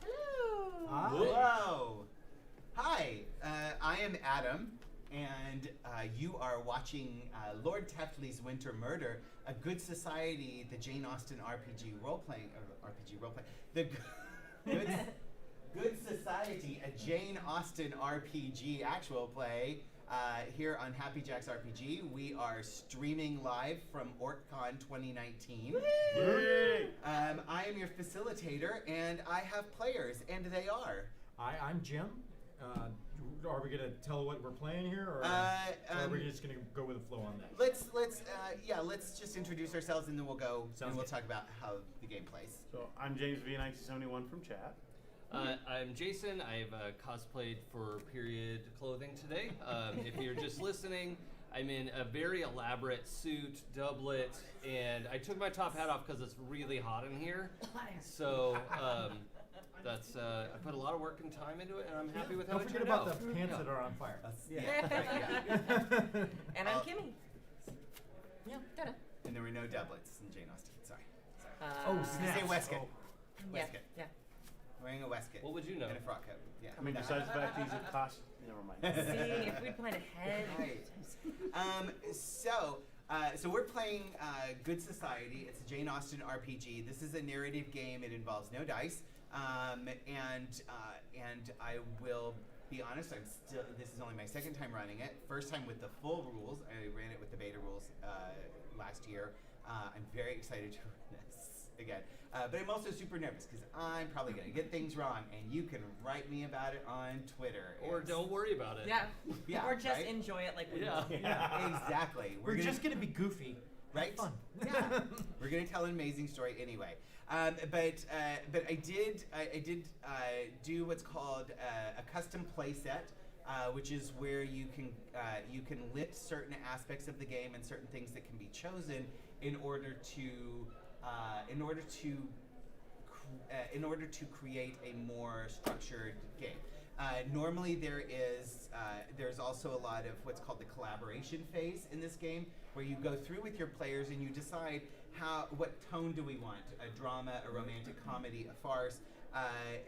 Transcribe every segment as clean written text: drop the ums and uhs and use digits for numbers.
Hello. Hi. Hello. Hi, I am Adam, and you are watching Lord Tefley's Winter Murder, a Good Society, the Jane Austen RPG role-playing, the Good Society, a Jane Austen RPG actual play here on Happy Jack's RPG. We are streaming live from OrcCon 2019. I am your facilitator, and I have players, and they are. Hi, I'm Jim. Are we gonna tell what we're playing here, or are we just gonna go with the flow on that? Let's just introduce ourselves, and then we'll go Sounds and we'll good. talk about how the game plays. So I'm James V1971 from chat. I'm Jason. I've cosplayed for period clothing today. If you're just listening, I'm in a very elaborate suit, doublet, and I took my top hat off because it's really hot in here. So that's I put a lot of work and time into it, and I'm happy with how Don't it forget turned about out. the pants that are on fire. And I'm Kimmy. Yeah, got it. And there were no doublets in Jane Austen. Sorry. Oh, Did snap. you say waistcoat? Yeah, Waistcoat. yeah. Wearing a waistcoat. What would you know? And a frock coat. Yeah. I mean, besides the fact he's a cost. Never mind. See, if we'd planned ahead. Right. So we're playing Good Society. It's a Jane Austen RPG. This is a narrative game. It involves no dice. And I will be honest. This is only my second time running it. First time with the full rules. I ran it with the beta rules last year. I'm very excited to run this again. But I'm also super nervous because I'm probably going to get things wrong, and you can write me about it on Twitter. Or don't worry about it. Yeah. Yeah, Or just right? enjoy it like we Yeah. do. Exactly. We're just gonna be goofy, right? Fun. Yeah, we're gonna tell an amazing story anyway. But I did do what's called a custom play set, which is where you can lift certain aspects of the game and certain things that can be chosen in order to create a more structured game. Normally there's also a lot of what's called the collaboration phase in this game, where you go through with your players and you decide what tone do we want, a drama, a romantic comedy, a farce,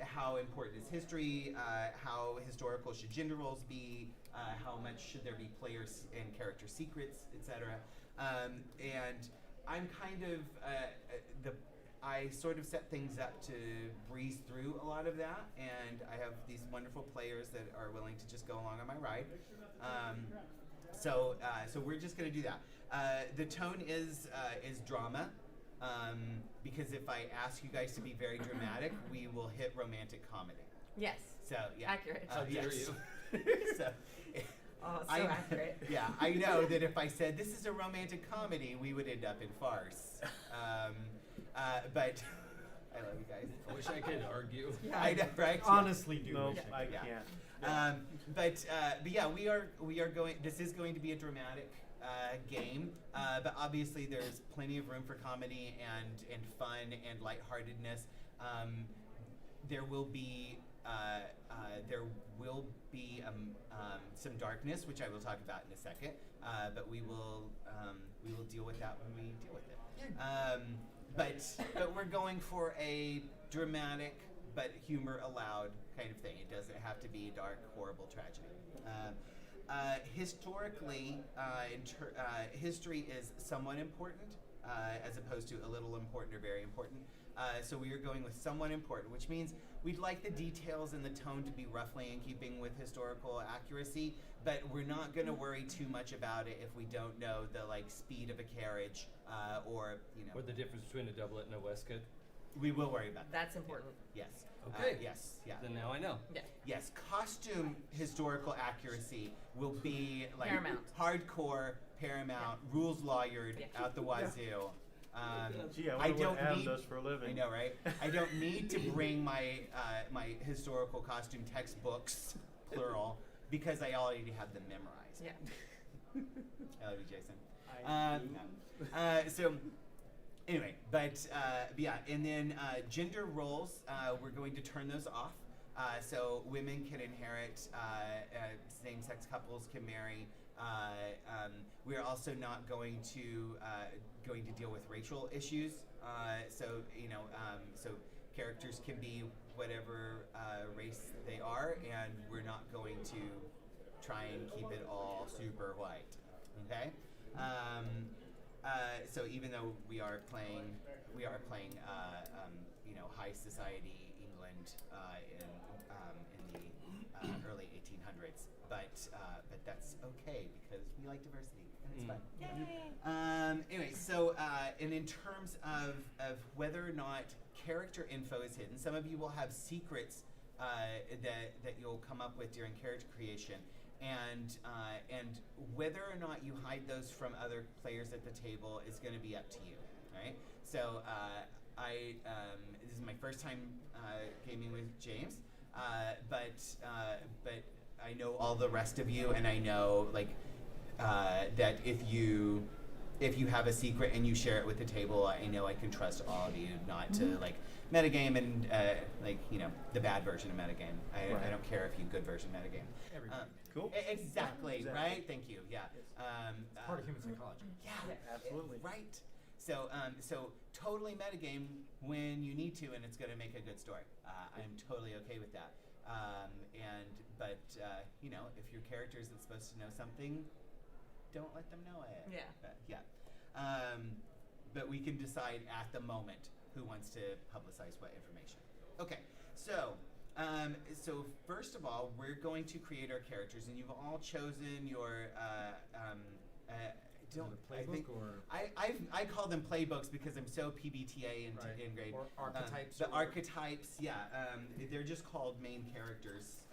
how important is history, how historical should gender roles be, how much should there be players and character secrets, etc. And I'm kind of I sort of set things up to breeze through a lot of that, and I have these wonderful players that are willing to just go along on my ride. So we're just going to do that. The tone is drama, because if I ask you guys to be very dramatic, we will hit romantic comedy. Yes. So yeah, Accurate. How dare yes. you? So, Oh, so accurate. yeah, I know that if I said this is a romantic comedy, we would end up in farce. But I love you guys. I wish I could argue. Yeah. I know, right? Honestly, do. No, wish I Yeah. can't. But yeah, we are going. This is going to be a dramatic game, but obviously there's plenty of room for comedy and fun and lightheartedness. There will be some darkness, which I will talk about in a second. But we will deal with that when we deal with it. But we're going for a dramatic but humor allowed kind of thing. It doesn't have to be a dark, horrible tragedy. Historically, history is somewhat important, as opposed to a little important or very important. So we are going with somewhat important, which means we'd like the details and the tone to be roughly in keeping with historical accuracy, but we're not going to worry too much about it if we don't know the speed of a carriage, or Or the difference between a doublet and a waistcoat. we will worry about that. That's important. Yes. Okay. Yes. Yeah. Then now I know. Yeah. Yes. Costume historical accuracy will be Paramount. hardcore, paramount, rules lawyered Yeah. out the wazoo. Gee, I I wonder don't what Adam need- does for a living. I know, right? I don't need to bring my my historical costume textbooks, plural, because I already have them memorized. Yeah. I love you, Jason. I do. No. So anyway, but yeah, and then gender roles, we're going to turn those off. So women can inherit, same-sex couples can marry. We're also not going to deal with racial issues. So characters can be whatever race they are, and we're not going to try and keep it all super white. Okay. So even though we are playing, high society England in the early 1800s, but that's okay because we like diversity and it's fun. Yay! Anyway, so and in terms of whether or not character info is hidden, some of you will have secrets that you'll come up with during character creation. And whether or not you hide those from other players at the table is going to be up to you, right? So this is my first time gaming with James, but I know all the rest of you, and I know that if you have a secret and you share it with the table, I know I can trust all of you not to metagame and the bad version of metagame. I don't care if you good version metagame. Cool. Exactly, Exactly. right? Thank you. Yeah. Part of human psychology. Yeah, Absolutely. right. So totally metagame when you need to, and it's going to make a good story. I'm totally okay with that. But if your character isn't supposed to know something, don't let them know it. Yeah. But we can decide at the moment who wants to publicize what information. Okay. So first of all, we're going to create our characters, and you've all chosen your I call them playbooks because I'm so PBTA in grade. Or archetypes. The archetypes, yeah. They're just called main characters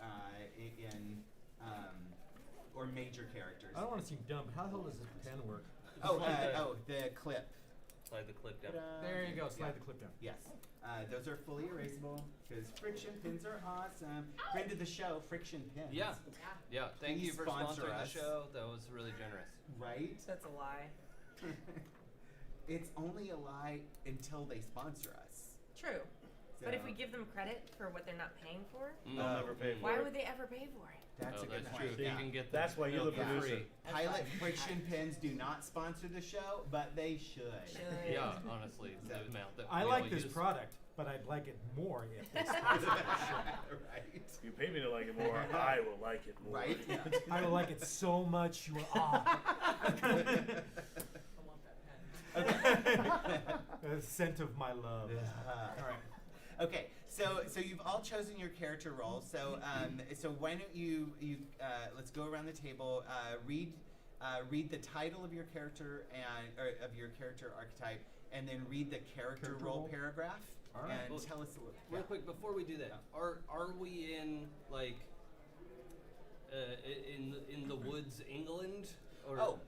or major characters. I don't want to seem dumb, but how the hell does this pen work? The clip. Slide the clip down. There you go. Slide Yeah. the clip down. Yes. Those are fully erasable because friction pins are awesome. Friend of the show, friction pins. Yeah. Yeah. Thank you Please for sponsor sponsoring the us. show. That was really generous. Right? That's a lie. It's only a lie until they sponsor us. True. But if So- we give them credit for what they're not paying for, They'll never pay for why it. would they ever pay for it? That's a good that's point. true. Yeah. You can get the That's why you're the milk for producer. free. Pilot friction pins do not sponsor the show, but they should. Should. Yeah, honestly, the So- amount that I we like all this use. product, but I'd like it more if they sponsored the show. Right. If you pay me to like it more, I will like it more. Right? Yeah. I would like it so much. You The scent of my love. All right. Okay, so you've all chosen your character role. So why don't you let's go around the table. Read the title of your character or of your character archetype, and then read the character Character role role? paragraph, All right. and Well, tell us a little. Real yeah. quick, before we do that, are we in in the woods, England? Or Oh,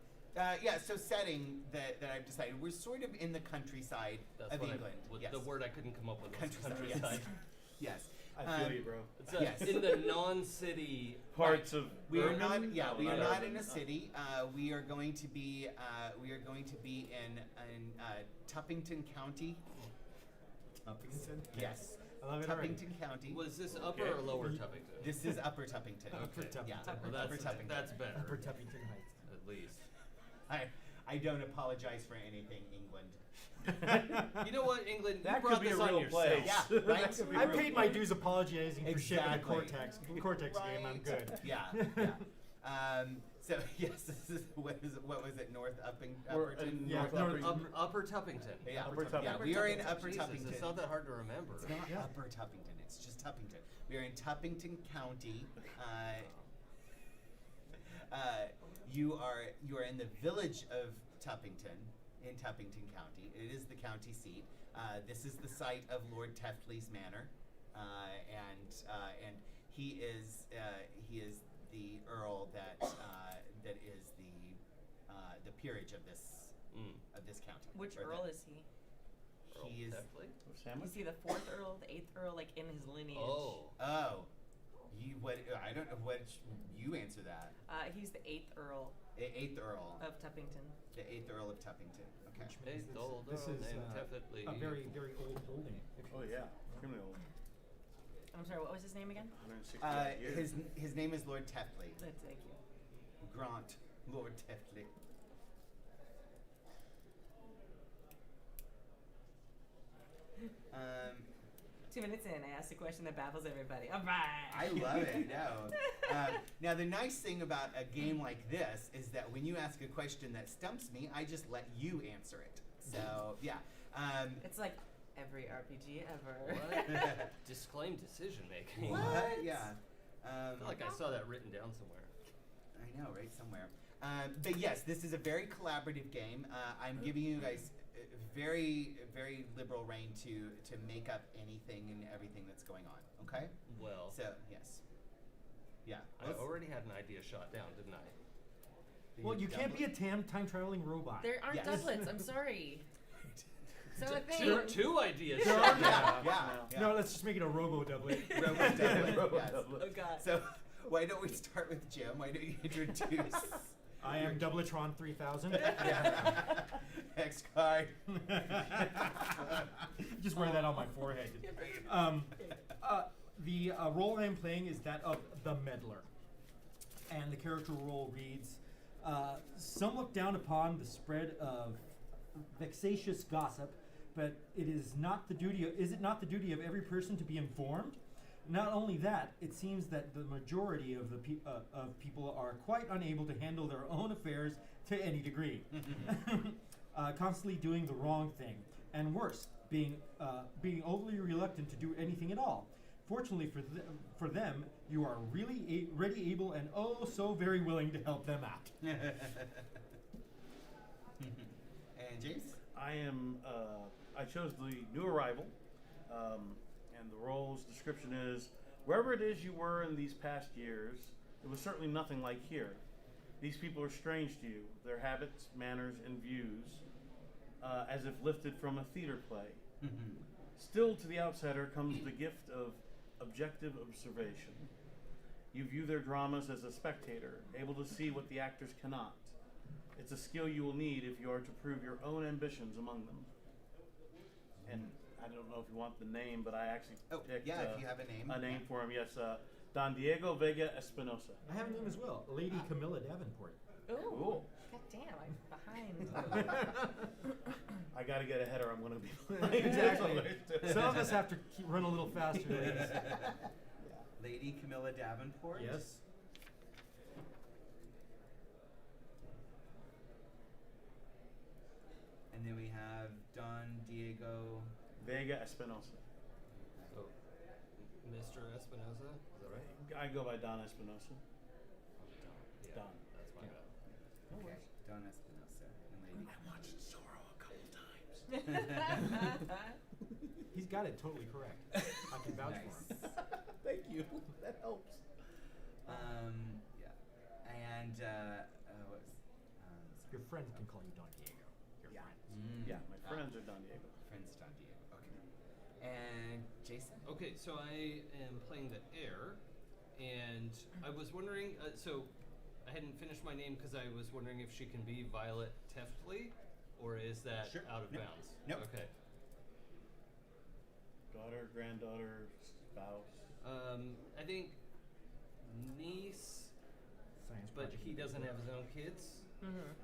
yeah. So setting that I've decided, we're sort of in the countryside that's of what England. the word I couldn't come up with. Was Countryside. Yes. I feel you, bro. It's Yes. in the non-city Parts of We are urban? not. Yeah, we No, are not not urban. in a city. We are going to be. We are going to be in Tuppington County. Tuppington? Yes. I love it already. Tuppington County. Was this upper Okay. or lower Tuppington? This is Upper Tuppington. Upper Okay. Tuppington. Yeah. Well, Upper Tuppington. that's better. Upper Tuppington Heights. At least. I don't apologize for anything, England. You know what, England? That you brought could be this a on real yourself. place. Yeah, right? That could be I a real paid my place. dues apologizing for shit in the Exactly. Cortex game. I'm good. Yeah. Yeah. So yes, this is what was it? North We're Upperton. in Yeah, North North- Uppington. Upper Tuppington. Yeah, Upper Yeah, Tuppington. we are in Upper Jesus, Tuppington. It's not that hard to remember. It's not Yeah. Upper Tuppington. It's just Tuppington. We are in Tuppington County. You are in the village of Tuppington in Tuppington County. It is the county seat. This is the site of Lord Teftley's manor, and he is the earl that is the peerage of this county. Which Or Earl the- is he? He is. Definitely. Salmon? Is he the 4th Earl, the 8th Earl, like in his lineage? Oh. Oh, I don't know what you answer that. He's the 8th Earl Eighth Earl. of Tuppington. The 8th Earl of Tuppington. Okay. Which Hey, means this is name definitely. a very, very old holding. Oh yeah, extremely old. I'm sorry, what was his name again? 168 years. His name is Lord Teftley. Thank you. Grant Lord Teftley. 2 minutes in, I asked a question that baffles everybody. All right. I love it. No. Now the nice thing about a game like this is that when you ask a question that stumps me, I just let you answer it. So yeah. It's like every RPG ever. What? Disclaim decision making. What? Yeah. I feel like I saw that written down somewhere. I know, right? Somewhere. But yes, this is a very collaborative game. I'm giving you guys very, very liberal reign to make up anything and everything that's going on. Okay? Well, So yes. Yeah. I already had an idea shot down, didn't I? Well, you can't be a time traveling robot. There aren't Yes. doublets. I'm sorry. So a Two, thing. two ideas There shot are- down. Yeah. No, let's just make it a robo doublet. Robo doublet, yes. Oh God. So why don't we start with Jim? Why don't you introduce? I am Doubletron 3000. Yeah. X card. Just wear that on my forehead. The role I am playing is that of the meddler. And the character role reads, some look down upon the spread of vexatious gossip, but is it not the duty of every person to be informed? Not only that, it seems that the majority of the people are quite unable to handle their own affairs to any degree, constantly doing the wrong thing, and worse, being overly reluctant to do anything at all. Fortunately for them, you are really ready, able, and oh so very willing to help them out. And James? I am. I chose the new arrival, and the role's description is: wherever it is you were in these past years, it was certainly nothing like here. These people are strange to you. Their habits, manners, and views, as if lifted from a theater play. Still, to the outsider comes the gift of objective observation. You view their dramas as a spectator, able to see what the actors cannot. It's a skill you will need if you are to prove your own ambitions among them. And I don't know if you want the name, but I actually picked yeah, if you have a name. for him. Yes, Don Diego Vega Espinosa. I have a name as well, Lady Camilla Davenport. Ooh. Cool. God damn, I'm behind. I got to get ahead or I'm going to be Exactly. Some of us have to run a little faster, ladies. Lady Camilla Davenport. Yes. And then we have Don Diego. Vega Espinosa. So, Mr. Espinosa, is that right? I go by Don Espinosa. Yeah, Don. that's my bad. Okay. Don Espinosa and Lady. I watched Zorro a couple times. He's got it totally correct. I can vouch for him. Thank you. That helps. Yeah. And what's Your friends can call you Don Diego. Your Yeah. friends. Yeah, my friends are Don Diego. Friends Don Diego. Okay. And Jason. Okay, so I am playing the heir, and I was wondering. So, I hadn't finished my name because I was wondering if she can be Violet Teftley, or is that Sure. out of Nope. bounds? Nope. Okay. Daughter, granddaughter, spouse. I think niece, Science but project he leader. doesn't have his own kids.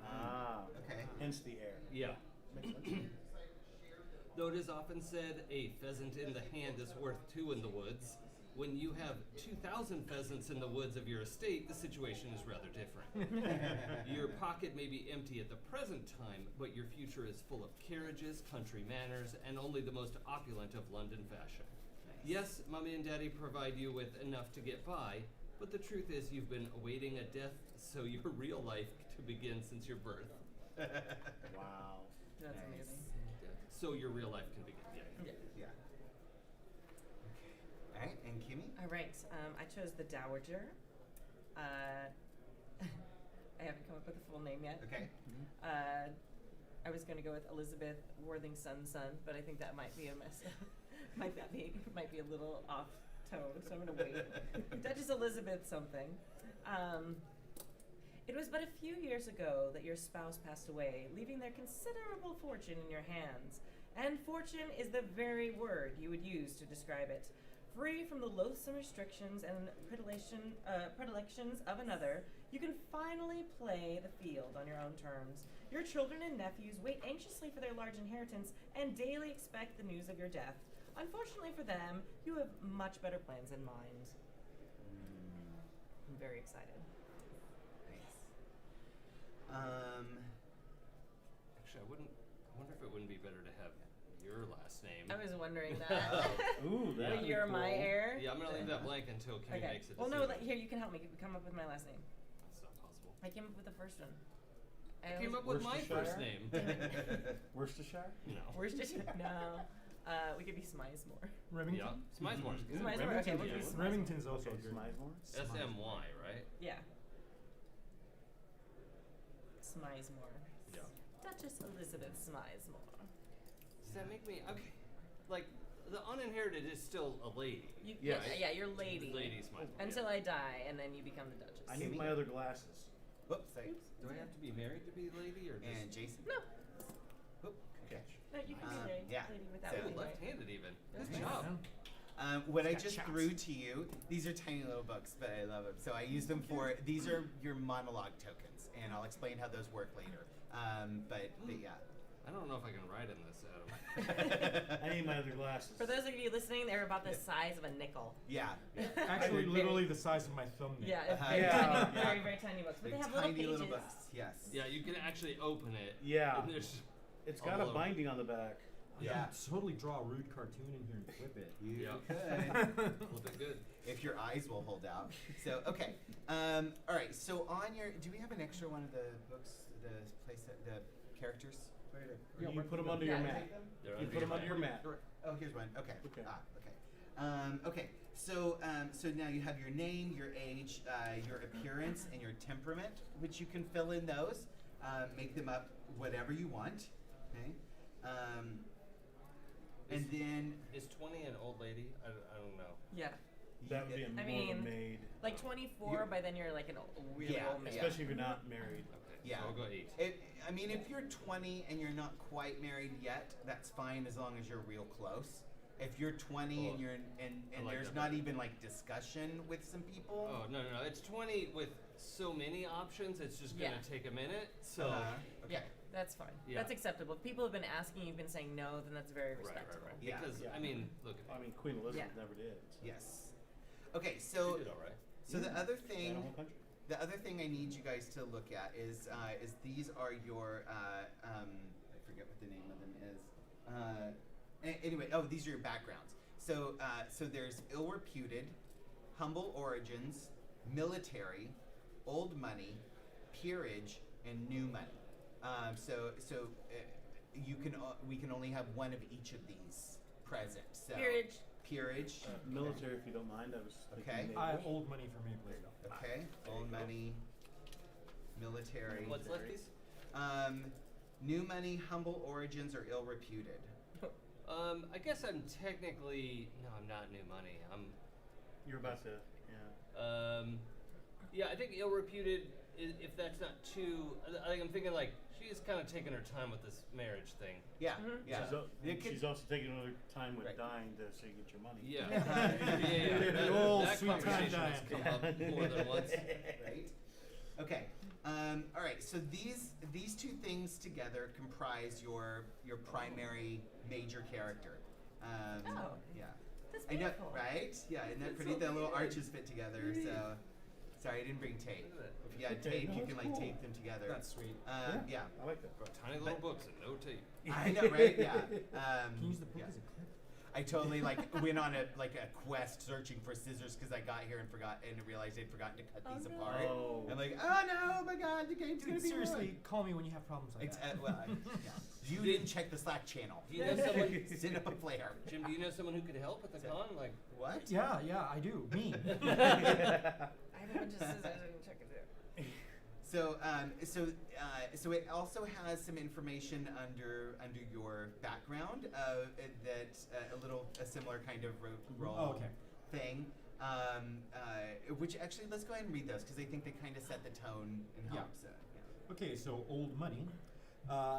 Ah. Okay. Hence the heir. Yeah. Makes sense. Though it is often said a pheasant in the hand is worth two in the woods, when you have 2,000 pheasants in the woods of your estate, the situation is rather different. Your pocket may be empty at the present time, but your future is full of carriages, country manners, and only the most opulent of London fashion. Yes, Mommy and Daddy provide you with enough to get by, but the truth is you've been awaiting a death so your real life to begin since your birth. Wow. That's Nice. amazing. So your real life can begin. Yeah. Yeah. Okay. All right. And Kimmy. All right, I chose the Dowager. I haven't come up with a full name yet. Okay. I was going to go with Elizabeth Worthington's son, but I think that might be a mess. might be a little off tone, so I'm going to wait. Duchess Elizabeth something. It was but a few years ago that your spouse passed away, leaving their considerable fortune in your hands. And fortune is the very word you would use to describe it. Free from the loathsome restrictions and predilections of another, you can finally play the field on your own terms. Your children and nephews wait anxiously for their large inheritance and daily expect the news of your death. Unfortunately for them, you have much better plans in mind. I'm very excited. Nice. Actually, I wonder if it wouldn't be better to have your last name. I was wondering that. Ooh, But that'd be you're my cool. heir. Yeah, I'm gonna leave that blank until Kimmy Okay. makes a Well, decision. no, here you can help me come up with my last name. That's not possible. I came up with the first one. I came up with my first name. Worcestershire? No. Worcestershire. No. We could be Smizemore. Remington. Yeah, Smizemore's good. Smizemore. Okay, we'll do yeah. Smizemore. Remington's also Okay, good. Smizemore? SMY, right? Yeah. Smizemore. Yeah. Duchess Elizabeth Smizemore. Does that make me okay? Like the uninherited is still a lady. You, Yes. Yeah, you're lady. Lady Smizemore. Until I die, and then you become the Duchess. I need Kimmy? my other glasses. Whoops, sorry. Do I have to be married to be lady or just And Jason. No, Whoop. Okay. no, you can be Um, lady, yeah. lady without So- being married. left-handed even? That's Good nice. job. What I got just shots. threw to you, these are tiny little books, but I love them. So I use them for, these are your monologue tokens, and I'll explain how those work later. But yeah. I don't know if I can write in this, Adam. I need my other glasses. For those of you listening, they're about the size of a nickel. Yeah. Actually, Very- literally the size of my thumbnail. Yeah, it's Uh-huh. very Yeah. tiny, Yeah. very, very tiny books. But they have little tiny pages. little books. Yes. Yeah, you can actually open it. Yeah. And there's It's all got a over. binding on the back. You Yeah. could totally draw a rude cartoon in here and flip it. You Yeah. could. Flip it good. If your eyes will hold out. So, okay. All right. So on your, do we have an extra one of the books, the characters? Where did Or you where put them do under you your go? mat. They're You under put them your under your mat. Oh, here's one. Okay. Okay. Okay. Okay. So, so now you have your name, your age, your appearance, and your temperament, which you can fill in those. Make them up whatever you want. Okay. And then Is 20 an old lady? I don't know. Yeah. That would be a more I mean, maid. Like 24, by then you're like a really Yeah, old man. Especially if you're not married. Okay. Yeah. So I'll go 8. I mean, if you're 20 and you're not quite married yet, that's fine as long as you're real close. If you're 20 Oh, and you're and I like there's that not better. even like discussion with some people. Oh no. It's 20 with so many options. It's just gonna Yeah. take a minute. So. Okay. Yeah, that's fine. Yeah. That's acceptable. If people have been asking, you've been saying no, then that's very Right. respectable. Yeah. Because Yeah. I mean, look. I mean, Queen Elizabeth Yeah. never did. So. Yes. Okay. She So did all right. so the other Ran thing. a whole country. The other thing I need you guys to look at is these are your I forget what the name of them is. Anyway, these are your backgrounds. So so there's ill-reputed, humble origins, military, old money, peerage, and new money. So you can we can only have one of each of these present. So Peerage. peerage. Military, if you don't mind. I was thinking Okay. naval. Old money for me, please. Okay, old money, military. What's left, please? New money, humble origins, or ill-reputed. I guess I'm technically no. I'm not new money. You're about to, yeah. Yeah, I think ill-reputed. If that's not too, I think I'm thinking like she's kind of taking her time with this marriage thing. Yeah, Mhm. yeah. It could- She's also taking another time with Right. dying to so you get your money. Yeah, Yeah. That, Oh, that sweet time conversation has dying. come up more than once. right? Okay. All right. So these two things together comprise your primary major character. Oh. Yeah. That's I know, beautiful. right? Yeah, isn't that That's pretty? so The little weird. arches fit together. So, sorry, I didn't bring tape. Look at that. If you had Okay, tape, no, you that's can like cool. tape them together. That's sweet. Yeah. I like that. Bro, tiny little books and no tape. I know, right? Yeah. Can you use the book yeah. as a clip? I totally went on a quest searching for scissors because I got here and realized I'd forgotten to cut Oh, these no. apart. Oh. I'm like, oh no, my god, the game's gonna Dude, be seriously, ruined. call me when you have problems like It's, that. yeah. You didn't check the Slack channel. Do you know someone? Sit up a flare. Jim, do you know someone who could help at the con? Like, What? Yeah, I do. Me. I have a bunch of scissors. I can check it out. So it also has some information under your background a similar kind of role Oh, okay. thing. Which actually, let's go ahead and read those because I think they kind of set the tone and Yeah. help. So, yeah. Okay, so old money.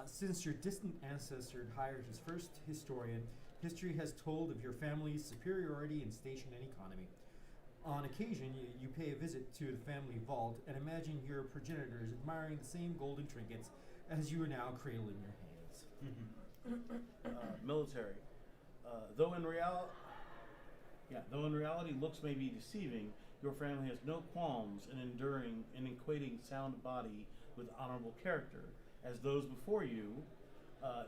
Since your distant ancestor hired his first historian, history has told of your family's superiority in station and economy. On occasion, you pay a visit to the family vault and imagine your progenitors admiring the same golden trinkets as you are now cradling your hands. Mm-hmm. Military. Though in reality looks may be deceiving, your family has no qualms in equating sound body with honorable character. As those before you,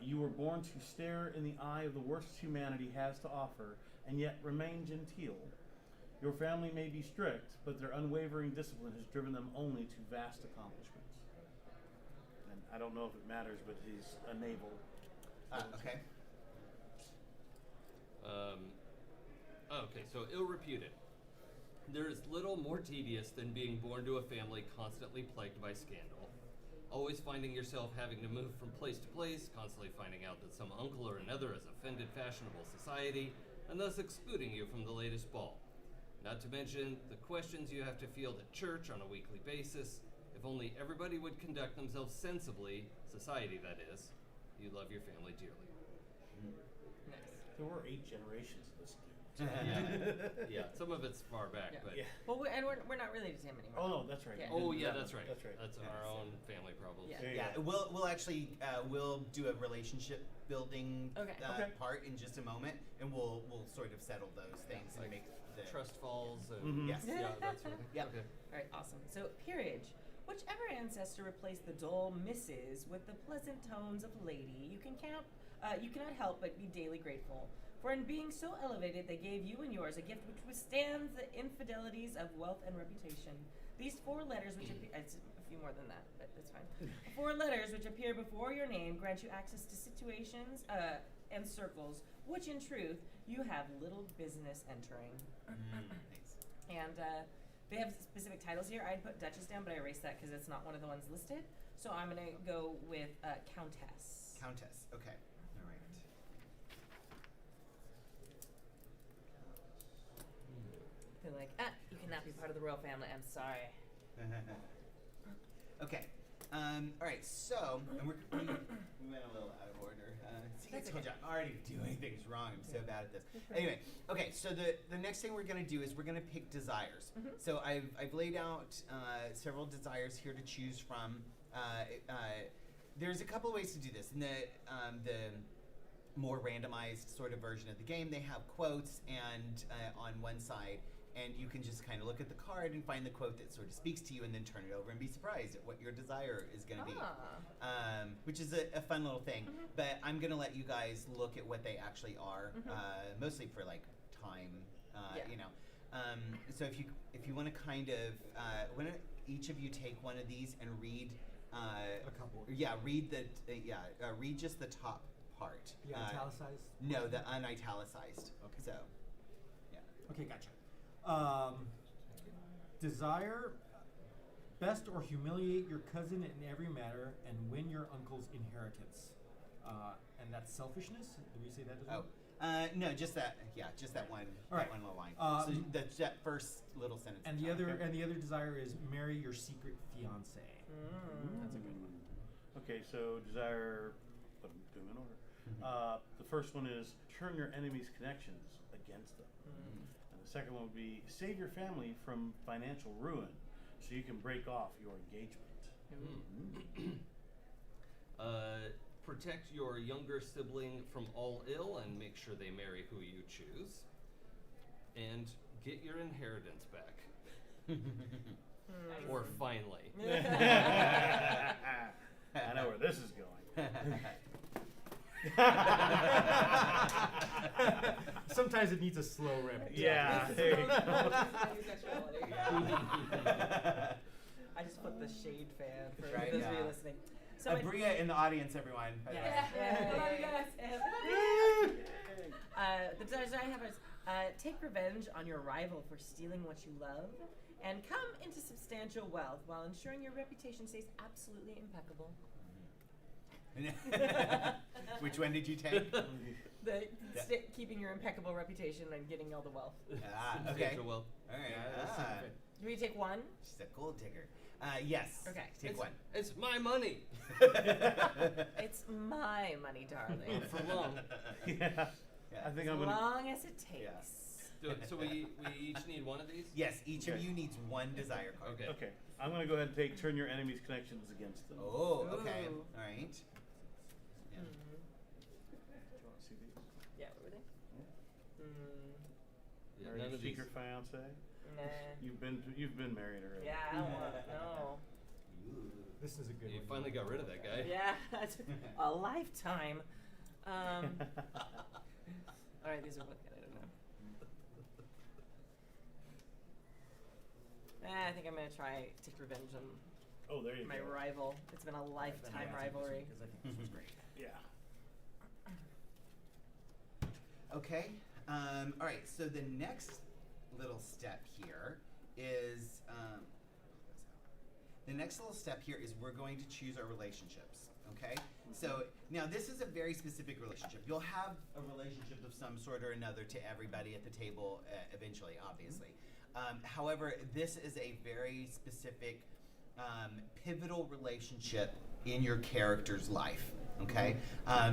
you were born to stare in the eye of the worst humanity has to offer, and yet remain genteel. Your family may be strict, but their unwavering discipline has driven them only to vast accomplishments. And I don't know if it matters, but he's a naval. Okay. Okay, so ill-reputed. There is little more tedious than being born to a family constantly plagued by scandal. Always finding yourself having to move from place to place, constantly finding out that some uncle or another has offended fashionable society, and thus excluding you from the latest ball. Not to mention the questions you have to field at church on a weekly basis. If only everybody would conduct themselves sensibly, society that is, you love your family dearly. Nice. There were 8 generations of this dude. Yeah, some of it's far back, Yeah. but... Yeah. Well, we're not related to him anymore. Oh no, that's right. Yeah. Oh, That yeah, one. that's right. That's right. That's our own family problems. Yeah. There you Yeah, go. we'll actually we'll do a relationship building Okay. Okay. part in just a moment, and we'll sort of settle those things and Like make the Trust falls and... Mhm. Yes. Yeah, that sort of thing. Yep. Okay. All right, awesome. So, peerage. Whichever ancestor replaced the dull misses with the pleasant tones of lady, you cannot help but be daily grateful. For in being so elevated, they gave you and yours a gift which withstands the infidelities of wealth and reputation. These 4 letters, which appear, it's a few more than that, but that's fine. 4 letters which appear before your name grant you access to situations and circles, which in truth you have little business entering. Thanks. And they have specific titles here. I'd put Duchess down, but I erased that because it's not one of the ones listed. So I'm going to go with Countess. Countess. Okay. All right. They're like, you cannot be part of the royal family. I'm sorry. Okay. All right. So, and we went a little out of order. See, I That's told okay. you, I'm already doing things wrong. I'm so bad at this. Anyway, okay. So the next thing we're gonna do is we're gonna pick desires. So I've laid out several desires here to choose from. There's a couple of ways to do this. In the more randomized sort of version of the game, they have quotes and on one side. And you can just kind of look at the card and find the quote that sort of speaks to you, and then turn it over and be surprised at what your desire is going to be, which is a fun little thing. But I'm going to let you guys look at what they actually are, mostly for like time, you know. So if you want to kind of, why don't each of you take one of these and read A couple. Yeah, read the read just the top part. The italicized? No, the unitalicized. Okay. So, yeah. Okay, gotcha. Desire, best or humiliate your cousin in every matter and win your uncle's inheritance. And that's selfishness? Did we say that as well? No, just that. Yeah, just that one. All right. That one little line. So that first little sentence. And the other desire is marry your secret fiance. That's a good one. Okay, so desire. Put them in order. The first one is turn your enemy's connections against them. And the second one would be save your family from financial ruin, so you can break off your engagement. Protect your younger sibling from all ill and make sure they marry who you choose. And get your inheritance back. Or finally. I know where this is going. Sometimes it needs a slow ramp. Yeah, there you go. I just put the shade fan for Right, those of yeah. you listening. So it- Bria in the audience, everyone. by the way. The desire I have is take revenge on your rival for stealing what you love, and come into substantial wealth while ensuring your reputation stays absolutely impeccable. Which one did you take? Keeping your impeccable reputation and getting all the wealth. Okay. Substantial wealth. All right. that's fair. Do we take one? She's a gold digger. Yes. Okay. Take one. It's my money. It's my money, darling. For long. Yeah. I think As I'm gonna. long as it takes. Yeah. So we each need one of these? Yes, each of Okay. you needs one desire card. Okay. Okay, I'm gonna go ahead and take turn your enemy's connections against them. Oh, okay. Ooh. All right. Yeah. Mhm. Do you want to see these? Yeah, what were they? Yeah, Married none of these. secret fiance. Nah. You've been married already. Yeah, I don't want to know. This is a good You one. finally got rid of that guy. Yeah, that took a lifetime. All right, these are what I don't know. I think I'm gonna try take revenge on Oh, there you my go. rival. It's been a lifetime rivalry. Because I think this was great. Yeah. Okay. All right. So the next little step here is we're going to choose our relationships. Okay. So now this is a very specific relationship. You'll have a relationship of some sort or another to everybody at the table eventually, obviously. However, this is a very specific, pivotal relationship in your character's life. Okay,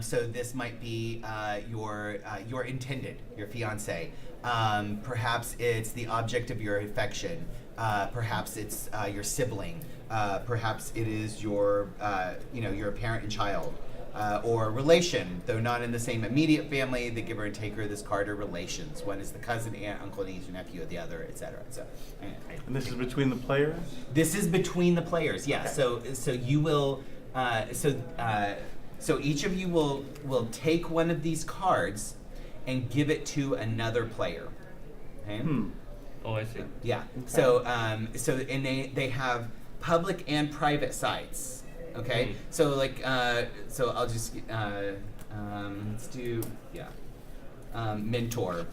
so this might be your intended, your fiance. Perhaps it's the object of your affection. Perhaps it's your sibling. Perhaps it is your your parent and child. Or relation, though not in the same immediate family, the giver and taker of this card are relations. One is the cousin, aunt, uncle, niece, or nephew of the other, etc. So, And this is between the players? this is between the players. Yeah. Okay. So you will. So each of you will take one of these cards and give it to another player. Okay. Oh, I see. Yeah. So and they have public and private sites. Okay. So like so I'll just let's do mentor.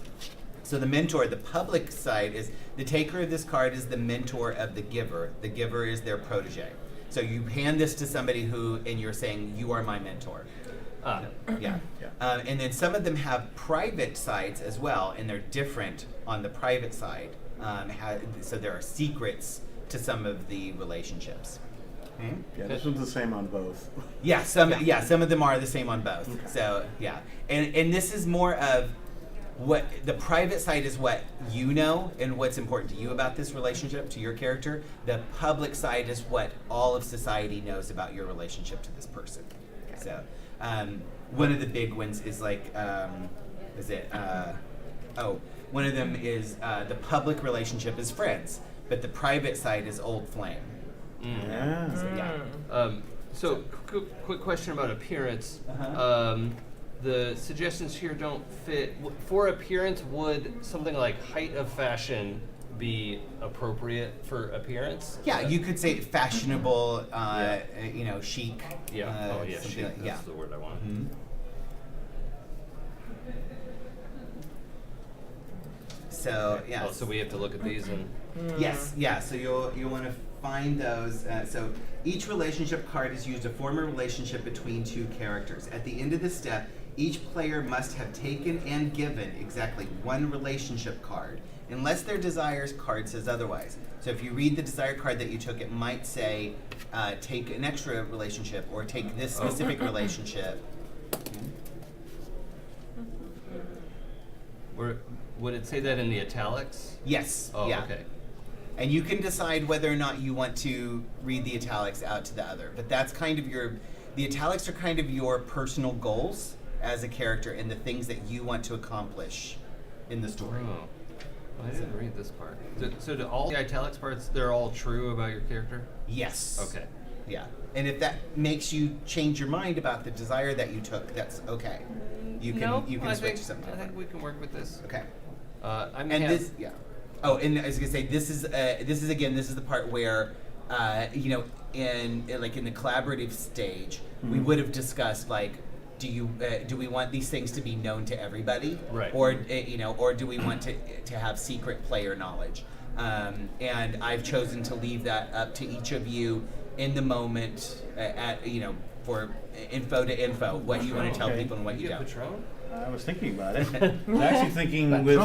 So the mentor, the public side is the taker of this card is the mentor of the giver. The giver is their protege. So you hand this to somebody and you're saying you are my mentor. Yeah. And then some of them have private sides as well, and they're different on the private side. So there are secrets to some of the relationships. Okay. Yeah, this one's the same on both. Yeah, some of them are the same on both. Okay. So yeah, and this is more of what the private side is, what you know and what's important to you about this relationship to your character. The public side is what all of society knows about your relationship to this person. So one of the big ones is like one of them is the public relationship is friends, but the private side is old flame. Yeah. So, yeah. So, quick question about appearance. The suggestions here don't fit. For appearance, would something like height of fashion be appropriate for appearance? Yeah, you could say fashionable, chic. Yeah. something Chic, like- that's the word I want. Mhm. So yeah. Oh, so we have to look at these and. Yes, yeah. So you'll want to find those. So each relationship card is used to form a relationship between two characters. At the end of the step, each player must have taken and given exactly one relationship card, unless their desires card says otherwise. So if you read the desire card that you took, it might say take an extra relationship or take this specific relationship. Would it say that in the italics? Yes. Oh, yeah. okay. And you can decide whether or not you want to read the italics out to the other. But that's kind of the italics are kind of your personal goals as a character and the things that you want to accomplish in the story. Oh, I didn't read this part. So do all the italics parts, they're all true about your character? Yes. Okay. Yeah. And if that makes you change your mind about the desire that you took, that's okay. You can I switch think, to something I think different. we can work with this. Okay. I'm And this, yeah. Oh, and I was gonna say this is the part where, in the collaborative stage, we would have discussed like, do we want these things to be known to everybody, Right. Or or do we want to have secret player knowledge? And I've chosen to leave that up to each of you in the moment, for info to info, what you want to tell Okay. people and what you You get don't. Patron? I was thinking about it. I'm actually thinking with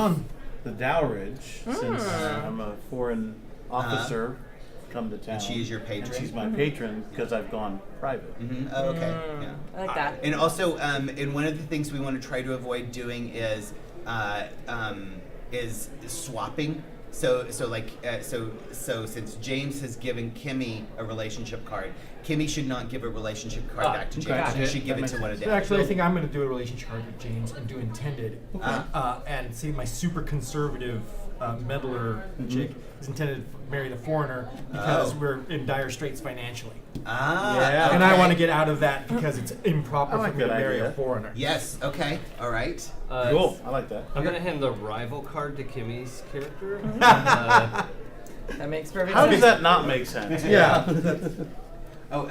the dowridge, since I'm a foreign officer come to town. And she is your patron. And she's my patron because I've gone private. Mm-hmm. Oh, okay. Yeah. I like that. And also, and one of the things we want to try to avoid doing is swapping So since James has given Kimmy a relationship card, Kimmy should not give a relationship card back to James. gotcha. She should give it to one of them. Actually, I think I'm going to do a relationship card with James and do intended. And see, my super conservative meddler chick is intended to marry the foreigner because we're in dire straits financially. Ah, And I okay. want to get out of that because it's improper I like for me to that marry idea. a foreigner. Yes. Okay. All right. Cool. I like that. I'm gonna hand the rival card to Kimmy's character. That makes perfect How sense. does that not make sense? Yeah. Oh,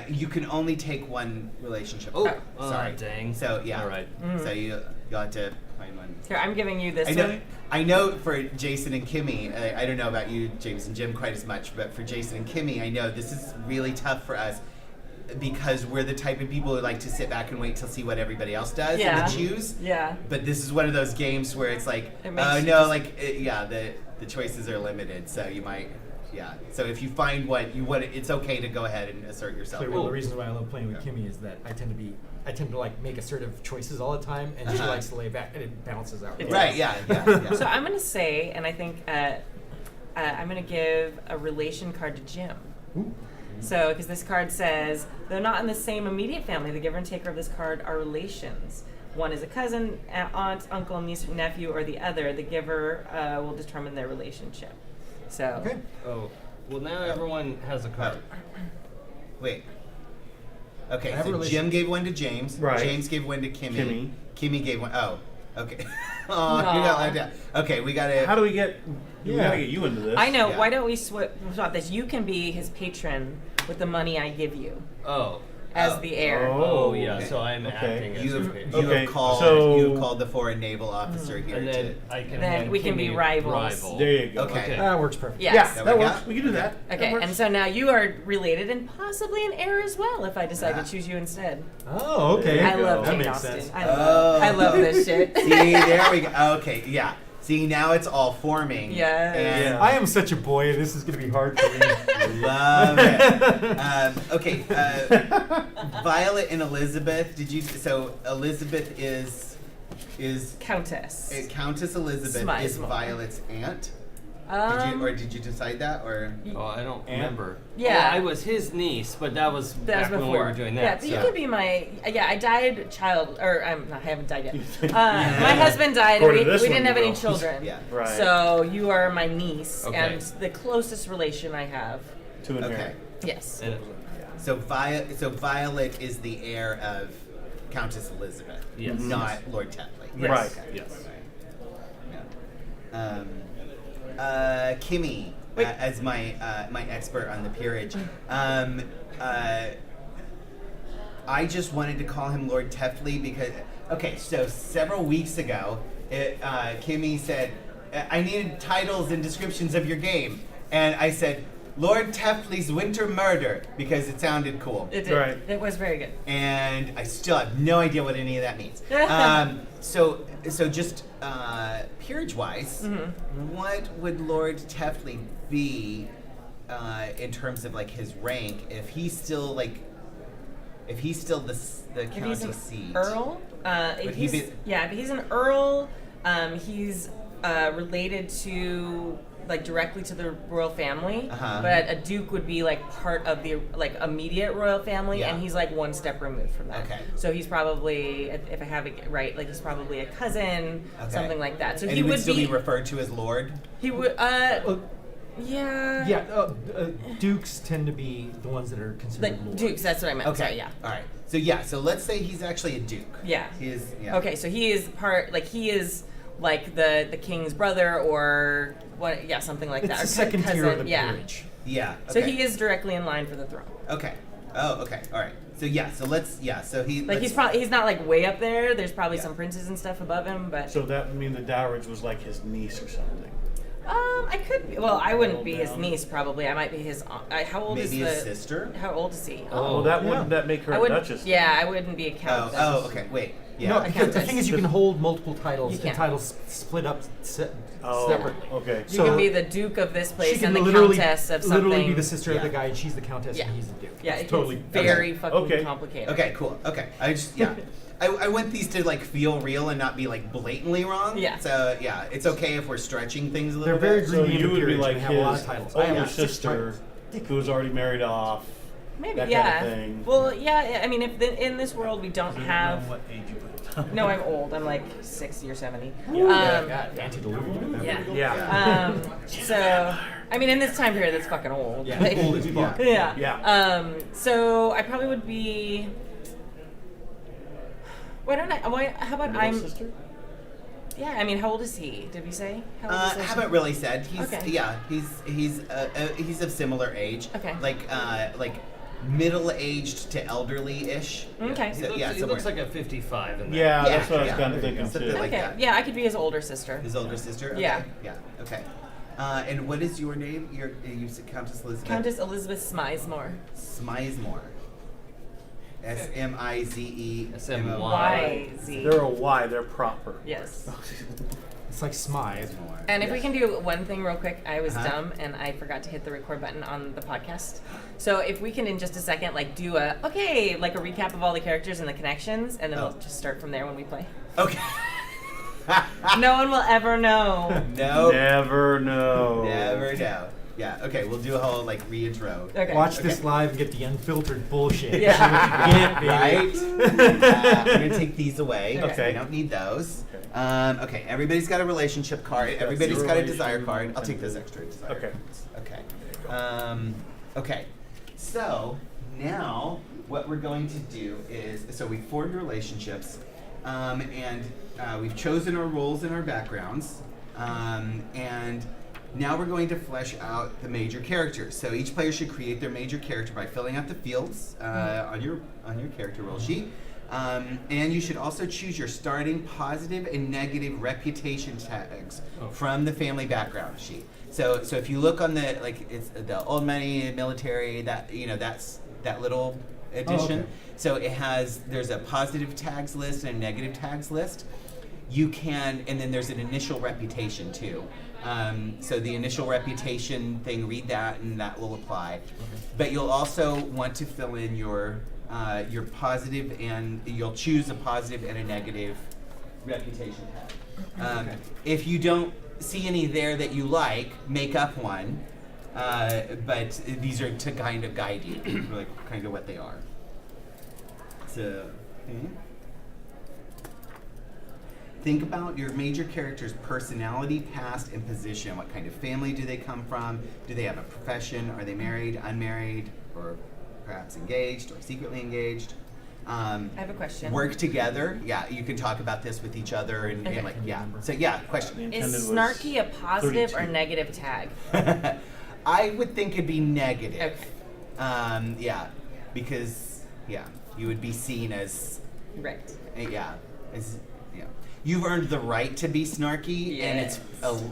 you can only take one relationship. Oh, card. Sorry. dang. So yeah. All right. So you have to find one. Here, I'm giving you this I know. one. I know for Jason and Kimmy, I don't know about you, James and Jim, quite as much, but for Jason and Kimmy, I know this is really tough for us because we're the type of people who like to sit back and wait to see what everybody else does and then choose. Yeah. But this is one of those games where it's like, It makes oh you no, just- like the choices are limited, so you might, yeah. So if you find what you want, it's okay to go ahead and assert yourself. One of the reasons why I love playing with Kimmy is that I tend to like make assertive choices all the time, and she likes to lay back, and it balances out. It Right? Yeah. Yeah. So I'm gonna say, and I think I'm gonna give a relation card to Jim. So, because this card says, though not in the same immediate family, the giver and taker of this card are relations. One is a cousin, aunt, uncle, niece, nephew, or the other. The giver will determine their relationship. So, Okay. Oh, well now everyone has a card. Wait. Okay, I have a so relation- Jim gave one to James. Right. James gave one to Kimmy. Kimmy. Kimmy gave one. Oh, okay. Oh, you got left out. Okay, we got to. How do we get? We Yeah. gotta get you into this. I know. Yeah. Why don't we swap this? You can be his patron with the money I give you Oh. as Oh. the heir. Oh yeah. Okay. So I'm Okay. acting as You your have, patron. you Okay, have called so- you have called the foreign naval officer here And then I can. Then hand we can be Kimmy rivals. rival. There you go. Okay. That works perfect. Yes. Yeah, There that we works. go. We can do that. That Okay, works. and so now you are related and possibly an heir as well if I decide Ah. to choose you instead. Oh, okay. There I you go. love That Jane makes Austen. sense. I love this shit. See, there we go. Okay, yeah. See, now it's all forming. Yes. And Yeah. I am such a boy. This is going to be hard for me. love it. Okay, Violet and Elizabeth. Did you? So Elizabeth is Countess. Countess Elizabeth Smile, is smile. Violet's aunt. Did you decide that or? Oh, I don't And- remember. Yeah. Oh, I was his niece, but that was That was back when we before. were doing that. Yeah, but you so. could be my. Yeah, I died I haven't died yet. My husband died, and According we to this didn't one, have you any will. children. Yeah. Right. So you are my niece Okay. and the closest relation I have. To inherit. Okay. Yes. And- So Violet is the heir of Countess Elizabeth, Yes. not Lord Tetley. Yes. Right. Yes. Kimmy, Wait. as my expert on the peerage, I just wanted to call him Lord Tetley because so several weeks ago, Kimmy said, "I needed titles and descriptions of your game," and I said, "Lord Tetley's Winter Murder" because it sounded cool. It did. Right. It was very good. And I still have no idea what any of that means. So just peerage-wise, what would Lord Tetley be in terms of like his rank if he's still the If he's county an seat? earl, Would he be- if he's an earl, he's related to directly to the royal family. Uh-huh. But a duke would be part of the immediate royal family, Yeah. and he's one step removed from that. Okay. So he's probably, if I have it right, he's probably a cousin, Okay. something like that. So And he would would still be referred to as Lord. He would. Yeah. Yeah, dukes tend to be the ones that are considered lords. Dukes. That's what I meant. Okay. Sorry. Yeah. All right. So let's say he's actually a duke. Yeah. He is. Yeah. Okay, so he is he is the king's brother or what? Yeah, something like It's that. the Or second tier of the yeah. peerage. Yeah. So Okay. he is directly in line for the throne. Okay. Oh. Okay. All right. So yeah. So let's. Yeah. So he. He's not way up there. There's probably some princes and stuff above him, but So that would mean the dowarage was like his niece or something. I could be. Well, I wouldn't be his niece probably. I might be his aunt. How old maybe is his the? sister. How old is he? Well, that Yeah. wouldn't that make her I a wouldn't. duchess? Yeah, I wouldn't be a count. Oh. Okay. Wait. Yeah. No, a because the countess. thing is, you can hold multiple titles, You and can. titles split up Oh, separate. okay. You so can be the duke of this She place can and the literally, countess of something. literally be the sister of Yeah. the guy, and she's the countess, Yeah. and he's the duke. Yeah, it's it's totally very fucking Okay. complicated. Okay. Cool. Okay. I just yeah. I want these to like feel real and not be like blatantly wrong. Yeah. So yeah, it's okay if we're stretching things a They're little very bit. So Green you would be Imperials, like they have a lot his of titles. I have older 6 sister titles. who was already married off. Maybe, that yeah. kind of thing. Well, yeah. I mean, if in this world we don't have. What age you put it down. No, I'm old. I'm like 60 or 70. Antediluvian. Yeah. Yeah. So, I mean, in this time period, that's fucking old. Yeah, Like, old as fuck. yeah. Yeah. So I probably would be. Why don't I? Why? How about Middle I'm? sister? Yeah. I mean, how old is he? Did we say? How old is he? Haven't really said. He's Okay. yeah. He's of similar age. Okay. Like middle-aged to elderly-ish. Okay. So, He somewhere. looks like a 55 in there. Yeah, Yeah, that's what I was yeah. kind of There you thinking go. Something too. like Okay. that. Yeah, I could be his older sister. His older sister. Okay. Yeah. Yeah. Okay. And what is your name? You said Countess Elizabeth. Countess Elizabeth Smizemore. Smizemore. Smize. S-M-Y. Y-Z. They're a Y, they're proper. Yes. It's like Smythe. And if we Yeah. can do one thing real quick, I was Uh-huh. dumb and I forgot to hit the record button on the podcast. So if we can in just a second like do a like a recap of all the characters and the connections, and then Oh. we'll just start from there when we play. Okay. No one will ever know. No. Never know. Never know. Yeah. Okay. We'll do a whole like reintro. Okay. Watch this live and get the unfiltered bullshit. Yeah. See what you get, Right. baby. I'm gonna take these away. Okay. We don't need those. Okay. Okay. Everybody's got a relationship card. That's Everybody's your got a desire relation card. I'll and take those the- extra desire Okay. cards. Okay. Okay. So now what we're going to do is we formed relationships, and we've chosen our roles and our backgrounds, and now we're going to flesh out the major characters. So each player should create their major character by filling out the fields on your character roll sheet. And you should also choose your starting positive and negative reputation tags from the family background sheet. So if you look on the it's the old money, military, that's that little addition. okay. So there's a positive tags list and a negative tags list. You can, and then there's an initial reputation too. So the initial reputation thing, read that, and that will apply. But you'll also want to fill in your positive, and you'll choose a positive and a negative reputation tag. If you don't see any there that you like, make up one. But these are to kind of guide you, like kind of what they are. So. Think about your major character's personality, past, and position. What kind of family do they come from? Do they have a profession? Are they married, unmarried, or perhaps engaged or secretly engaged? I have a question. Work together. Yeah, you can talk about this with each other and Okay. So yeah, question. Is Intended was snarky a positive or 32. negative tag? I would think it'd be negative. Okay. Yeah, because you would be seen as Right. as you've earned the right to be snarky, and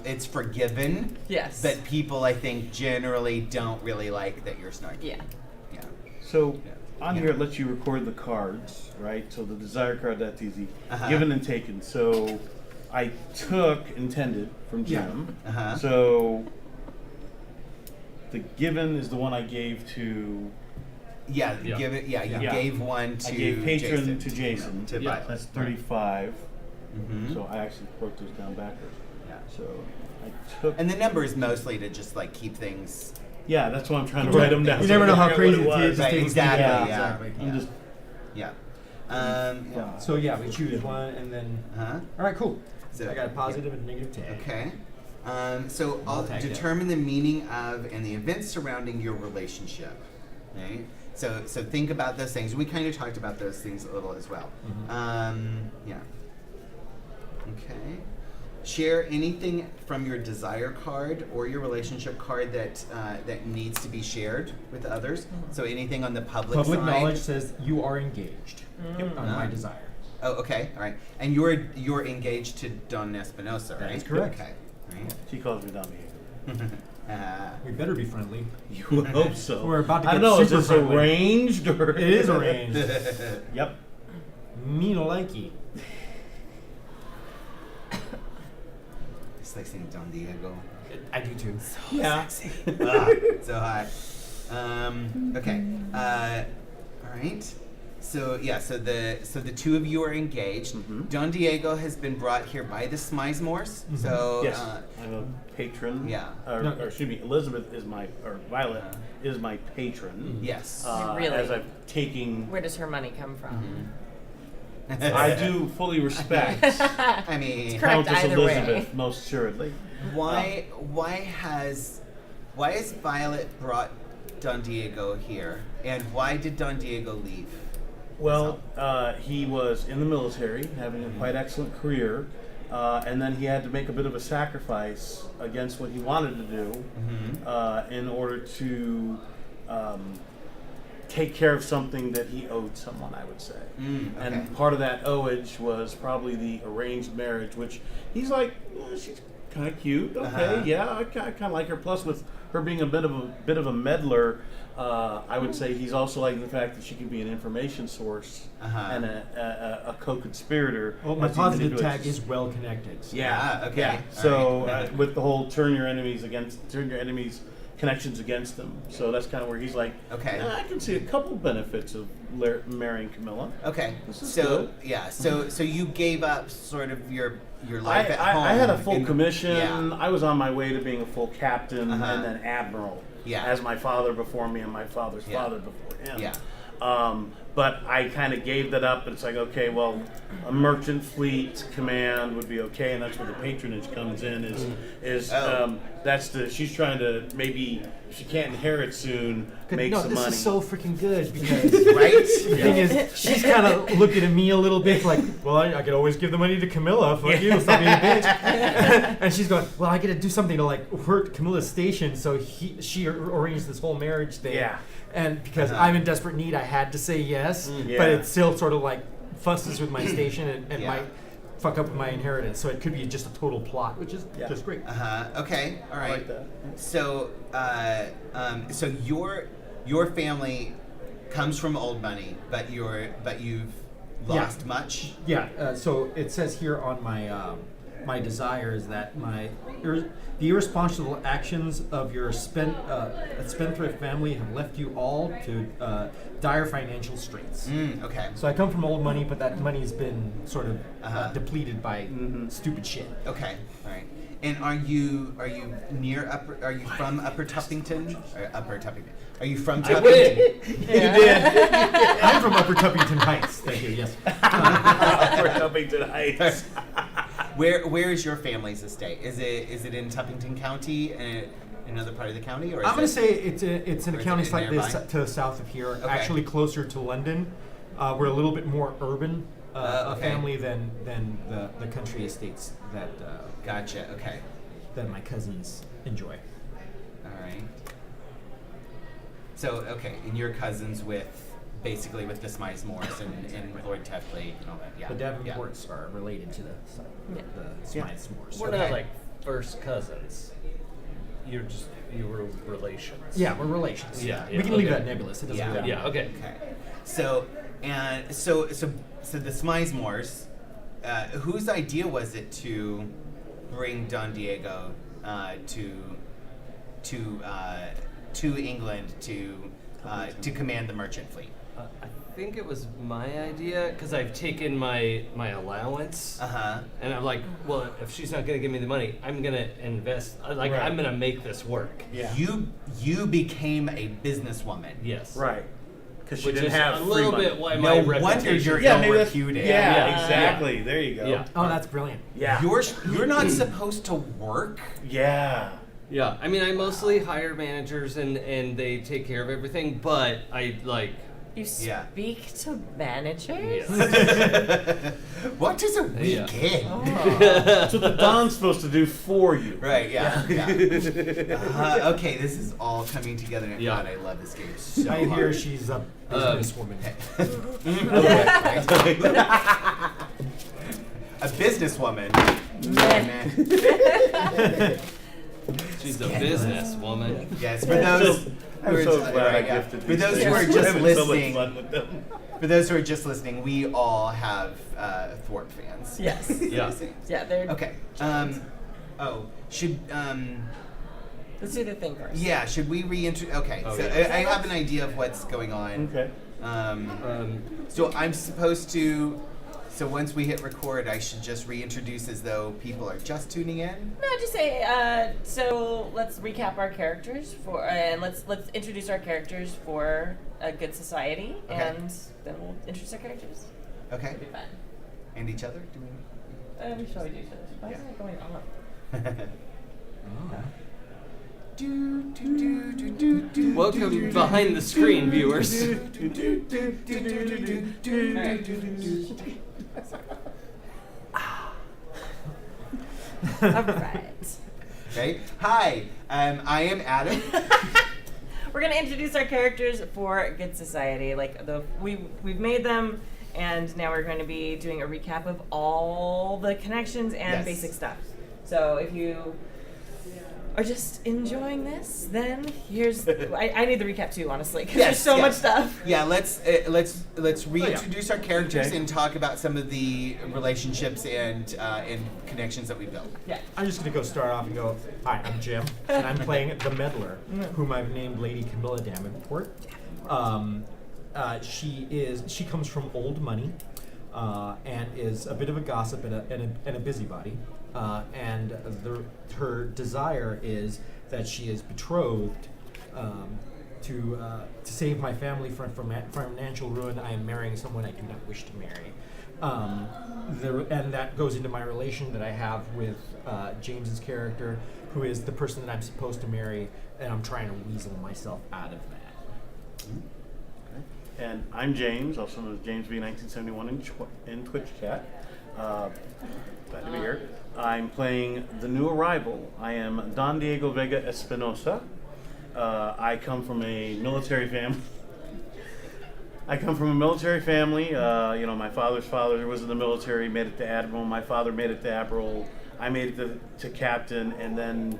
it's forgiven. Yes. But people, I think, generally don't really like that you're snarky. Yeah. Yeah. So Yeah. on Yeah. here it lets you record the cards, right? So the desire card, that's easy. Uh-huh. Given and taken. So I took intended from Yeah. Jim. Uh-huh. So the given is the one I gave to. Yeah. Yeah. Give it. Yeah. You Yeah. gave one to. I gave patron Jason. to Jason. To Yeah. Violet. That's 35. Mhm. So I actually wrote those down backwards. Yeah. So I took. And the number is mostly to just like keep things. Yeah, that's why I'm trying to write them down. You so never I know can how figure out crazy what it it is. was. Just Right, take exactly, Yeah, yeah. exactly. I'm just. Yeah. Yeah. So yeah, we choose one and then. Uh-huh. All right, cool. So I got a positive and a negative tag. Okay. So I'll I'll tag it. determine the meaning of and the events surrounding your relationship. Right. So think about those things. We kind of talked about those things a little as well. Yeah. Okay. Share anything from your desire card or your relationship card that needs to be shared with others. So anything on the public Public side. knowledge says you are engaged on my Ah. desire. Oh, okay. All right. And you're engaged to Don Espinosa, right? That is correct. Okay. Right. She calls me Don Diego. We better be friendly. You would hope so. We're about to I get don't know. Is super this friendly. arranged or? It is arranged. Yep. Me no likey. It's like saying Don Diego. I do too. Yeah. So hot. Okay. All right. So the two of you are engaged. Mhm. Don Diego has been brought here by the Smizemores. Mhm. So Yes, I'm a patron. yeah. Or, No. or excuse me, Elizabeth is my, or Violet is my patron. Yes. Really? As I'm taking, Where does her money come from? I do fully respect I mean, It's correct Countess either way. Elizabeth, most assuredly. why has Violet brought Don Diego here, and why did Don Diego leave? Well, he was in the military, having a quite excellent career, and then he had to make a bit of a sacrifice against what he wanted to do in order to take care of something that he owed someone, I would say. Okay. And part of that owage was probably the arranged marriage, which he's like, she's kind of cute. Okay, yeah, I kind of like her. Plus, with her being a bit of a meddler, I would say he's also liking the fact that she can be an information source and a co-conspirator. Well, my as he positive manipulates- tag is well connected. So. Yeah. Okay. Yeah. All So right. with the whole turn your enemies connections against them. So that's kind of where he's like, Okay. "Yeah, I can see a couple benefits of marrying Camilla. Okay. This is So good. yeah. So you gave up sort of your life at home. I had a full in- commission. Yeah. I was on my way to being a full captain and then admiral. Yeah. As my father before me and my father's Yeah. father before him. Yeah. But I kind of gave that up. And it's like, okay, well, a merchant fleet command would be okay, and that's where the patronage comes in. She's trying to, maybe if she can't inherit soon, make some this money. is so freaking good because Right? the thing is, she's kind of looking at me a little bit like, well, I could always give the money to Camilla. Fuck you, stop being a bitch. And she's going, well, I got to do something to like hurt Camilla's station. So she arranged this whole marriage thing. Yeah. And because I'm in desperate need, I had to say yes. But Yeah. it still sort of like fusses with my station and Yeah. might fuck up with my inheritance. So it could be just a total plot, which is just great. Okay. All right. I like that. So, so your family comes from old money, but you've lost much. Yeah, so it says here on my my desires that the irresponsible actions of your spendthrift family have left you all to dire financial straits. Okay. So I come from old money, but that money's been sort of depleted by stupid shit. Okay. All right. And are you near Upper? Are you from Upper Tuppington? Or Upper Tuppington? Are you from I Tuppington? win. You did. I'm from Upper Tuppington Heights. Thank you. Yes. Upper Tuppington Heights. Where is your family's estate? Is it in Tuppington County, another part of the county, or is I'm going it? to say it's in or a is county it slightly nearby? to the south of here, Okay. actually closer to London. We're a little bit more urban a Okay. family than the country estates that Gotcha. Okay. that my cousins enjoy. All right. So okay, and your cousins with basically with the Smizemores and Lord Tefley and all that. Yeah. The Davenports are related to the Smiths We're Okay. not like first cousins. You were relations. Yeah, we're relations. Yeah, we yeah, can leave okay. that nebulous. It doesn't Yeah. really Yeah. matter. Okay. Okay. So the Smizemores, whose idea was it to bring Don Diego to England to command the merchant fleet? I think it was my idea because I've taken my allowance, and I'm like, well, if she's not going to give me the money, I'm going to invest. Right. I'm going to make this work. Yeah. You became a businesswoman. Yes. Right. Because she Which didn't is have a free little money. bit why No my wonder reputation. you're Yeah, maybe that's ill-reputed. yeah, Yeah. exactly. There you go. Yeah. Oh, that's brilliant. Yeah. You're not supposed to work. Yeah. Yeah. I mean, I mostly hire managers and they take care of everything, but I like. You Yeah. speak to managers? Yeah. What does a weekend? That's what the Don's supposed to do for you. Right. Yeah. Okay, this is all coming together. And Yeah. God, I love this game so I hear hard. she's a businesswoman. A businesswoman. She's a businesswoman. Yes, for those I'm who so are, glad I right, yeah. gifted For these those things. who are We're just having so much listening, fun with them. for those who are just listening, we all have Thwart fans. Yes. Yeah. Yeah, they're. Okay. Should Let's do the thing first. yeah, should we reintroduce? Okay, Oh, so yeah. I have an idea of what's going on. Okay. So I'm supposed to. So once we hit record, I should just reintroduce as though people are just tuning in. No, just say. So let's recap our characters for, and let's introduce our characters for a good society, Okay. and then we'll introduce our characters. Okay. It'll be fun. And each other? Do We should always do so. Why Yeah. is that going on? we? Welcome behind the screen, viewers. All right. Okay. Hi, I am Adam. We're gonna introduce our characters for Good Society. We've made them, and now we're going to be doing a recap of all the connections and Yes. basic stuff. So if you are just enjoying this, then here's I need the recap too, honestly, because there's so much stuff. Yeah, let's reintroduce our characters and talk about some of the relationships and connections that we built. Yeah. I'm just gonna go start off and go, hi, I'm Jim, and I'm playing the meddler, whom I've named Lady Camilla Davenport. She comes from old money, and is a bit of a gossip and a busybody. Her desire is that she is betrothed to save my family from financial ruin. I am marrying someone I do not wish to marry. And that goes into my relation that I have with James's character, who is the person that I'm supposed to marry, and I'm trying to weasel myself out of that. And I'm James, also known as James B1971 in Twitch chat. Glad to be here. I'm playing the new arrival. I am Don Diego Vega Espinosa. I come from a military family. My my father's father was in the military, made it to admiral. My father made it to admiral. I made it to captain, and then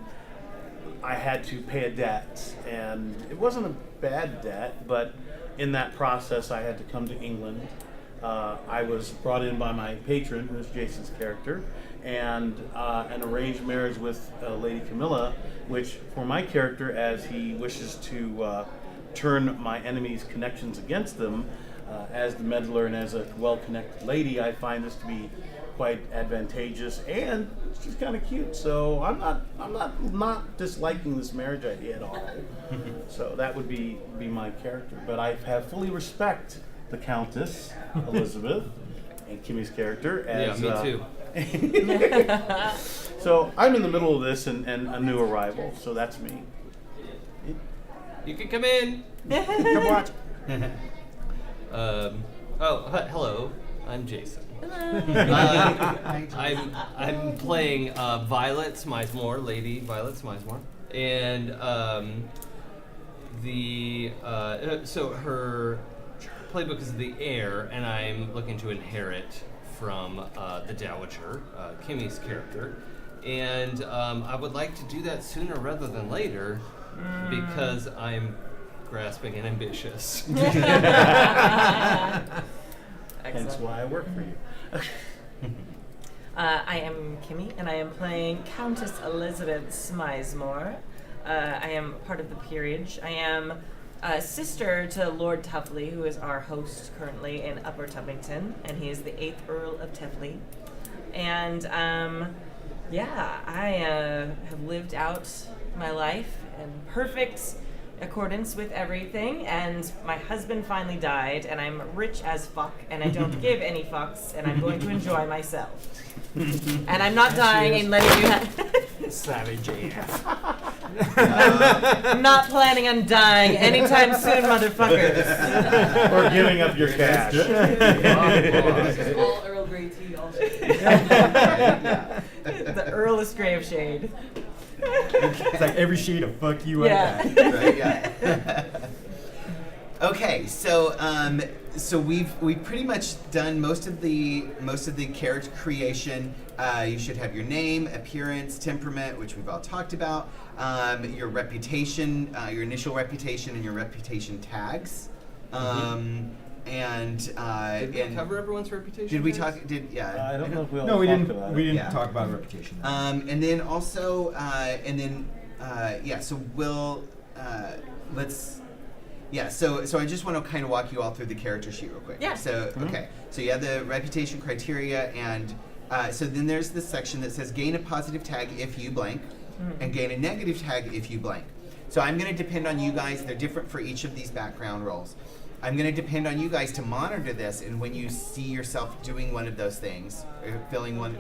I had to pay a debt. And it wasn't a bad debt, but in that process, I had to come to England. I was brought in by my patron, who is Jason's character, and an arranged marriage with Lady Camilla, which for my character, as he wishes to turn my enemies' connections against them, as the meddler and as a well-connected lady, I find this to be quite advantageous, and she's kind of cute. So I'm not disliking this marriage idea at all. So that would be my character, but I have fully respect the Countess Elizabeth and Kimmy's character as Yeah, me too. So I'm in the middle of this and a new arrival, so that's me. You can come in. Come watch. Hello. I'm Jason. Hi, I'm playing Violet Smizemore, Lady Violet Smizemore, and so her playbook is the heir, and I'm looking to inherit from the Dowager, Kimmy's character, and I would like to do that sooner rather than later because I'm grasping and ambitious. Hence why I work for you. I am Kimmy, and I am playing Countess Elizabeth Smizemore. I am part of the peerage. I am sister to Lord Tuffley, who is our host currently in Upper Tubbington, and he is the 8th Earl of Tuffley. And I have lived out my life in perfect accordance with everything, and my husband finally died, and I'm rich as fuck, and I don't give any fucks, and I'm going to enjoy myself. And I'm not dying and letting you have... Savage AF. I'm not planning on dying anytime soon, motherfuckers. Or giving up your cash. All Earl Grey tea, all The Earl is Grey of Shade. It's like every shade of fuck you Yeah. I got. Right, yeah. Okay, so we've pretty much done most of the character creation. You should have your name, appearance, temperament, which we've all talked about. Your reputation, your initial reputation, and your reputation tags. Did we cover everyone's reputation? Did we tags? talk? I don't know if we all No, we talked didn't. about We it. didn't Yeah. talk about reputation. And then also, so we'll let's Yeah, so I just want to kind of walk you all through the character sheet real quick. Yeah. So, okay. So you have the reputation criteria, and so then there's this section that says gain a positive tag if you blank, and gain a negative tag if you blank. So I'm going to depend on you guys. They're different for each of these background roles. I'm going to depend on you guys to monitor this, and when you see yourself doing one of those things, or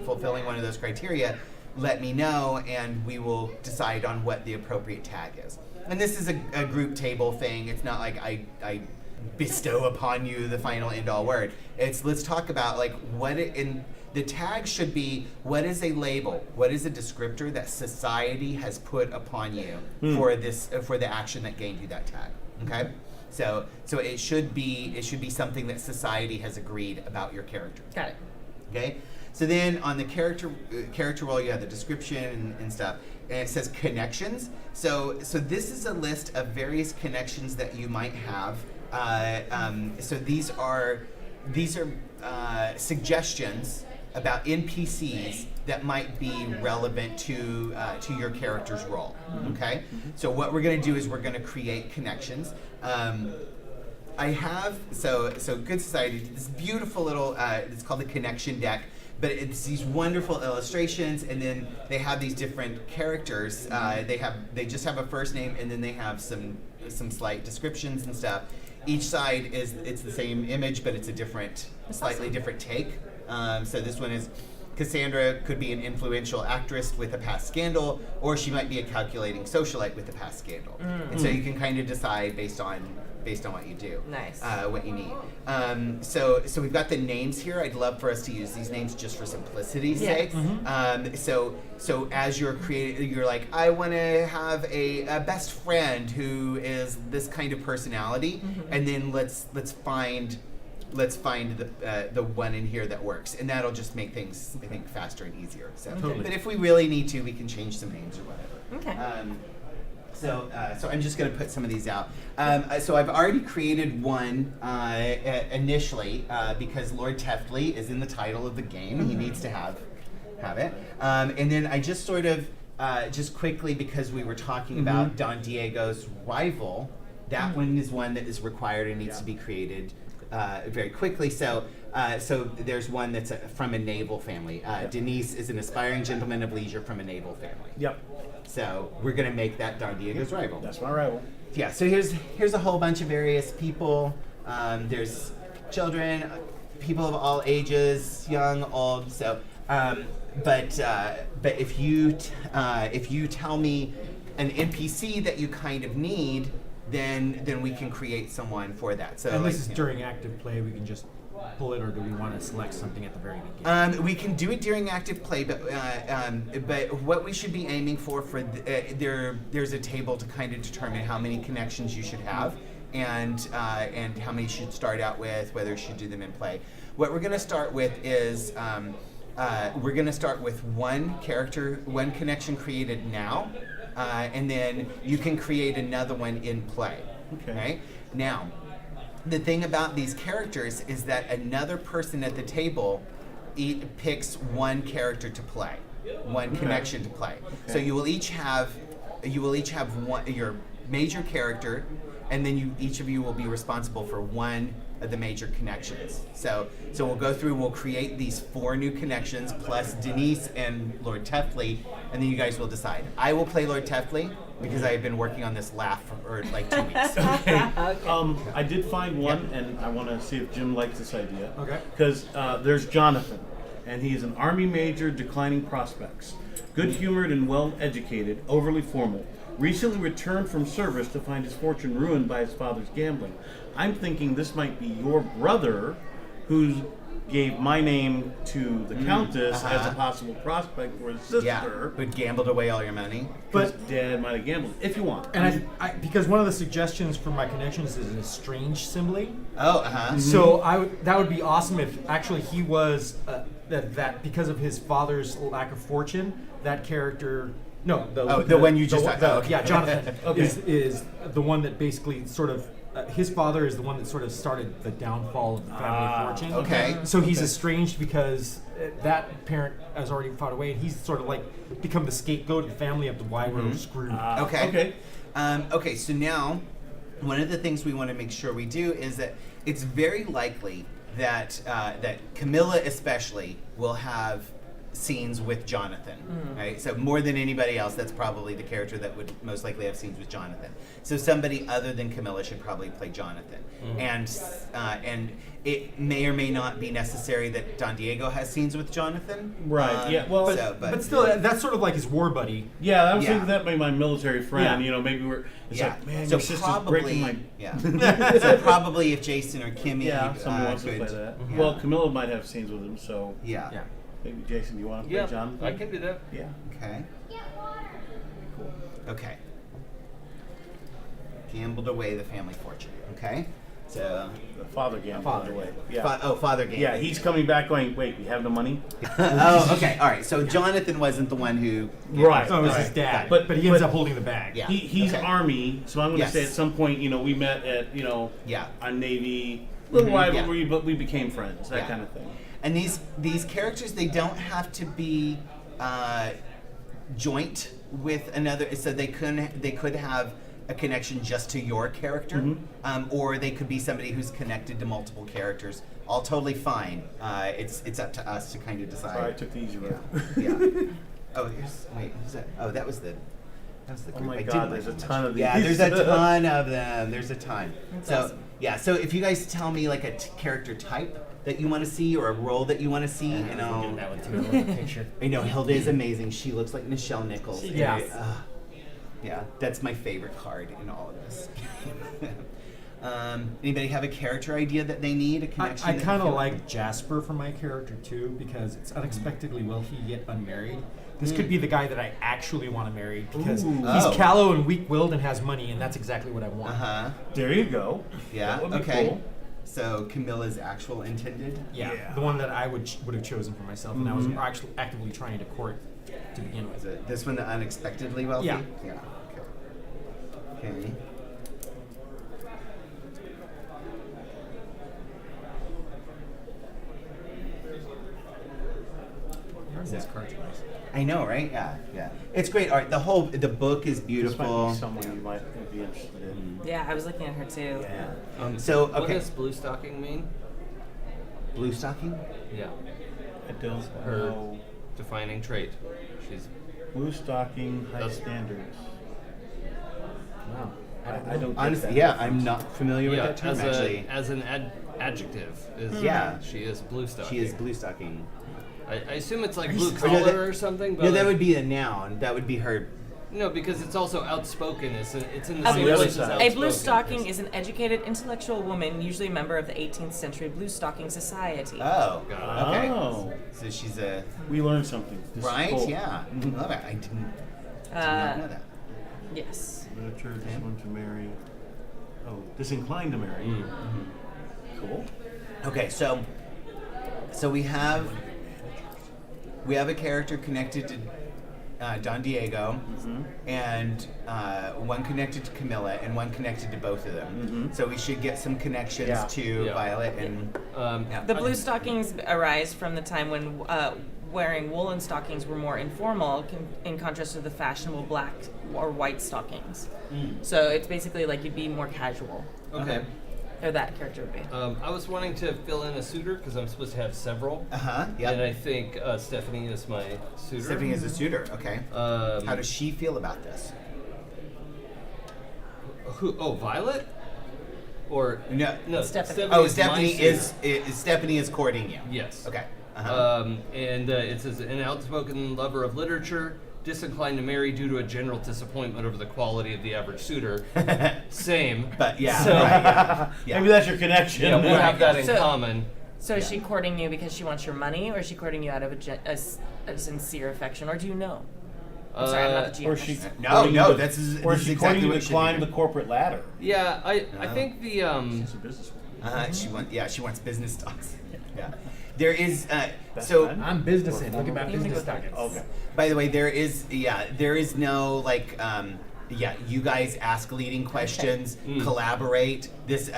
fulfilling one of those criteria, let me know, and we will decide on what the appropriate tag is. And this is a group table thing. It's not like I bestow upon you the final end-all word. It's let's talk about like what it in. The tag should be what is a label, what is a descriptor that society has put upon you for this for the action that gained you that tag. Okay, so it should be something that society has agreed about your character. Got it. Okay, so then on the character role you have the description and stuff, and it says connections. So this is a list of various connections that you might have. So these are suggestions about NPCs that might be relevant to your character's role. Okay, so what we're going to do is we're going to create connections. I have so Good Society, this beautiful little it's called the connection deck, but it's these wonderful illustrations, and then they have these different characters. They just have a first name, and then they have some slight descriptions and stuff. Each side it's the same image, but it's a slightly different take. So this one is Cassandra could be an influential actress with a past scandal, or she might be a calculating socialite with a past scandal. And so you can kind of decide based on what you do. Nice. What you need. So we've got the names here. I'd love for us to use these names just for simplicity's sake. So as you're creating, you're like, I want to have a best friend who is this kind of personality, and then let's find the one in here that works, and that'll just make things, I think, faster and easier. So, but if we really need to, we can change some names or whatever. Okay. So I'm just going to put some of these out. So I've already created one initially because Lord Teftley is in the title of the game. He needs to have it. And then I just sort of just quickly, because we were talking about Don Diego's rival, that one is one that is required and needs to be created very quickly. So there's one that's from a naval family. Denise is an aspiring gentleman of leisure from a naval family. Yep. So we're gonna make that Don Diego's rival. That's my rival. Yeah. So here's a whole bunch of various people. There's children, people of all ages, young, old. So, but if you tell me an NPC that you kind of need, then we can create someone for that. So And like, this is during active play. We can just pull it, or do we want to select something at the very beginning? we can do it during active play, but what we should be aiming for there's a table to kind of determine how many connections you should have, and how many you should start out with, whether you should do them in play. What we're going to start with is we're going to start with one connection created now, and then you can create another one in play. Okay. Right? Now, the thing about these characters is that another person at the table picks one character to play, one connection to play. So you will each have one your major character, and then each of you will be responsible for one of the major connections. So we'll go through, we'll create these 4 new connections plus Denise and Lord Teftley, and then you guys will decide. I will play Lord Teftley because I have been working on this laugh for like 2 weeks. Okay. I did find one, and I want to see if Jim likes this idea. Okay. Because there's Jonathan, and he's an Army major, declining prospects. Good-humored and well-educated, overly formal. Recently returned from service to find his fortune ruined by his father's gambling. I'm thinking this might be your brother, who gave my name to the Countess as a possible prospect for his sister. Yeah, but gambled away all your money. But Dad might have gambled, if you want. And I because one of the suggestions for my connections is a strange simile. Oh, So that would be awesome if actually he was that because of his father's lack of fortune, that character. No, the one you just talked about. Yeah, Jonathan Okay. is the one that basically sort of his father is the one that sort of started the downfall of the family fortune. Okay. So he's estranged because that parent has already fought away, and he's sort of like become the scapegoat of the family of why we're screwed. Okay. Okay. Okay. So now one of the things we want to make sure we do is that it's very likely that that Camilla especially will have scenes with Jonathan, right? So more than anybody else, that's probably the character that would most likely have scenes with Jonathan. So somebody other than Camilla should probably play Jonathan, and it may or may not be necessary that Don Diego has scenes with Jonathan. Right. Yeah. Well, But still, that's sort of like his war buddy. yeah, I was Yeah. thinking that may be my military friend. Yeah. You know, maybe we're. It's Yeah. like, man, So your sister's probably, breaking my. yeah. So probably if Jason or Kimmy, Yeah, someone wants could, to play that. yeah. Well, Camilla might have scenes with him, so yeah. Yeah. maybe Jason, you want to play Yeah, Jonathan? I can do that. Yeah. Okay. Cool. Okay. Gambled away the family fortune. Okay. So. The father gambled Father. away. Yeah. Father game. Yeah, he's coming back going, wait, we have no money? Oh, okay. All right. So Jonathan wasn't the one who. Right. So it was Right. his dad. But- But he ends but- up holding the bag. Yeah. He's Okay. Army, so I'm going to say Yes. at some point, we met at, Yeah. on Navy, little Mhm. rivalry, but we became friends, that Yeah. kind of thing. And these characters, they don't have to be joint with another. So they could have a connection just to your character, or they could be somebody who's connected to multiple characters. All totally fine. It's up to us to kind of decide. Sorry, I took the easy route. Yeah. Oh, who's that? Oh, that was the Oh group. my I God, didn't there's like a them ton much. of Yeah, these. there's a ton of them. There's a ton. That's So awesome. yeah, so if you guys tell me like a character type that you want to see or a role that you want to see, That one too. Picture. I know Hilda is amazing. She looks like Nichelle Nichols. Yeah. And, yeah, that's my favorite card in all of this. Anybody have a character idea that they need? A connection? I that you kind of feel like Jasper for my character too because it's unexpectedly wealthy yet unmarried. This could be the guy that I actually want to marry because Ooh. he's Oh. callow and weak-willed and has money, and that's exactly what I want. There you go. Yeah. That would be Okay. cool. So Camilla's actual intended. Yeah, Yeah. the one that I would have chosen for myself, and I was Mhm. actually actively trying to court to begin Is with. it this one, the unexpectedly wealthy? Yeah. Yeah. Okay. Okay. These cards are nice. I know, right? Yeah. Yeah. It's great art. The book is This might beautiful. be someone you might be interested in. Yeah, I was looking at her too. Yeah. Um, So, What okay. does blue stocking mean? Blue stocking. Yeah. I don't Her know. defining trait. She's Blue stocking, high That's- standards. Wow. I don't get Honestly, that yeah, reference. I'm not familiar with yeah, that term as actually. as an adjective is Yeah. she is blue stocking. She is blue stocking. I assume it's like Are you blue serious? collar No, that- or something. But No, that like- would be a noun. That would be her. no, because it's also outspoken. It's in the A same blue- place as a outspoken. A blue stocking is an educated intellectual woman, usually a member of the 18th century Blue Stocking Society. Oh. Got Okay. Oh. So she's a. We learned something. This is Right? cool. Yeah. Love it. I did Uh, not know that. yes. Literature, one to marry. Oh, disinclined to marry. Cool. Okay, so we have a character connected to Don Diego, and one connected to Camilla, and one connected to both of them. So we should get some connections Yeah. to Yeah. Violet and yeah. The blue stockings arise from the time when wearing woolen stockings were more informal, in contrast to the fashionable black or white stockings. So it's basically like you'd be more casual, Okay. or that character would be. I was wanting to fill in a suitor because I'm supposed to have several. Yeah. And I think Stephanie is my suitor. Stephanie is a suitor. Okay. How does she feel about this? Who? Oh, Violet. Or No. Stephanie. Oh, is my Stephanie suitor. Stephanie is courting you. Yes. Okay. And it says an outspoken lover of literature, disinclined to marry due to a general disappointment over the quality of the average suitor. Same. But yeah. So- right, yeah. Yeah. Maybe that's your connection. Yeah, we Right. have that in So- common. So is she courting you because she wants your money, or is she courting you out of a sincere affection, or do you know? I'm sorry, I'm not the GM. Or she No, courting no, you to- that's or this is she exactly courting you what to should be climb here. the corporate ladder. Yeah, I No. think the She's a businesswoman. She wants business stocks. Yeah. There is Best so friend? I'm business in. Look at my You wanna business go stockings. Okay. by the way, there is no like you guys ask leading questions, collaborate. This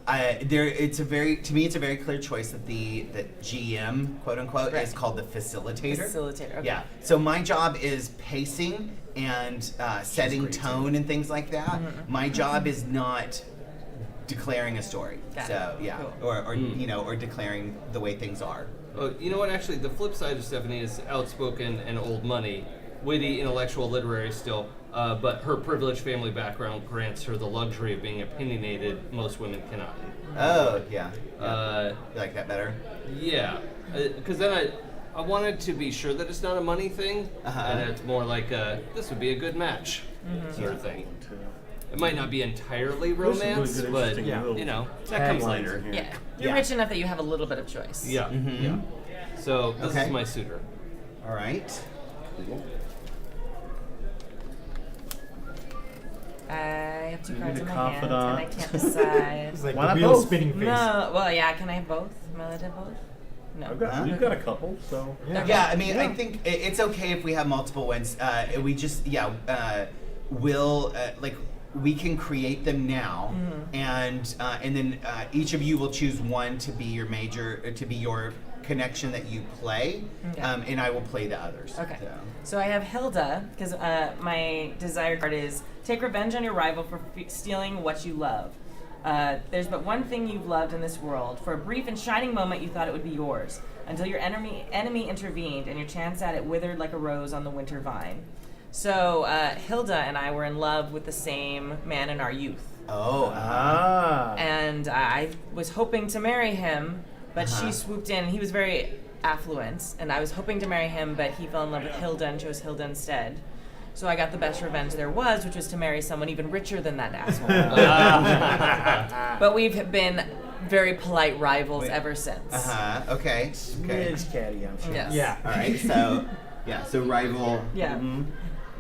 it's a very clear choice that the GM quote unquote Right. is called the facilitator. Facilitator. Okay. Yeah. So my job is pacing and setting tone and things like that. My job is not declaring a story. Got So it. yeah, Cool. or you know, or declaring the way things are. Oh, you know what? Actually, the flip side of Stephanie is outspoken and old money, witty, intellectual, literary still. But her privileged family background grants her the luxury of being opinionated. Most women cannot. Oh yeah. You like that better? Yeah, because then I wanted to be sure that it's not a money thing, and it's more like this would be a good match sort of thing. It might not be entirely There's some really romance, good, but interesting little you know that comes taglines later. in here. Yeah. You're Yeah. rich enough that you have a little bit of choice. Yeah, yeah. So this Okay. is my suitor. All right. I have 2 You cards need in a my hand, and I confidant. can't decide. It's like Why the not wheel both? spinning face. No, well, yeah, can I have both? Am I allowed to have both? No. I've got, Huh? You've got a couple, so. Yeah. Yeah, I mean, I Yeah. think it's okay if we have multiple ones. We just, we'll like we can create them now, and then each of you will choose one to be your major, to be your connection that you play, Okay. and I will play the others. Okay. So. So I have Hilda, because my desire card is take revenge on your rival for stealing what you love. There's but one thing you've loved in this world. For a brief and shining moment, you thought it would be yours, until your enemy intervened, and your chance at it withered like a rose on the winter vine. So Hilda and I were in love with the same man in our youth, Oh. and I was hoping to marry him, but Uh-huh. she swooped in. He was very affluent, and I was hoping to marry him, but he fell in love with Hilda and chose Hilda instead. So I got the best revenge there was, which was to marry someone even richer than that asshole. But we've been very polite rivals ever since. Okay. Okay. It's catty, I'm sure. Yes. Yeah. All right. So, so rival, Yeah.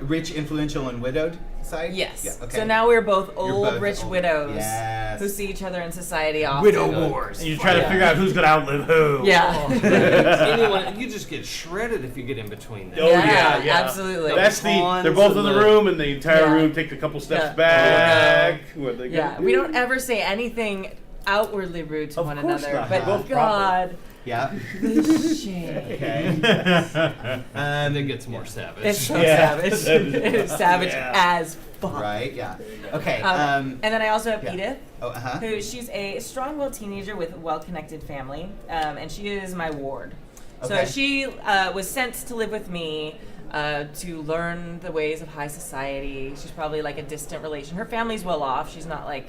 rich, influential, and widowed side. Yes. Yeah. Okay. So now we're both You're old, both rich old. widows Yes. who see each other in society often. Widow wars. And you try to figure out who's going to outlive who. Yeah. You just get shredded if you get in between them. Oh, yeah, yeah. absolutely. That's they're both in the room, and the entire Yeah. room takes a couple steps Yeah. back. What are they Yeah, gonna we do? don't ever say anything outwardly rude to Of one course another, not. but Both God, Yeah. the shame. Okay. And it gets more savage. It's so Yeah. savage. It is savage Yeah. as fuck. Right. Yeah. Okay. And then I also have yeah. Edith, Oh. who she's a strong-willed teenager with a well-connected family, and she is my ward. So Okay. she was sent to live with me to learn the ways of high society. She's probably like a distant relation. Her family's well off. She's not like,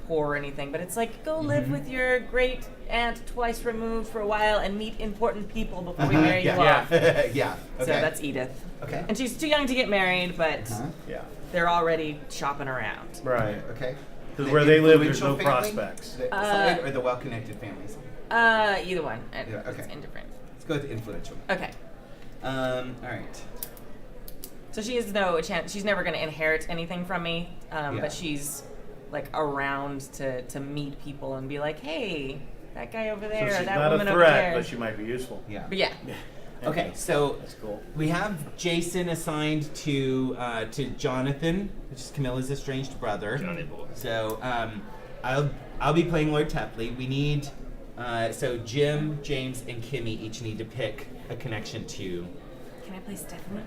poor or anything. But it's like go live with your great aunt twice removed for a while and meet important people before we marry you yeah. off. Yeah. So Okay. that's Edith. Okay. And she's too young to get married, but Yeah. they're already shopping around. Right. Okay. Because The where they live, there's influential no family? prospects. The side or the well-connected families? Either one. Yeah, okay. It's indifferent. Let's go with influential. Okay. All right. So she has no chance. She's never going to inherit anything from me, Yeah. but she's like around to meet people and be like, hey, that guy over So there, she's that not woman a over threat, there. but she might be useful. Yeah. But yeah, Okay. So That's cool. we have Jason assigned to Jonathan, which is Camilla's estranged brother. Johnny boy. So I'll be playing Lord Tepley. We need so Jim, James, and Kimmy each need to pick a connection to. can I play Stephanie?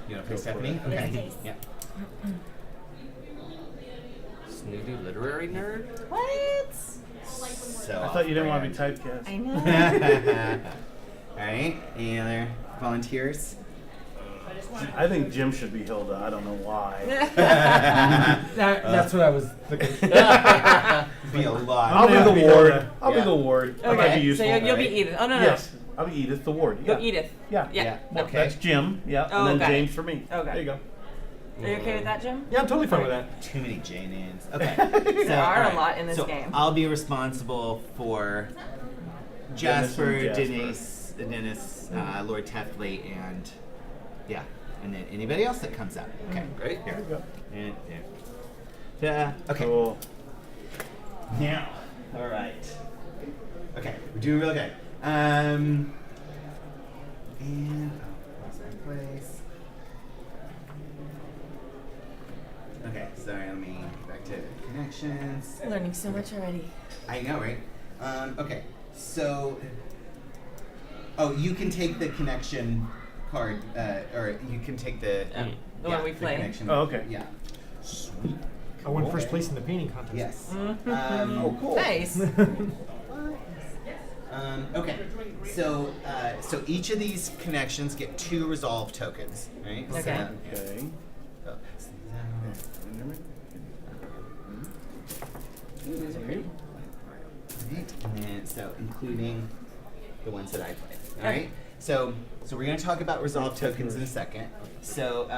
You want to play Go for Stephanie? it. Okay. Yes, please. Yeah. Snooty literary nerd? What? So I thought you didn't want to be off-brand. typecast. I know. All right. Any other volunteers? I think Jim should be Hilda. I don't know why. That's what I was thinking. Be a lot. I'll be Yeah. the ward. Yeah. I'll be the ward. I might be Okay, so useful. you'll be right? Edith. Oh no, no. Yes, I'll be Edith, the ward. Yeah. Go Edith. Yeah. Yeah. Yeah. Okay. That's Jim. Yeah. Oh, and then got it. James for me. Okay. There you go. Are you okay with that, Jim? Yeah, I'm totally fine with that. Too many J names. Okay. So, There are a all lot in this so game. I'll be responsible for Jasper, Jasper. Dennis, Lord Tefley, and and then anybody else that comes up. Okay. Great. Here. There you go. And there. Okay. Cool. Now. All right. Okay, we're doing real good. And lost my place. Okay, sorry. Let me get back to connections. Learning so much already. I know, right? Okay, so. Oh, you can take the connection card, or you can take the The yeah, one we the play. connection. Oh, okay. Yeah. Sweet. I won Cool. first place in the painting contest. Yes. Oh, cool. Nice. Okay, so so each of these connections get 2 resolve tokens, right? Okay. So, Okay. oh, pass these out. Right, and then, so including the ones that I played. All right. So we're gonna talk about resolve tokens in a second. So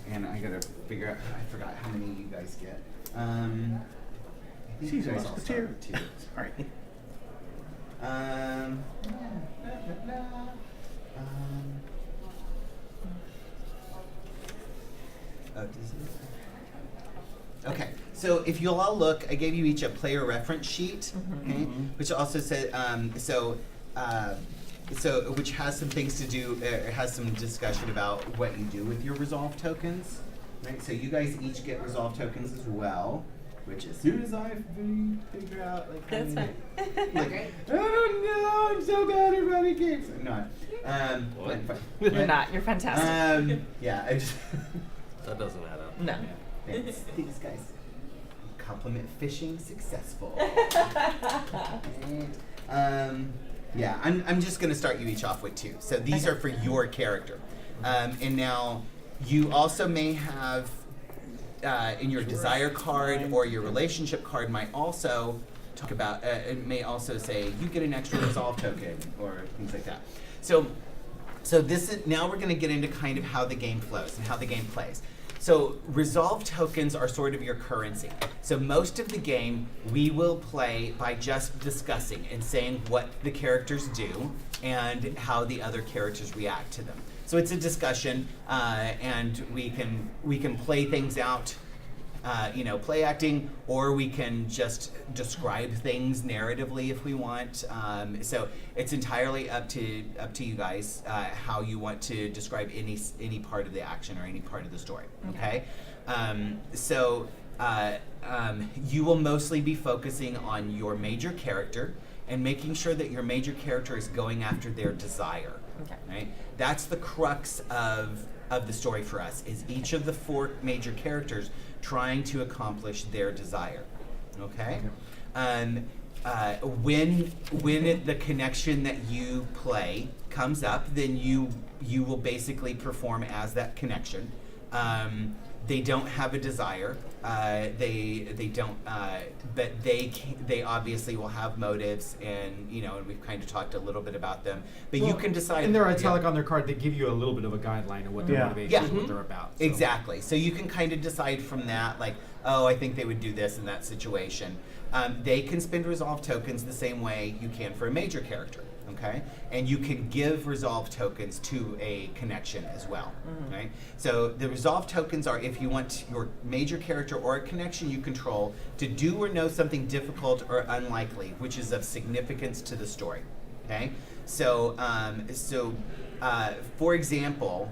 and I gotta figure out. I forgot how many you guys get. I think you She's a guys all start musketeer. with 2. Sorry. Oh, okay, so if you'll all look, I gave you each a player reference sheet, okay, which also said, which has some things to do, it has some discussion about what you do with your resolve tokens, right? So you guys each get resolve tokens as well, which as soon as I figure out, like, how That's many- fine. like, oh no, I'm so bad at running games. I'm not. What? You're not. You're fantastic. Yeah, I just. That doesn't add up. No. Thanks, guys. Compliment fishing successful. Yeah, I'm just gonna start you each off with 2. So these are for your character, and now you also may have in your desire card or your relationship card might also talk about. It may also say you get an extra resolve token or things like that. So this is now we're going to get into kind of how the game flows and how the game plays. So resolve tokens are sort of your currency. So most of the game we will play by just discussing and saying what the characters do and how the other characters react to them. So it's a discussion, and we can play things out, play acting, or we can just describe things narratively if we want. So it's entirely up to you guys how you want to describe any part of the action or any part of the story. Okay, you will mostly be focusing on your major character and making sure that your major character is going after their desire. Okay. Right? That's the crux of the story for us, is each of the 4 major characters trying to accomplish their desire. Okay? When the connection that you play comes up, then you will basically perform as that connection. They don't have a desire. They don't. But they obviously will have motives, and and we've kind of talked a little bit about them. But you can decide. And they're yeah. italic on their card. They give you a little bit of a guideline of what their Yeah. motivation Yeah. is, what they're about. So. Exactly. So you can kind of decide from that, like, oh, I think they would do this in that situation. They can spend resolve tokens the same way you can for a major character, okay? And you can give resolve tokens to a connection as well, right? So the resolve tokens are if you want your major character or a connection you control to do or know something difficult or unlikely, which is of significance to the story, okay? So, for example,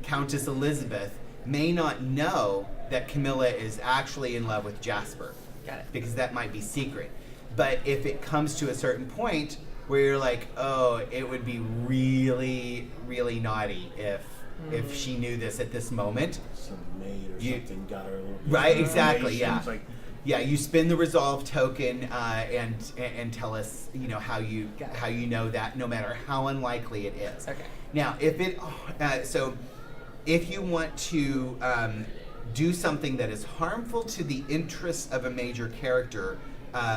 Countess Elizabeth may not know that Camilla is actually in love with Jasper. Got it. Because that might be secret. But if it comes to a certain point where you're like, oh, it would be really, really naughty if she knew this at this moment. Some maid or You- something got her a little bit Right, of exactly, information. yeah. It's like, Yeah, you spin the resolve token and tell us, how you know that, no matter how unlikely it is. Okay. Now, if you want to do something that is harmful to the interests of a major character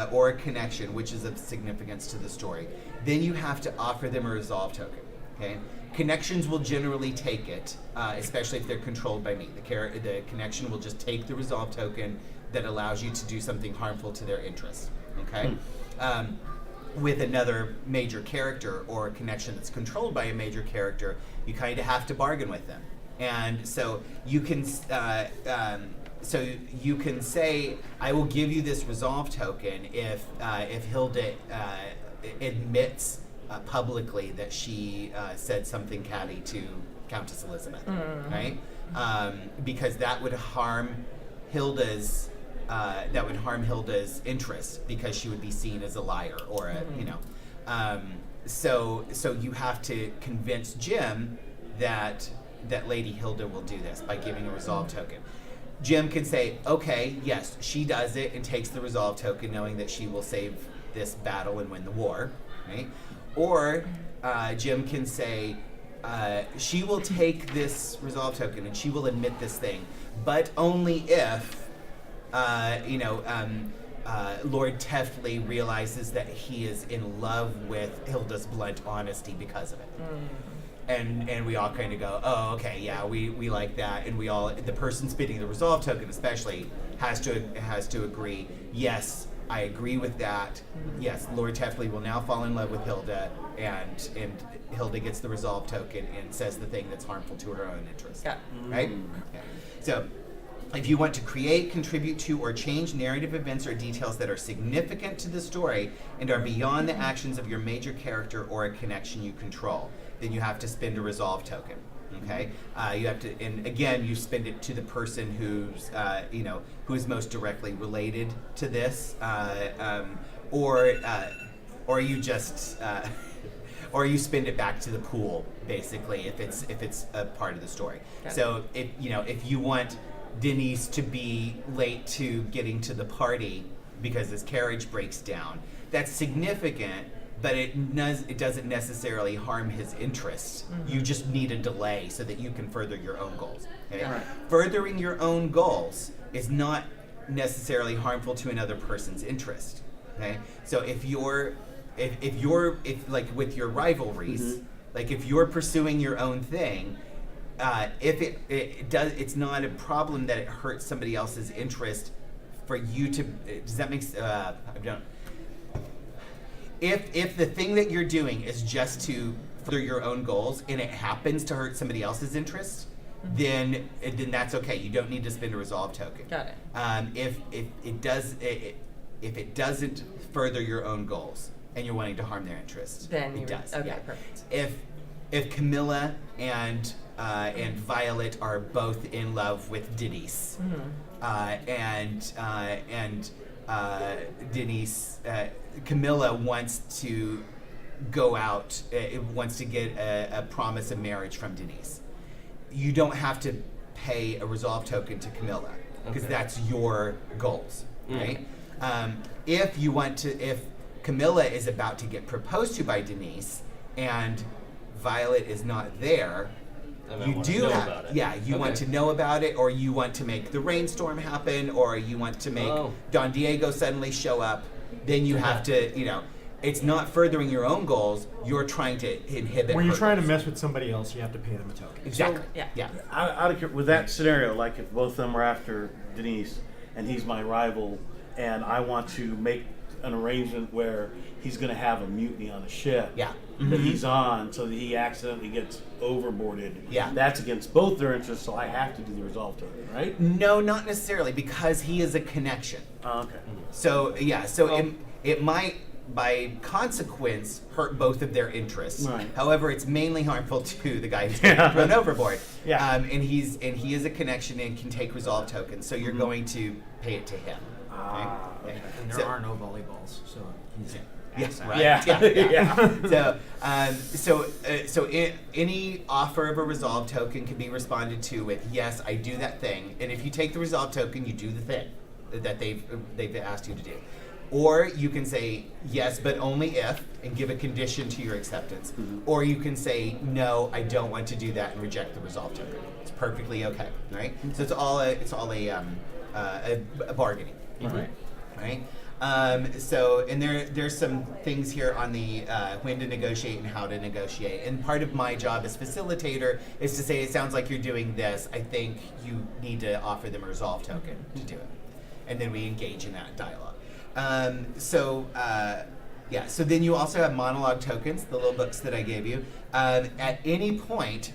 or a connection, which is of significance to the story, then you have to offer them a resolve token. Okay, connections will generally take it, especially if they're controlled by me. The connection will just take the resolve token that allows you to do something harmful to their interests. Okay. With another major character or a connection that's controlled by a major character, you kind of have to bargain with them. And so you can say, I will give you this resolve token if Hilda admits publicly that she said something catty to Countess Elizabeth, right? Because that would harm Hilda's interest, because she would be seen as a liar or so you have to convince Jim that that Lady Hilda will do this by giving a resolve token. Jim can say, okay, yes, she does it and takes the resolve token, knowing that she will save this battle and win the war, right? Or Jim can say, she will take this resolve token and she will admit this thing, but only if, Lord Tefley realizes that he is in love with Hilda's blunt honesty because of it. And we all kind of go, oh, okay, yeah, we like that, and we all, the person spitting the resolve token especially has to agree. Yes, I agree with that. Yes, Lord Tefley will now fall in love with Hilda, and Hilda gets the resolve token and says the thing that's harmful to her own interest. Yeah. Right? Yeah. So, if you want to create, contribute to, or change narrative events or details that are significant to the story and are beyond the actions of your major character or a connection you control, then you have to spend a resolve token. Okay, you have to, and again, you spend it to the person who's, who is most directly related to this, or you just, or you spend it back to the pool, basically, if it's a part of the story. Got it. So if you want Denise to be late to getting to the party because his carriage breaks down, that's significant, but it doesn't necessarily harm his interests. You just need a delay so that you can further your own goals. Okay? Right. Furthering your own goals is not necessarily harmful to another person's interest. Okay, so if like with your rivalries, like if you're pursuing your own thing, if it's not a problem that it hurts somebody else's interest for you to. Does that make? I don't. If the thing that you're doing is just to further your own goals and it happens to hurt somebody else's interest, then that's okay. You don't need to spend a resolve token. Got it. If it doesn't further your own goals and you're wanting to harm their interest, Then it does. Okay, yeah. perfect. If Camilla and Violet are both in love with Denise, and Denise, Camilla wants to go out, wants to get a promise of marriage from Denise. You don't have to pay a resolve token to Camilla because that's your goals, right? If Camilla is about to get proposed to by Denise and Violet is not there, And I wanna know about it. you want to know about it, or you want to make the rainstorm happen, or you want to make Don Diego suddenly show up, then you have to, it's not furthering your own goals, you're trying to inhibit When you're her trying to goals. mess with somebody else, you have to pay them a token. Exactly. Yeah. Yeah. With that scenario, like if both of them are after Denise and he's my rival, and I want to make an arrangement where he's going to have a mutiny on a ship Yeah. that he's on, so that he accidentally gets overboarded. Yeah. That's against both their interests, so I have to do the resolve token, right? No, not necessarily, because he is a connection. Okay. So it might, by consequence, hurt both of their interests. Right. However, it's mainly harmful to the guy who's Yeah. getting thrown overboard. Yeah. And he is a connection and can take resolve tokens. So you're going to pay it to him. Okay? Okay. And there So- are no volleyballs, so he's Yes, outside. right. Yeah. Yeah. So any offer of a resolve token can be responded to with yes, I do that thing, and if you take the resolve token, you do the thing that they've asked you to do, or you can say yes, but only if, and give a condition to your acceptance, or you can say no, I don't want to do that, and reject the resolve token. It's perfectly okay, right? So it's all a bargaining, right? And there's some things here on the when to negotiate and how to negotiate. And part of my job as facilitator is to say, it sounds like you're doing this. I think you need to offer them a resolve token to do it. And then we engage in that dialogue. So then you also have monologue tokens, the little books that I gave you. At any point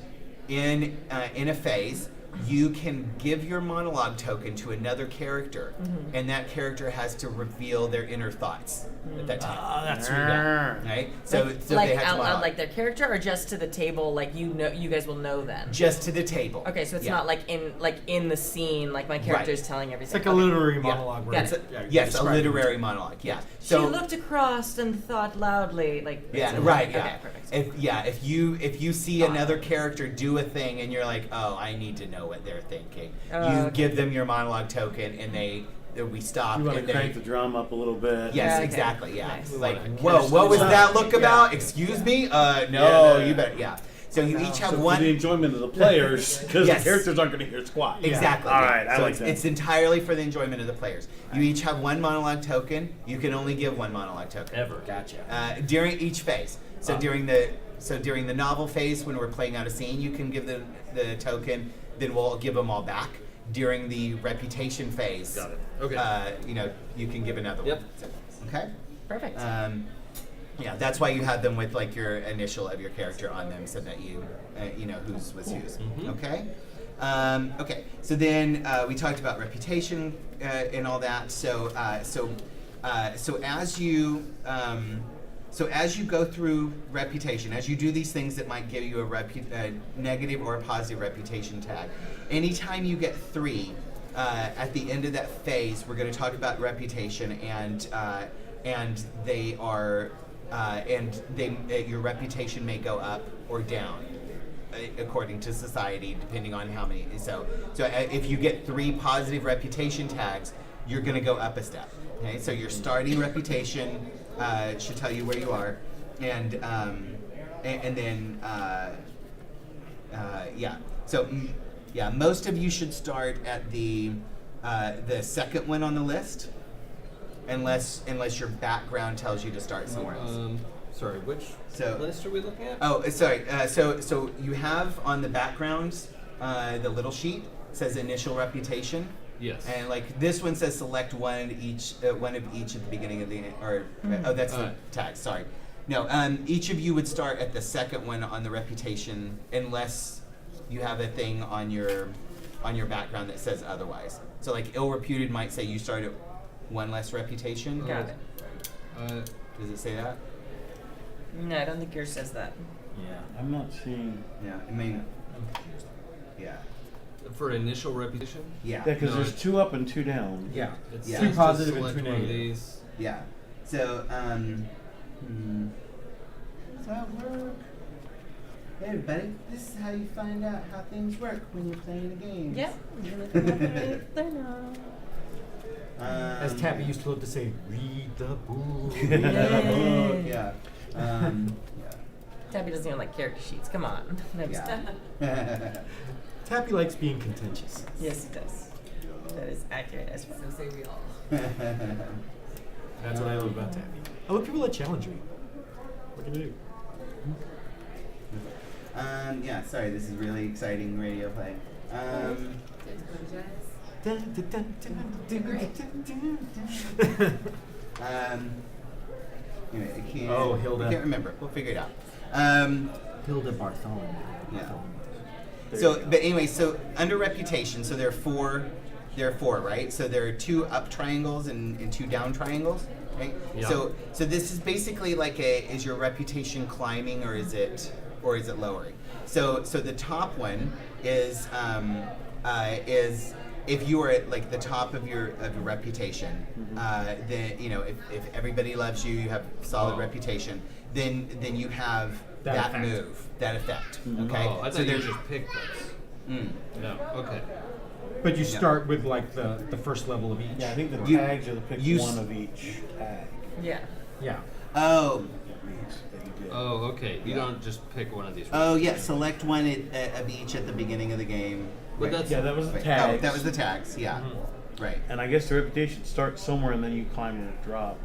in a phase, you can give your monologue token to another character, and that character has to reveal their inner thoughts at that time. That's Right? So they like have to out loud, monologue. like their character, or just to the table, like you guys will know then. Just to the table. Okay, so it's Yeah. not like in the scene, like my character is telling everything. It's like a Okay. literary Yeah. monologue. Got Where it. Yes, a describing literary monologue. Yeah. She So looked across and thought loudly, like yeah, basically. right. Okay, Yeah. perfect. If you see another character do a thing and you're like, oh, I need to know what they're thinking, you Okay. give them your monologue token and we stop. You want to and they, crank the drum up a little bit. Yes, Yeah, okay. exactly. Yeah. Nice. Like, We whoa, wanna what was catch that the look vibe. about? Excuse me? No, Yeah. you better. Yeah. So you each have So one. for the enjoyment of the players, because Yes. the characters aren't going to hear squat. Exactly. All yeah. right, I so like it's, that. it's entirely for the enjoyment of the players. You each have one monologue token. You can only give one monologue token. Ever. Gotcha. During each phase. So during the novel phase, when we're playing out a scene, you can give them the token. Then we'll give them all back. During the reputation phase, Got it. Okay. You can give another Yep. one. So, okay. Perfect. Yeah, that's why you have them with like your initial of your character on them, so that you know whose was whose. Okay. Okay. So then we talked about reputation and all that. So as you go through reputation, as you do these things that might give you a negative or a positive reputation tag, anytime you get 3 at the end of that phase, we're going to talk about reputation, and they are your reputation may go up or down according to society, depending on how many. So if you get 3 positive reputation tags, you're going to go up a step. Okay, so your starting reputation should tell you where you are, and then yeah. So most of you should start at the second one on the list, unless your background tells you to start somewhere else. Sorry, which So- list are we looking at? Oh, sorry. So you have on the backgrounds the little sheet says initial reputation. Yes. And like this one says select one of each at the beginning of the oh that's the tag. Sorry, no. Each of you would start at the second one on the reputation, unless you have a thing on your background that says otherwise. So like ill reputed might say you start at 1 less reputation. Got it. Does it say that? No, I don't think yours says that. Yeah. I'm not seeing. Yeah. I mean. Yeah. For initial reputation? Yeah. Yeah, because No, there's 2 up and 2 down. Yeah. It's Yeah. 2 just positive and select 2 one of negative. these. Yeah. So, does that work? Hey everybody, this is how you find out how things work when you're playing a game. Yep. As Tappy used to love to say, read the book. Yay. Yeah. Tabby doesn't even like character sheets. Come on. No, I'm just Yeah. Tappy likes being contentious. Yes, he does. That is accurate as well. So say we all. That's what I love about Tappy. I love people that challenge me. What can you do? Yeah, sorry, this is really exciting radio play. Anyway, I can't. Oh, Hilda. I can't remember. We'll figure it out. Hilda Bartholomew. Yeah. There So, you go. but anyway, so under reputation, so there are four, right? So there are 2 up triangles and 2 down triangles, right? Yeah. So this is basically like is your reputation climbing or is it lowering? So the top one is if you are at like the top of your reputation, then if everybody loves you, you have solid Oh. reputation, then you have That that effect. move, that effect. Okay. Oh, I so thought you there's just picked those. Mm. No. Okay. But you start with like the first level of each. Yeah, I think the You- tags are the pick you s- one of each tag. Yeah. Yeah. Oh. That you did. Oh, okay. You Yeah. don't just pick one of these. Oh yeah, select one of each at the beginning of the game. But Right. that's Yeah, that was the Right. tags. Oh, that was the tags. Yeah. Right. And I guess the reputation starts somewhere and then you climb and drop.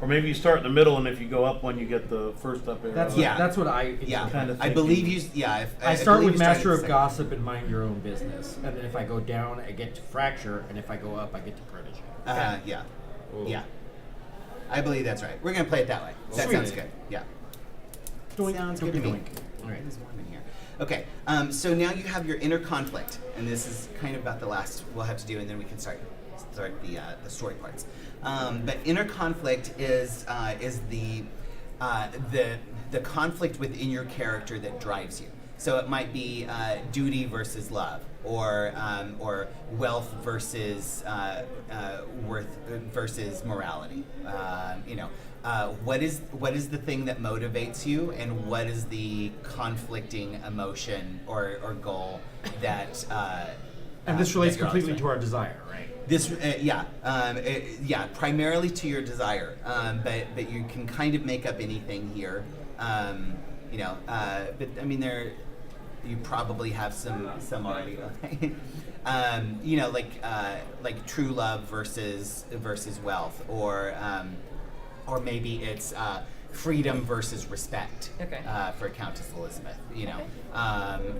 Or maybe you start in the middle and if you go up one, you get the first up arrow. That's Yeah. That's what I. Yeah. Kind of I believe you. Yeah. If, I start believe with you started Master of second. Gossip and Mind Your Own Business, and then if I go down, I get to Fracture, and if I go up, I get to Protege. Yeah. Oh. Yeah. I believe that's right. We're gonna play it that way. That Sweet. sounds good. Yeah. Doink, Sounds good to doink, me. doink. All right. There's one in here. Okay. So now you have your inner conflict, and this is kind of about the last we'll have to do, and then we can start sort of the story parts. But inner conflict is the conflict within your character that drives you. So it might be duty versus love, or wealth versus worth versus morality. What is the thing that motivates you, and what is the conflicting emotion or goal that And this relates that you're completely always to our desire, right? this, primarily to your desire, but you can kind of make up anything here, but I mean you probably have some already, like true love versus wealth, or maybe it's freedom versus respect. Okay. For Countess Elizabeth,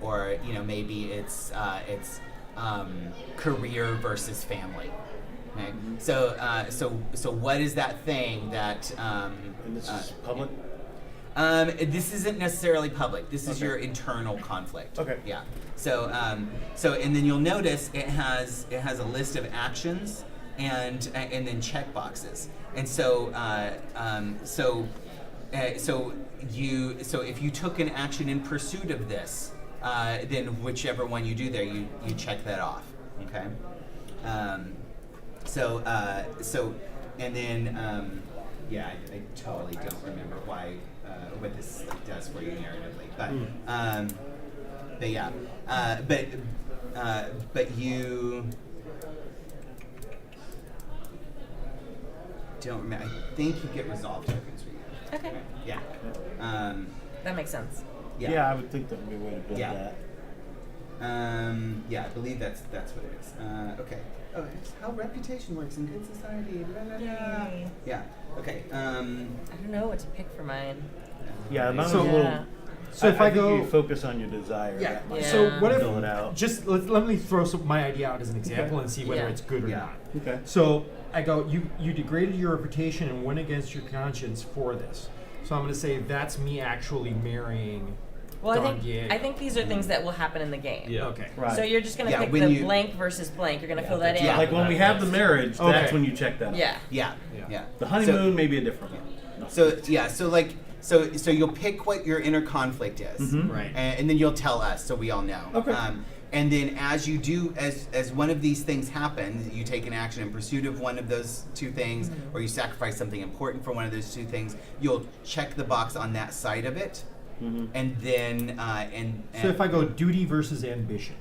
or maybe it's career versus family. Okay? So what is that thing that? And this is public? This isn't necessarily public. This is Okay. your internal conflict. Okay. Yeah. So and then you'll notice it has a list of actions and then check boxes. And so if you took an action in pursuit of this, then whichever one you do there, you check that off. Okay. And then I totally don't remember why what this does for you narratively, but you don't remember. I think you get resolve tokens for you. Okay. Yeah. That makes sense. Yeah, I would think that would be a way to build Yeah. that. I believe that's what it is. Okay. Oh, it's how reputation works in good society. Blah, blah, blah. Yay. Yeah. Okay. I don't know what to pick for mine. Yeah, mine was So- a little. Yeah. So if I think go, you focus on your desire. yeah. that might So what if fill it out. just let me throw my idea out as an example and see whether Yeah. it's good or Yeah. not. Okay. So I go, you degraded your reputation and went against your conscience for this. So I'm going to say that's me actually marrying. Well, Don Diego. I think these are things that will happen in the game. Yeah. Okay. Right. So you're just gonna Yeah, pick when the you- blank versus blank. You're gonna Yeah, fill that in. yeah. Like when we have the marriage, Okay. that's when you check that. out. Yeah. Yeah. Yeah. Yeah. The honeymoon may be a different one. No. So you'll pick what your inner conflict is, Mhm. Right. and then you'll tell us so we all know. Okay. And then as you do, as one of these things happens, you take an action in pursuit of one of those two things, or you sacrifice something important for one of those two things. You'll check the box on that side of it, Mhm. and then So if I go duty versus ambition.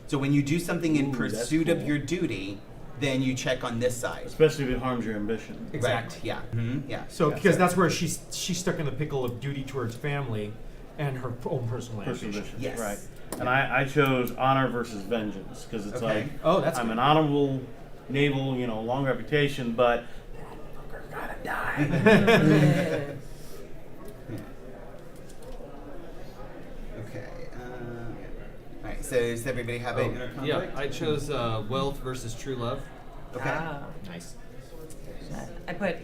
So when you do something in Ooh, that's pursuit of cool. your duty, then you check on this side. Especially if it harms your ambition. Exactly. Right. Yeah. Yeah. So Yeah. because that's where she's stuck in the pickle of duty towards family, and her own personal Personal ambition. ambition. Yes. Right. And I chose honor versus vengeance because it's Okay. like Oh, that's I'm good. an honorable naval, long reputation, but that motherfucker gotta die. Okay. All right. So does everybody have an inner Yeah, conflict? I chose wealth versus true love. Okay. Ah. Nice. I put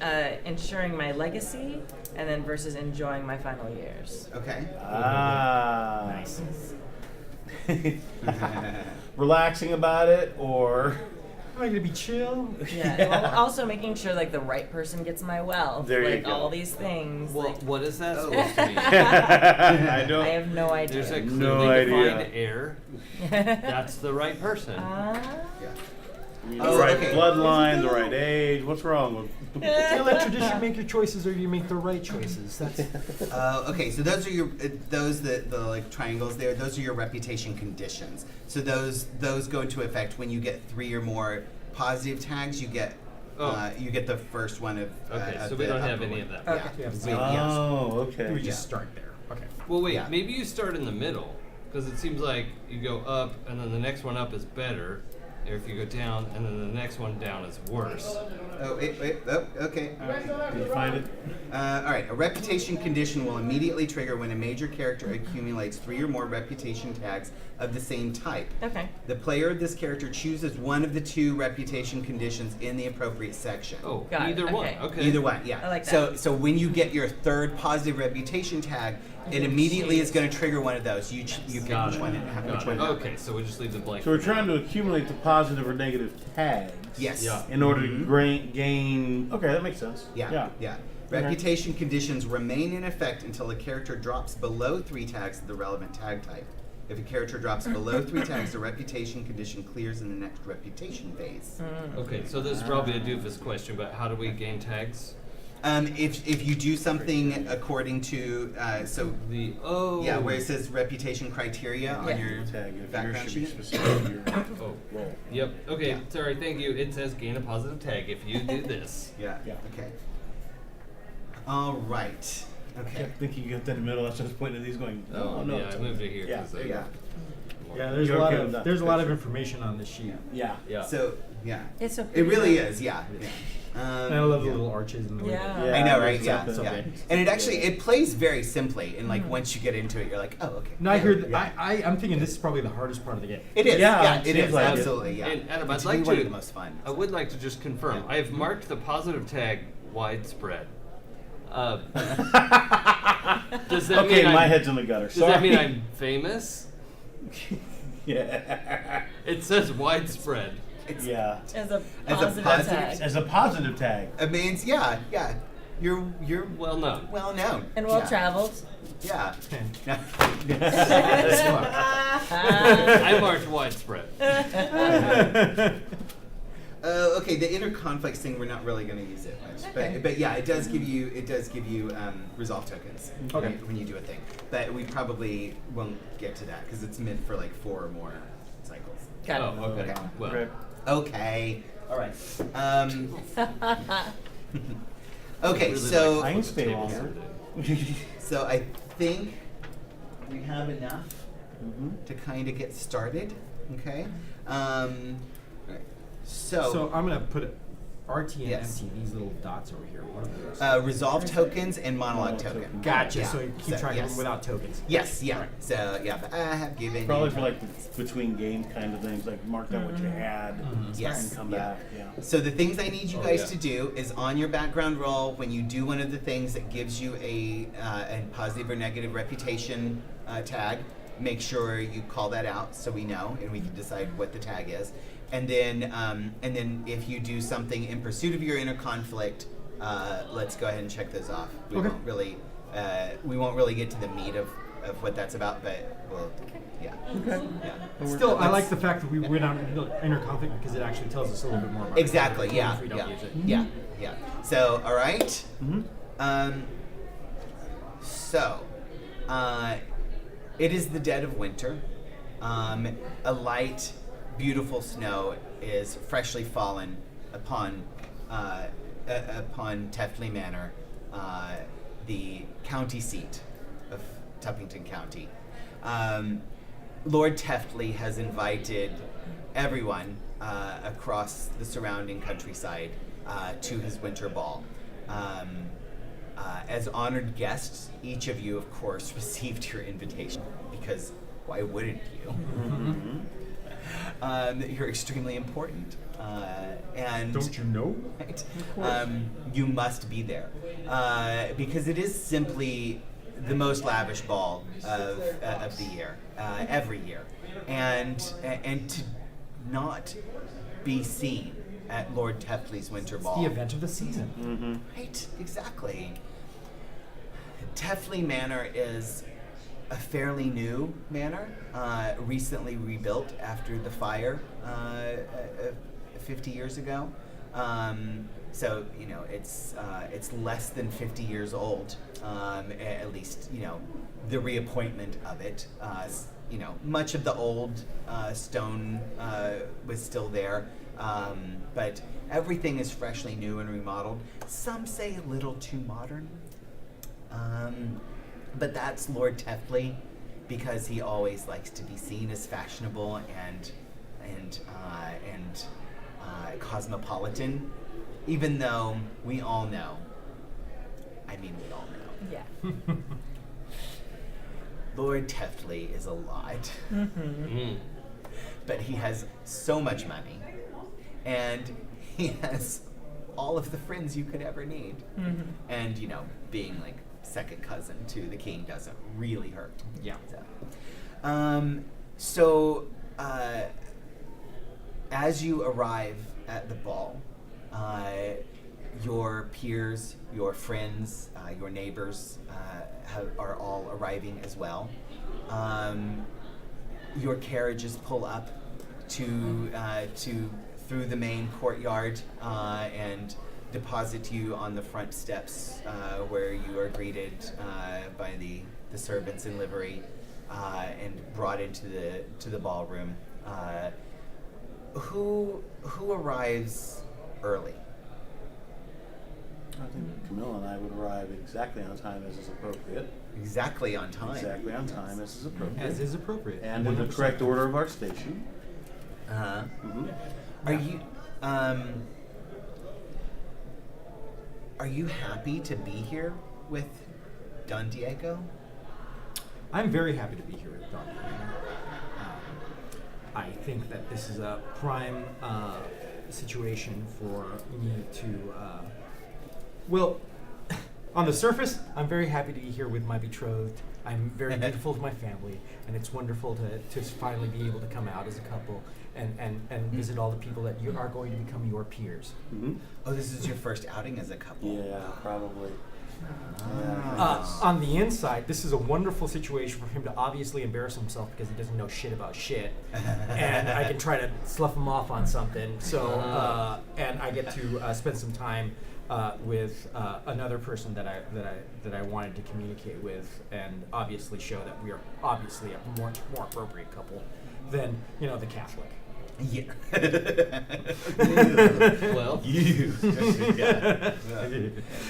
ensuring my legacy, and then versus enjoying my final years. Okay. Ah. Nice. Relaxing about it, or Am I gonna be chill? Yeah. Well, also making sure like the right person gets my wealth. There you like go. all these things. Well, like, what is that Oh. supposed to mean? I don't. I have no idea. There's a No clearly defined idea. heir. That's the right person. Ah. You Oh, the right okay. bloodline, the right age. What's wrong with? Do you let tradition make your choices, or do you make the right choices? That's Okay, so those are your the like triangles there. Those are your reputation conditions. So those go into effect when you get 3 or more positive tags. You get the first one of. Okay, of so we the don't have upper any one. of that. Yeah. Okay. We have So, zero. yes. Oh, okay. we just start there. Okay. Well, wait, Yeah. maybe you start in the middle, because it seems like you go up, and then the next one up is better, or if you go down, and then the next one down is worse. Oh, wait. Oh, okay. All right. Did you find it? All right. A reputation condition will immediately trigger when a major character accumulates 3 or more reputation tags of the same type. Okay. The player of this character chooses one of the 2 reputation conditions in the appropriate section. Oh, Got it, either one. okay. Okay. Either one, yeah. I like So that. so when you get your 3rd positive reputation tag, It immediately is going to trigger one of those. You pick Got which it. one. Which one? Okay, so we just leave them blank. So we're trying to accumulate the positive or negative tags. Yes. Yeah. In order to gain. Okay, that makes sense. Yeah. Yeah. Reputation conditions remain in effect until a character drops below 3 tags of the relevant tag type. If a character drops below 3 tags, the reputation condition clears in the next reputation phase. Okay, so this is probably a doofus question, but how do we gain tags? If you do something according to where it says reputation criteria on your Tag. If background yours should be sheet. specific to your Oh. role. Yep. Okay. Yeah. Sorry. Thank you. It says gain a positive tag if you do this. Yeah. Yeah. Okay. All right. I Okay. kept thinking you got that in the middle. I was just pointing at these going, Oh, no. yeah. I moved it here. Yeah, 'cause there I- you go. Yeah, there's You're a lot okay of with that there's a lot of picture. information on this sheet. Yeah. Yeah. So yeah, It's so it really pretty. is. Yeah. And I love the yeah. little arches and the way Yeah. they- I know, right? it's Yeah, something. yeah. okay. And it actually it plays very simply, and like once you get into it, you're like, oh, okay. No, I hear. Th- Yeah. I'm thinking this is probably the hardest part of the game. It is. Yeah, Yeah, it it seems is. like it. Absolutely. Yeah. And Adam, It's I'd like one to. of the most fun. I would like to just confirm. Yeah. I have marked the positive tag widespread. Does that Okay, mean my I'm, head's in the gutter. Does Sorry. that mean I'm famous? Yeah. It says widespread. It's, Yeah. As a As a positive positive tag. As a positive tag. It means yeah. You're Well known. well known. And well yeah. traveled. Yeah. No. I marked widespread. Okay, the inner conflicts thing, we're not really going to use it much, Okay. but yeah, it does give you resolve tokens Okay. when you do a thing. But we probably won't get to that because it's meant for like 4 or more cycles. Got it. Oh, okay. Okay. Well, Okay. Okay, all right. Okay, really so I can stay tables longer. today. so I think we have enough Mhm. to kind of get started. Okay. All right. So I'm gonna put RT and Yes. MT, these little dots over here. What are those? Resolve tokens and monologue Monologue token. token. Gotcha. Yeah. So you keep So, track of yes. them without tokens. Yes, yeah. Alright. So yeah, but I have given Probably you- for like between game kind of things, like mark down what you had Yes, and come yeah. back. Yeah. So the things I need you Oh, guys yeah. to do is on your background roll, when you do one of the things that gives you a positive or negative reputation tag, make sure you call that out so we know and we can decide what the tag is. And then if you do something in pursuit of your inner conflict, let's go ahead and check those off. We Okay. won't really get to the meat of what that's about, but we'll yeah. Okay. Yeah. Still, I Let's- like the fact that we went on inner conflict because it actually tells us a little bit more about Exactly. it, Yeah. if we don't Yeah. use it. Yeah. Yeah. So, all right. Mm-hmm. So, it is the dead of winter. A light, beautiful snow is freshly fallen upon Teftley Manor, the county seat of Tuppington County. Lord Teftley has invited everyone across the surrounding countryside to his winter ball. As honored guests, each of you, of course, received your invitation because why wouldn't you? You're extremely important, and Don't you know? right? You must be there because it is simply the most lavish ball of the year, every year, and to not be seen at Lord Teftley's winter ball. The event of the season. Mm-hmm. Right, exactly. Teftley Manor is a fairly new manor, recently rebuilt after the fire 50 years ago. So it's less than 50 years old. At least the reappointment of it. Much of the old stone was still there. But everything is freshly new and remodeled. Some say a little too modern. But that's Lord Teftley because he always likes to be seen as fashionable and cosmopolitan, even though we all know. I mean, we all know. Yeah. Lord Teftley is a lot. Mm. But he has so much money, and he has all of the friends you could ever need. And being like second cousin to the king doesn't really hurt. Yeah. So, as you arrive at the ball, your peers, your friends, your neighbors are all arriving as well. Your carriages pull up to through the main courtyard and deposit you on the front steps where you are greeted by the servants in livery and brought into the ballroom. Who arrives early? I think Camilla and I would arrive exactly on time as is appropriate. Exactly on time. Exactly on time as is appropriate. As is appropriate. And in the 100%. correct order of our station. Uh-huh. Mm-hmm. Are you happy to be here with Don Diego? I'm very happy to be here with Don Diego. I think that this is a prime situation for me to, well, on the surface, I'm very happy to be here with my betrothed. I'm very grateful to my family, and it's wonderful to finally be able to come out as a couple and visit all the people that you are going to become your peers. Mm-hmm. Oh, this is your first outing as a couple? Yeah, probably. On the inside, this is a wonderful situation for him to obviously embarrass himself because he doesn't know shit about shit, and I can try to slough him off on something. So, and I get to spend some time with another person that I wanted to communicate with, and obviously show that we are obviously a much more appropriate couple than the Catholic. Yeah. Well, You.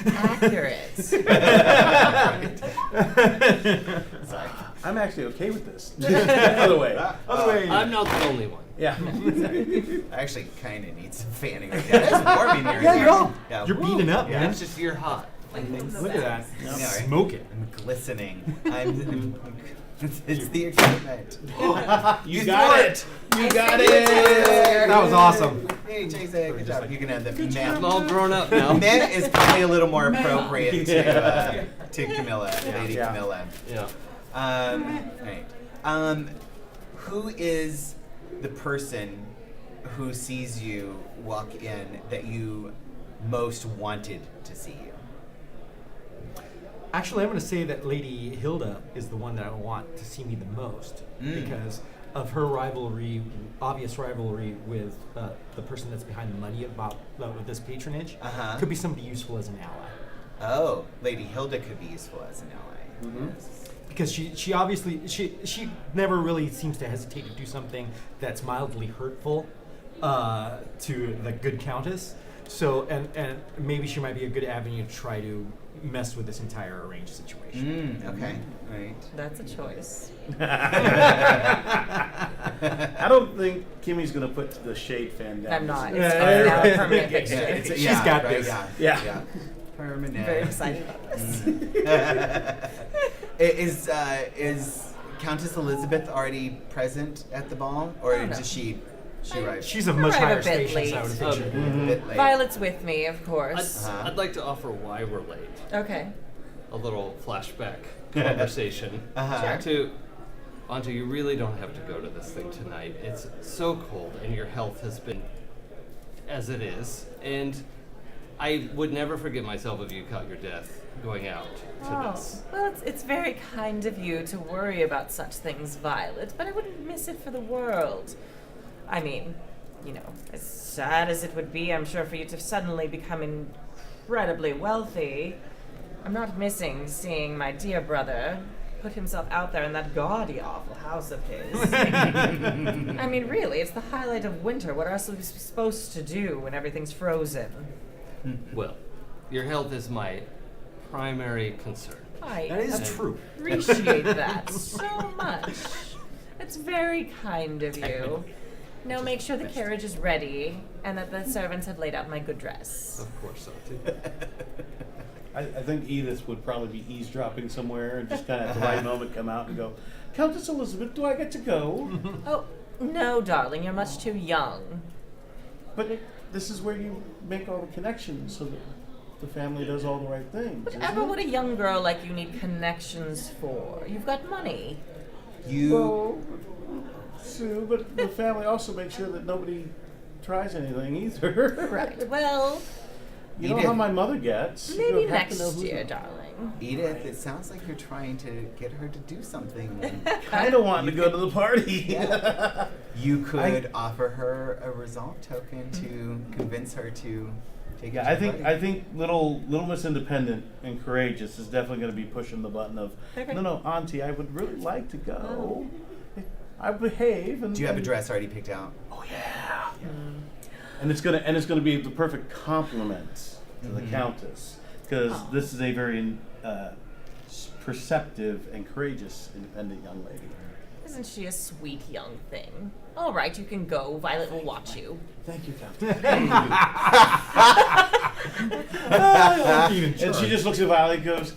Accurate. Sorry. I'm actually okay with this. Other way. Other way. I'm not the only one. Yeah. I actually kind of need some fanning right now. It's warm in here. Yeah, Yeah. you're beating up, Yeah. man. It's just you're hot. Look at that. Yeah, right. Smoke it. I'm glistening. It's the excitement. You got it. You got it. That was awesome. Hey, Jason, good job. You can have the I'm all grown up now. Mint is probably a little more appropriate to Camilla, Lady Yeah. Camilla. Yeah. Right. Who is the person who sees you walk in that you most wanted to see you? Actually, I'm going to say that Lady Hilda is the one that I want to see me the most because of her obvious rivalry with the person that's behind the money about with this patronage. Uh-huh. Could be somebody useful as an ally. Oh, Lady Hilda could be useful as an ally. Mhm. Yes. Because she obviously she never really seems to hesitate to do something that's mildly hurtful to the good countess. So and maybe she might be a good avenue to try to mess with this entire arranged situation. Okay. Right. That's a choice. I don't think Kimmy's gonna put the shade fan down. I'm not. It's Yeah. now a permanent Yeah, fixture. it's- She's got right, this. Yeah. Yeah. Permanent. I'm very excited about this. Is Countess Elizabeth already present at the ball, or Oh, no. does she arrive? She's of much Arrive a higher bit station, late. so I would think she'd be. a bit late. Violet's with me, of I'd, course. I'd like to offer why we're late. Okay. A little flashback conversation. Uh-huh. To Anto, you really don't have to go to this thing tonight. It's so cold, and your health has been as it is. And I would never forgive myself if you caught your death going out to this. Well, it's very kind of you to worry about such things, Violet, but I wouldn't miss it for the world. I mean, as sad as it would be, I'm sure, for you to suddenly become incredibly wealthy, I'm not missing seeing my dear brother put himself out there in that gaudy, awful house of his. I mean, really, it's the highlight of winter. What else are we supposed to do when everything's frozen? Well, your health is my primary concern. I That is true. appreciate that so much. It's very kind of you. Now make sure the carriage is ready and that the servants have laid out my good dress. Of course, Auntie. I think Edith would probably be eavesdropping somewhere and just kind of at the right moment come out and go, Countess Elizabeth, do I get to go? Oh, no, darling, you're much too young. But this is where you make all the connections so that the family does all the right things. Whatever isn't would it? a young girl like you need connections for? You've got money. You Well, Sue, but the family also makes sure that nobody tries anything either. Right. Well, You know Edith. how my mother gets. You maybe have to know next who's year, not. darling. Edith, it sounds like you're trying to get her to do something. Kind of wanting to go to the party. You could offer her a resolve token to convince her to take Yeah, it to the I party. think little Miss Independent and Courageous is definitely going to be pushing the button of Okay. no, Auntie, I would really like to go. I behave. And Do you have a and- dress already picked out? Oh yeah. And it's gonna be the perfect compliment to the Countess because this is a very perceptive and courageous, independent young lady. Isn't she a sweet young thing? All right, you can go. Violet will watch you. Thank you, Countess. Even And she just looks at Violet and goes,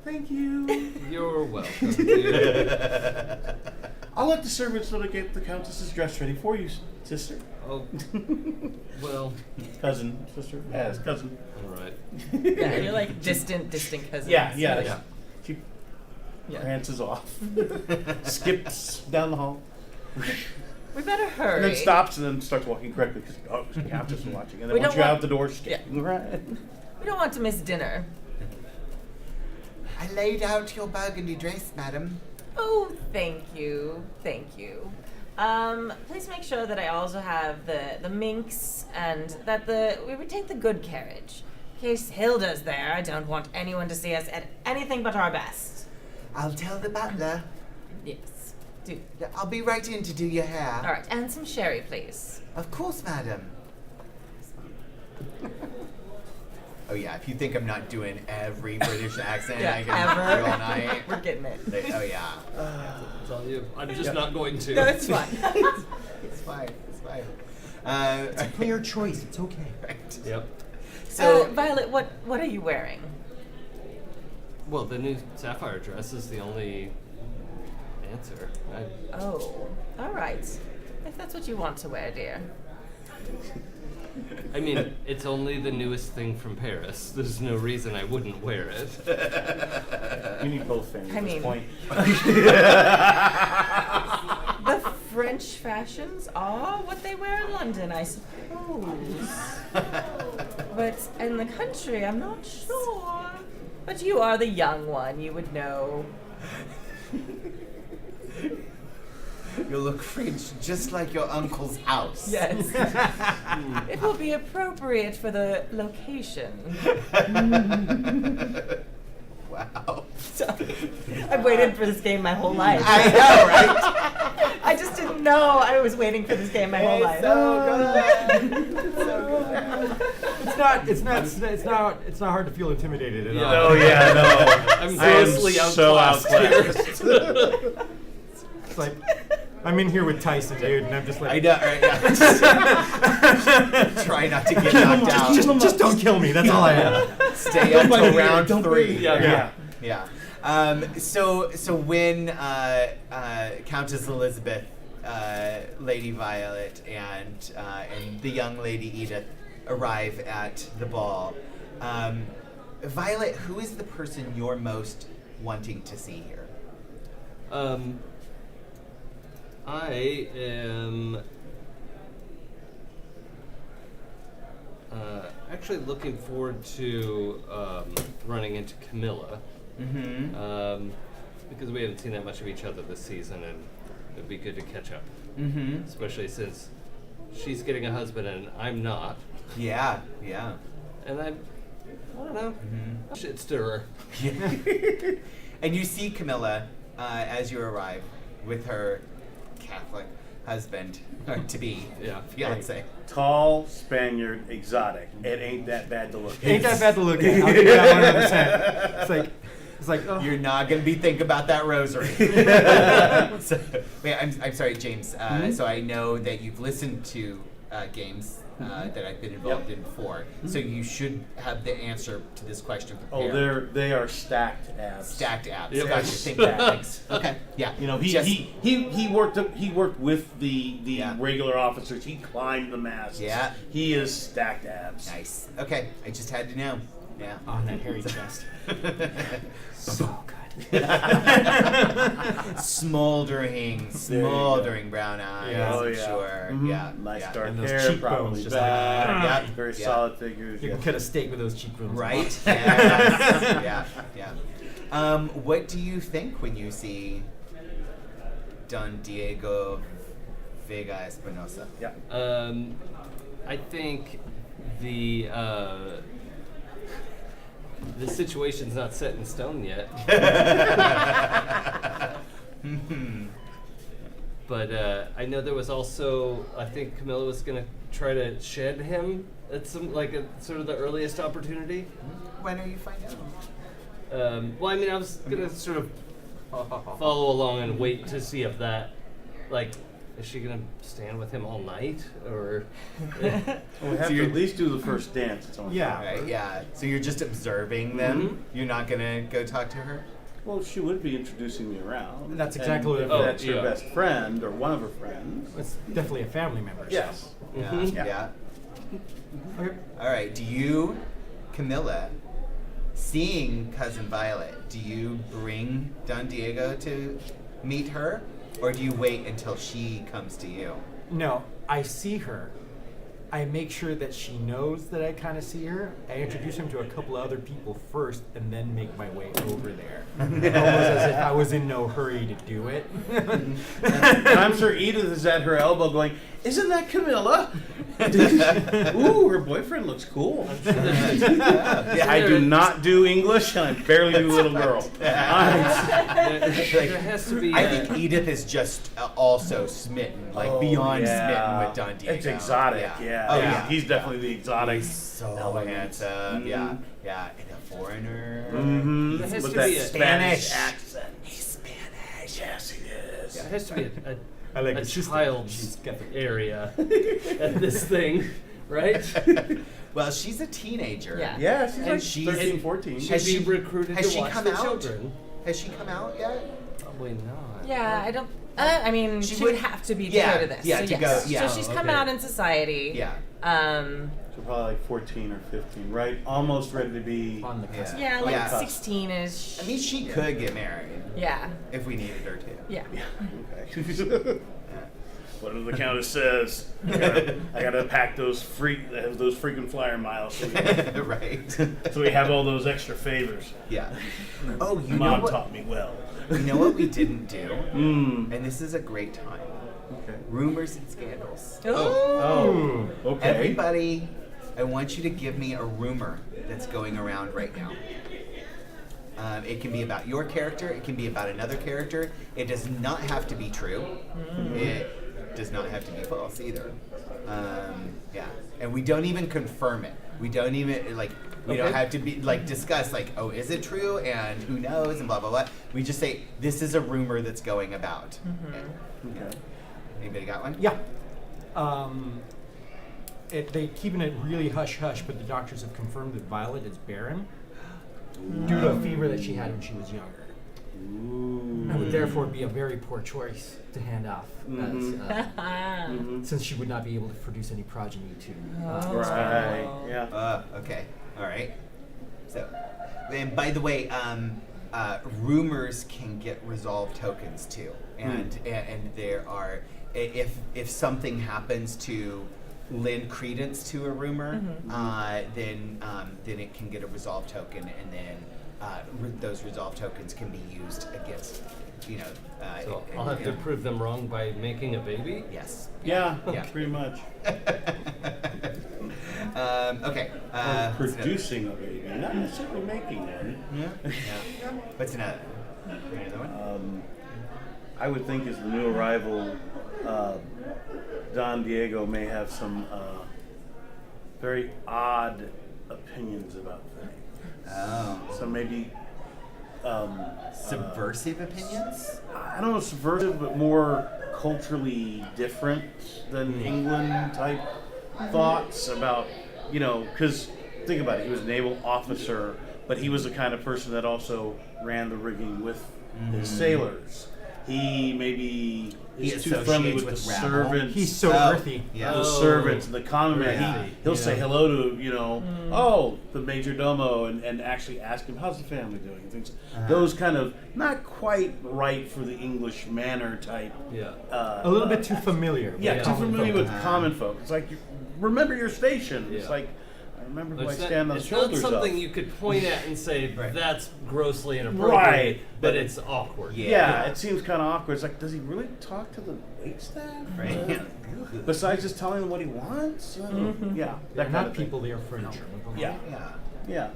"Thank you." You're welcome, dude. I'll let the servants sort of get the Countess's dress ready for you, sister. Oh, well, Cousin, sister. Yes, cousin. all right. Yeah, you're like distant cousins. Yeah. Yeah. She Yeah. prances off, skips down the hall, We better hurry. and then stops and then starts walking correctly because the Countess is watching. And then We once don't you're want- out the door, skipping right. We don't want to miss dinner. I laid out your burgundy dress, madam. Oh, thank you. Thank you. Please make sure that I also have the minx and that we would take the good carriage. In case Hilda's there, I don't want anyone to see us at anything but our best. I'll tell the butler. Yes. Do. I'll be right in to do your hair. All right, and some sherry, please. Of course, madam. Oh yeah, if you think I'm not doing every British accent Yeah, I can ever. do all night. We're getting it. Oh yeah. It's all you. I'm just not going to. No, it's fine. It's fine. It's fine. It's a player choice. It's okay. Right. Yep. So Violet, what are you wearing? Well, the new sapphire dress is the only answer. Oh, all right. If that's what you want to wear, dear. I mean, it's only the newest thing from Paris. There's no reason I wouldn't wear it. You need both things I at this mean- point. The French fashions are what they wear in London, I suppose. But in the country, I'm not sure. But you are the young one, you would know. you look French, just like your uncle's house. Yes. It will be appropriate for the location. Wow. So, I've waited for this game my whole life. I know, right? I just didn't know I was waiting for this game my whole life. So good. It's not hard to feel intimidated at all. Yeah. Oh yeah, no. I'm I am grossly so outclassed. It's like I'm in here with Tyson, dude, and I'm just like, I know, right? Yeah. Try not to get knocked out. just don't kill me. That's all I have. Stay until round 3. Yeah. Yeah. So when Countess Elizabeth, Lady Violet, and the young Lady Edith arrive at the ball, Violet, who is the person you're most wanting to see here? I am actually looking forward to running into Camilla. Mm-hmm. Because we haven't seen that much of each other this season, and it'd be good to catch up. Mm-hmm. Especially since she's getting a husband and I'm not. Yeah. And I don't know, shit stirrer. Yeah. And you see Camilla as you arrive with her Catholic husband, or to be Yeah. fiance. Tall, Spaniard, exotic. It ain't that bad to look at. Ain't that bad to look at. I'll give you that 100%. It's like, oh. You're not gonna be thinking about that rosary. So, wait, I'm sorry, James. So I know that you've listened to games that I've been involved in before. So you should have the answer to this question Oh, prepared. they are stacked abs. Stacked abs. Yep. Gotcha. Think bags. Okay. Yeah. You know, Just- he worked with the Yeah. regular officers. He climbed the masts. Yeah. He is stacked abs. Nice. Okay. I just had to know. Yeah. on that hairy chest. So good. Smoldering There you go. brown eyes. Yeah. Oh, I'm yeah. sure. Mhm. Yeah. Nice yeah. dark And those hair, cheekbones probably just back. like- Yeah. Very Yeah. solid figures. You Yes. can cut a steak with those cheekbones. Right? Yes. Yeah. What do you think when you see Don Diego Vega Espinosa? Yeah. I think the situation's not set in stone yet. But I know there was also, I think Camilla was gonna try to shed him at some sort of the earliest opportunity. When are you finding out? Well, I mean, I was gonna sort of follow along and wait to see if that, is she gonna stand with him all night, or? Well, we have So to you're- at least do the first dance. It's on Yeah. Right, yeah. So you're just observing them? Mhm. You're not gonna go talk to her? Well, she would be introducing me around. That's And exactly what if it is. that's her Yeah. best friend or one of her friends. It's definitely a family member. so- Yes. Yeah. Mhm. Yeah. Okay. All right. Do you, Camilla, seeing Cousin Violet, do you bring Don Diego to meet her, or do you wait until she comes to you? No, I see her. I make sure that she knows that I kind of see her. I introduce him to a couple other people first, and then make my way over there. Almost as if I was in no hurry to do it. And I'm sure Edith is at her elbow going, "Isn't that Camilla? Ooh, her boyfriend looks cool." Yeah. I do not do English, and I barely do little girl. There has to be. I think Edith is just also smitten, beyond smitten with Don Diego. It's exotic, yeah. Oh, He's- yeah. He's definitely the exotic. So element. handsome. Yeah. Mhm. Yeah. And a foreigner. Mm-hmm. There has With to that be a- Spanish Spanish. accent. He's Spanish. Yes, he is. There has to be I like a it. She's child's got the area at this thing, right? Well, she's a teenager. Yeah. Yeah, she's And like she's- 13, 14. Should Has be she- recruited has to she watch come the out? children. Has she come out yet? Probably not. Yeah, I don't. I mean, She she would- would have to be to yeah, go to this. yeah, so to yes. go- yeah. So she's Oh, come okay. out in society. Yeah. So probably like 14 or 15, right? Almost ready to be. on the cusp. Yeah, like Yeah. 16-ish. I mean, she could get married Yeah. if we needed her to. Yeah. Okay. Whatever the countess says. I gotta pack those frequent flyer miles Right. so we have all those extra favors. Yeah. Oh, you know Mom what? taught me well. You know what we didn't do, Mm. and this is a great time. Okay. Rumors and scandals. Oh. Okay. Everybody, I want you to give me a rumor that's going around right now. It can be about your character. It can be about another character. It does not have to be true. It does not have to be false either. Yeah, and we don't even confirm it. We don't even We don't Okay. have to be discuss oh, is it true and who knows and blah blah blah. We just say this is a rumor that's going about. And, Okay. anybody got one? Yeah. They keeping it really hush hush, but the doctors have confirmed that Violet is barren due to a fever that she had when she was younger. Ooh. It would therefore be a very poor choice to hand off, Mhm. Mhm. since she would not be able to produce any progeny to. Right. Yeah. Okay. All right. So, and by the way, rumors can get resolve tokens too, and there are if something happens to lend credence to a rumor, then it can get a resolve token, and then those resolve tokens can be used against So I'll have to prove them wrong by making a baby. Yes. Yeah. Yeah. Pretty much. Okay. Or producing a baby, not necessarily making one. Yeah. What's another? Another one? I would think as the new arrival, Don Diego may have some very odd opinions about things. Oh. So maybe Subversive opinions? I don't know, subversive, but more culturally different than England type thoughts about, because think about it, he was a naval officer, but he was the kind of person that also ran the rigging with his sailors. he maybe He is too friendly associates with the with rabble. servants. He's so Oh, earthy. Yeah. The Oh. servants, the common man. Yeah. He'll Yeah. say hello to the major domo, and actually ask him how's the family doing and things. Those kind of not quite right for the English manner type. Yeah. A little bit too familiar. with Yeah, Yeah. too common familiar folk. with common folk. It's like remember your station. It's Yeah. like I remember who I It's not, stand on the it's not shoulders something of. you could point at and say Right. that's grossly inappropriate, Right. but it's awkward. Yeah. Yeah, it seems kind of awkward. It's like, does he really talk to the waitstaff? Right. Uh, Besides just telling them what he wants? Yeah, that They're kind not of thing. people, they are furniture. Yeah, Yeah. yeah.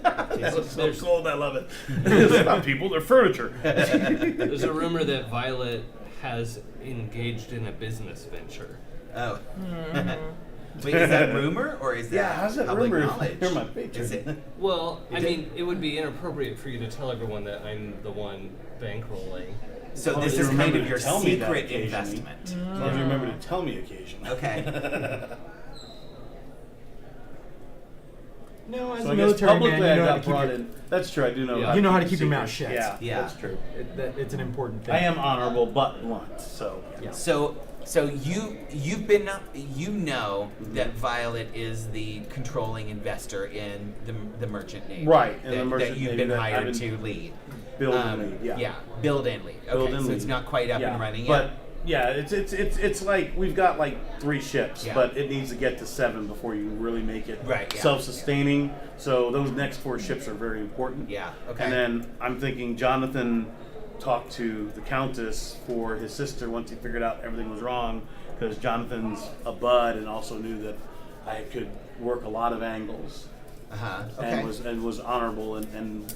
That was so There's- cold. I love it. It's not people; they're furniture. There's a rumor that Violet has engaged in a business venture. Oh. Wait, is that rumor or is that Yeah, how's that public rumor? knowledge? You're my patron. Is it? Well, I It did- mean, it would be inappropriate for you to tell everyone that I'm the one bankrolling. So long this as you is kind remember of to your tell me that secret occasionally. investment. As long as you remember to tell me occasionally. Okay. No, as So a I guess military publicly man, I you know how to got keep brought your, in. That's true. I do know. Yeah. how You know how to keep keep your secrets. mouth shut. Yeah. That's true. it's an important thing. I am honorable but blunt. So Yeah. So you've been that Violet is the controlling investor in the merchant navy. Right, in that, the merchant that you've navy been that I've hired been to lead. build Um, and lead. Yeah. build and lead. Okay, Build and so it's lead. not quite up Yeah, and running but yet. yeah, it's like we've got like 3 ships, Yeah. but it needs to get to 7 before you really make it Right, yeah. self-sustaining. So those next 4 ships are very important. Yeah. Okay. And then I'm thinking Jonathan talked to the Countess for his sister once he figured out everything was wrong, because Jonathan's a bud and also knew that I could work a lot of angles. Okay. And was honorable and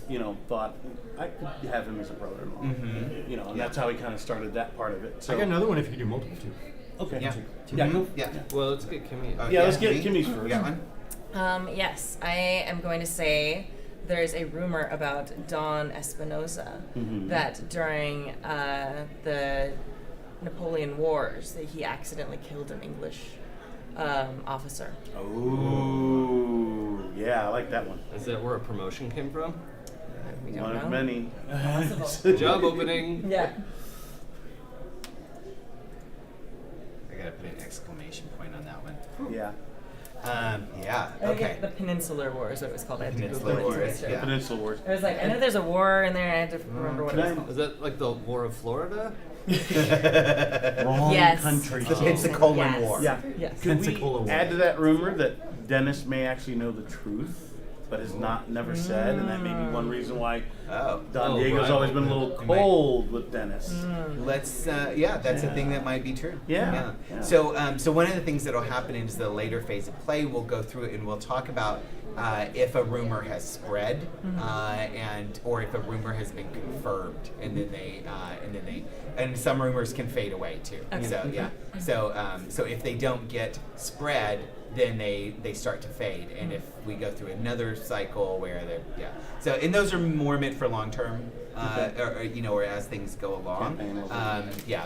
thought I could have him as a brother-in-law. And Yeah. that's how he kind of started that part of it. So I got another one if you could do multiple too. okay, Yeah. yeah, go. Yeah. Well, let's get Kimmy. Yeah, let's get me? Kimmy's You first. got one? Yes, I am going to say there's a rumor about Don Espinosa that during the Napoleon Wars that he accidentally killed an English officer. Ooh, yeah, I like that one. Is that where a promotion came from? We don't One know. of many. Job opening. Yeah. I gotta put an exclamation point on that one. Yeah, Yeah. I think Okay. The Peninsular War is what it was called. I had to Peninsular Google it. Wars, to yeah. Peninsula Wars. I was like, I know there's a war in there. I had to remember what it was Can I- called. Is that like the War of Florida? Wrong Yes. country. The Pensacola Yes. War. Yeah. Yes. Could we Pensacola War. add to that rumor that Dennis may actually know the truth, but has not never said, and that may be one reason why Oh. Don Oh, Diego's right. always been a little You might- cold with Dennis. Let's. Yeah, that's a thing that might be true. Yeah, yeah. So one of the things that'll happen is the later phase of play. We'll go through it and we'll talk about if a rumor has spread, or if a rumor has been confirmed, and then and some rumors can fade away too. Okay. So yeah. So if they don't get spread, then they start to fade, and if we go through another cycle where they're So and those are more meant for long term, or as things go along. Campaign over.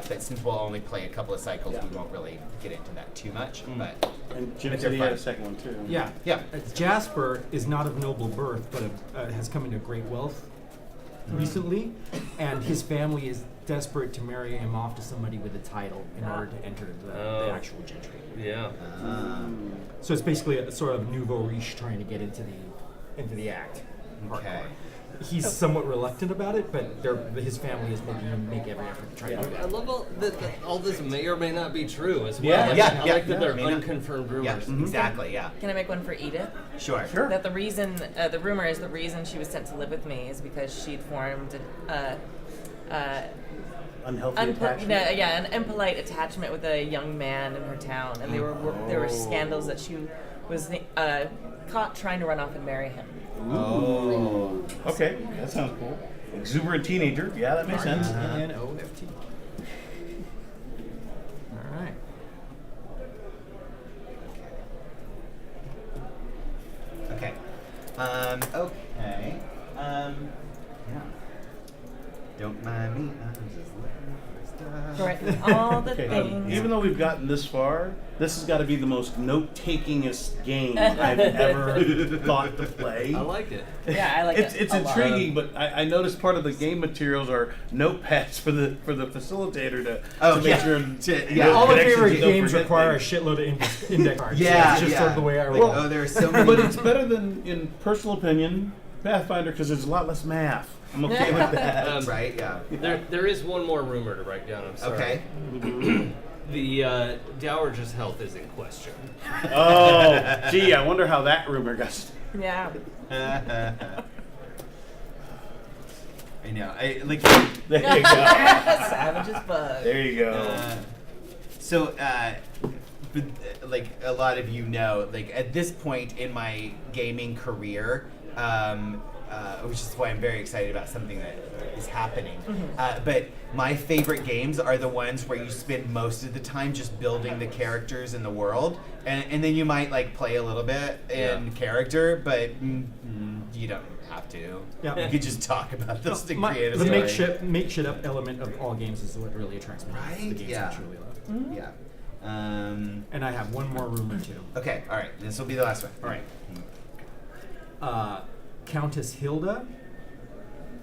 But since we'll only play a couple of cycles, we won't really get into that too much. But And Jim But said they're he had fun. a second one too. Yeah. yeah. Jasper is not of noble birth, but has come into great wealth recently, and his family is desperate to marry him off to somebody with a title in order to enter the actual gentry. Yeah. So it's basically a sort of nouveau riche trying to get into the act. Okay. He's somewhat reluctant about it, but his family is making him make every effort to try to do I that. love all this may or may not be true as well. Yeah, Like, yeah, I like that they're may not. unconfirmed rumors. Yeah. Exactly. Yeah. Can I make one for Edith? Sure. Sure. That the reason, the rumor is the reason she was sent to live with me is because she'd formed Unhealthy attachment. an impolite attachment with a young man in her town, and there were scandals that she was caught trying to run off and marry him. Oh. Okay, that sounds cool. Exuberant teenager. Yeah, that makes sense. N-O-F-T. All right. Okay. Okay. Yeah. Don't mind me, I'm just looking for stuff. Threaten all the Okay, things. even though we've gotten this far, this has got to be the most note-takingest game I've ever thought to play. I like it. Yeah, I like it. It's a lot. intriguing, but I noticed part of the game materials are notepads for the facilitator to Oh, make yeah. sure. Yeah. All my connections favorite you don't games forget require things. a shitload of index cards. Yeah, It's just yeah. sort of the way I Like, roll. oh, there are so many. But it's better than, in personal opinion, Pathfinder because there's a lot less math. I'm okay with that. Right, yeah. There is one more rumor to write down. I'm sorry. Okay. The Dowager's health is in question. Oh, gee, I wonder how that rumor got. Yeah. I know. I like. There you go. Savage as fuck. There you go. So, but, like a lot of you know, like at this point in my gaming career, which is why I'm very excited about something that is happening. But my favorite games are the ones where you spend most of the time just building the characters in the world, and then you might like play a little bit in character, but you don't have to. Yeah. You could just talk about this to create a the story. make shit up element of all games is what really attracts me. Right? The games Yeah. I truly love. Yeah. And I have one more rumor too. Okay. All right. This will be the last one. All right. Countess Hilda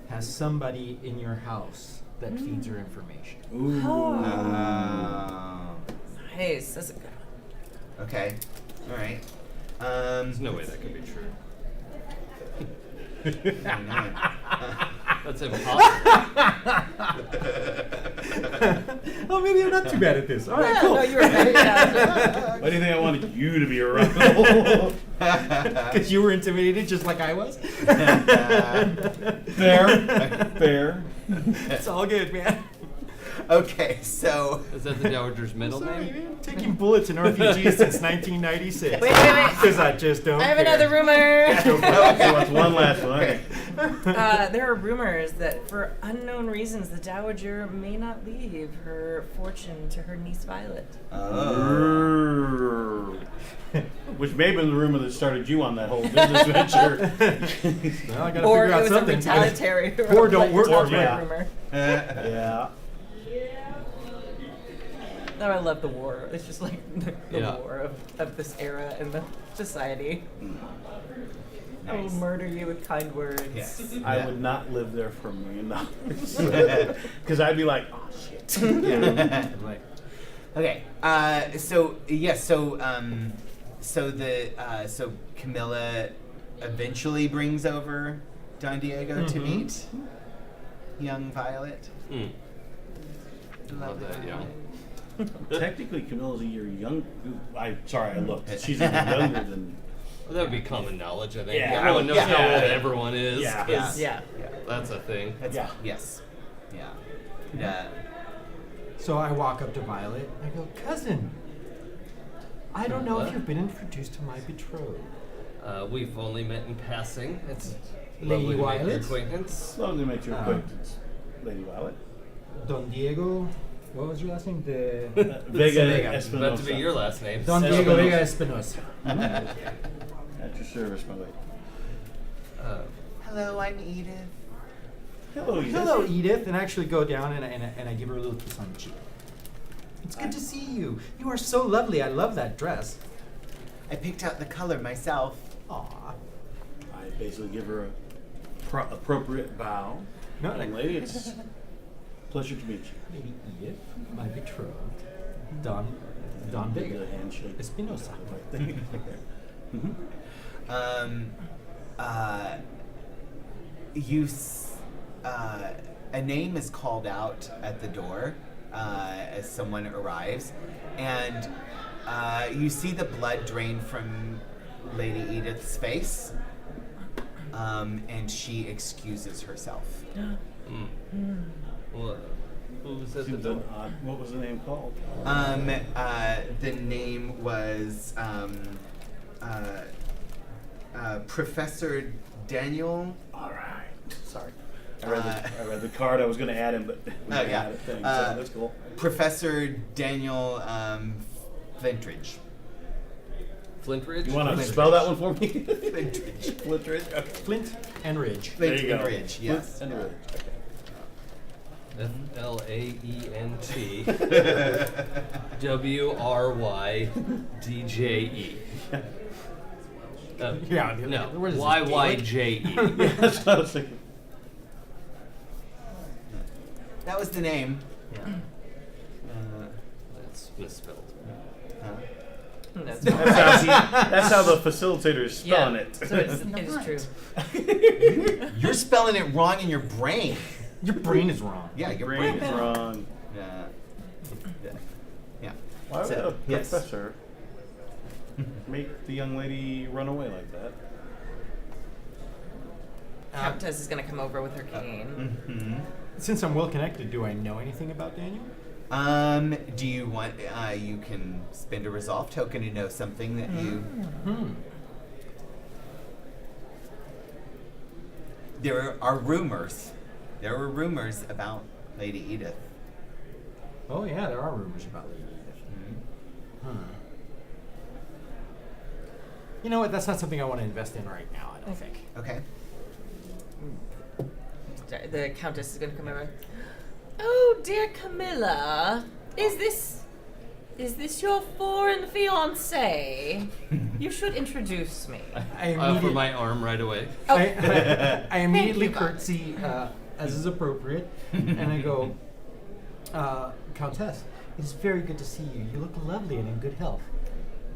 has somebody in your house that feeds her information. Oh. Oh. Nice. That's a good one. Okay. All right. There's no way that could be true. That's impossible. Oh, maybe I'm not too bad at this. All right, Yeah, cool. no, you were very talented. Why do you think I wanted you to be around? Because you were intimidated just like I was. Fair. It's all good, man. Okay, so Is that the Dowager's middle Sorry, name? man. Taking bullets in RPGs since 1996. Wait. Because I just don't I have care. another rumor. So what's one last one? Okay. There are rumors that for unknown reasons, the Dowager may not leave her fortune to her niece Violet. Which may have been the rumor that started you on that whole business venture. Well, I gotta Or figure it out was something. a retaliatory Or don't work for me. rumor. Yeah. No, I love the war. It's just like the Yeah. war of this era in the society. I will Nice. murder you with kind words. Yes. I would not live there for $1 million. Because I'd be like, oh shit. Yeah. Like, Okay. So yes. So Camilla eventually brings over Don Diego to meet young Violet. Mm. Love Lovely that, yeah. Violet. Technically, Camilla's a year young. Sorry, I looked. She's even younger than. Well, that would be common knowledge, I think. Yeah. Everyone knows Yeah. how old everyone is. Yeah. 'cause Yeah. That's a thing. That's, Yeah. Yes. Yeah. Yeah. so I walk up to Violet. I go, cousin. I don't know if What? you've been introduced to my betrothed. We've only met in passing. It's Lady lovely to make your Violet? acquaintance. Slowly make your Ah. acquaintance, Lady Violet. Don Diego. What was your last name? Vega Vega. Espinosa. About to be your last name. Don so- Diego Espinosa. Vega Espinosa. At your service, my lady. Hello, I'm Edith. Hello, Edith. Hello, Edith. And I actually go down and I give her a little kiss on the cheek. It's good to see you. You are so lovely. I love that dress. I picked out the color myself. Aw. I basically give her a appropriate bow. No, Young lady, it's a pleasure to meet you. Lady Edith, my betrothed, Don Big Vega handshake. Espinosa. A name is called out at the door as someone arrives, and you see the blood drain from Lady Edith's face, and she excuses herself. Well, who was at the Seems door? an odd. What was the name called? The name was Professor Daniel. All right. Sorry. I read the card. I was going to add him, but we Oh, didn't yeah. add a thing, so that's cool. Professor Daniel Flintridge. Flintridge? You want to Flintridge. spell that one for me? Flintridge. Flintridge. Okay. Flint and Ridge. There you go. Flintridge, yes. Flint and Ridge. Okay. FLAENT Yeah, no, what is this, YYJE. Yeah, that's what I was thinking. That was the name. Yeah. That's misspelled. That's how the facilitator is spelling Yeah, it. so it is true. You're spelling it wrong in your brain. Your brain is wrong. Yeah, your Brain is brain. wrong. Yeah. Why would So, a yes. professor make the young lady run away like that? Countess is gonna come over with her cane. Mm-hmm. Since I'm well connected, do I know anything about Daniel? Do you want? You can spend a resolve token to know something that you. There are rumors. There were rumors about Lady Edith. Oh yeah, there are rumors about Lady Edith. Mm-hmm. You know what? That's not something I want to invest in right now. I don't think. Okay. The Countess is gonna come over. Oh, dear Camilla, is this your foreign fiance? You should introduce me. I Offer immediately, my arm right away. I immediately you, Bob. curtsy as is appropriate, and I go, Countess, it is very good to see you. You look lovely and in good health.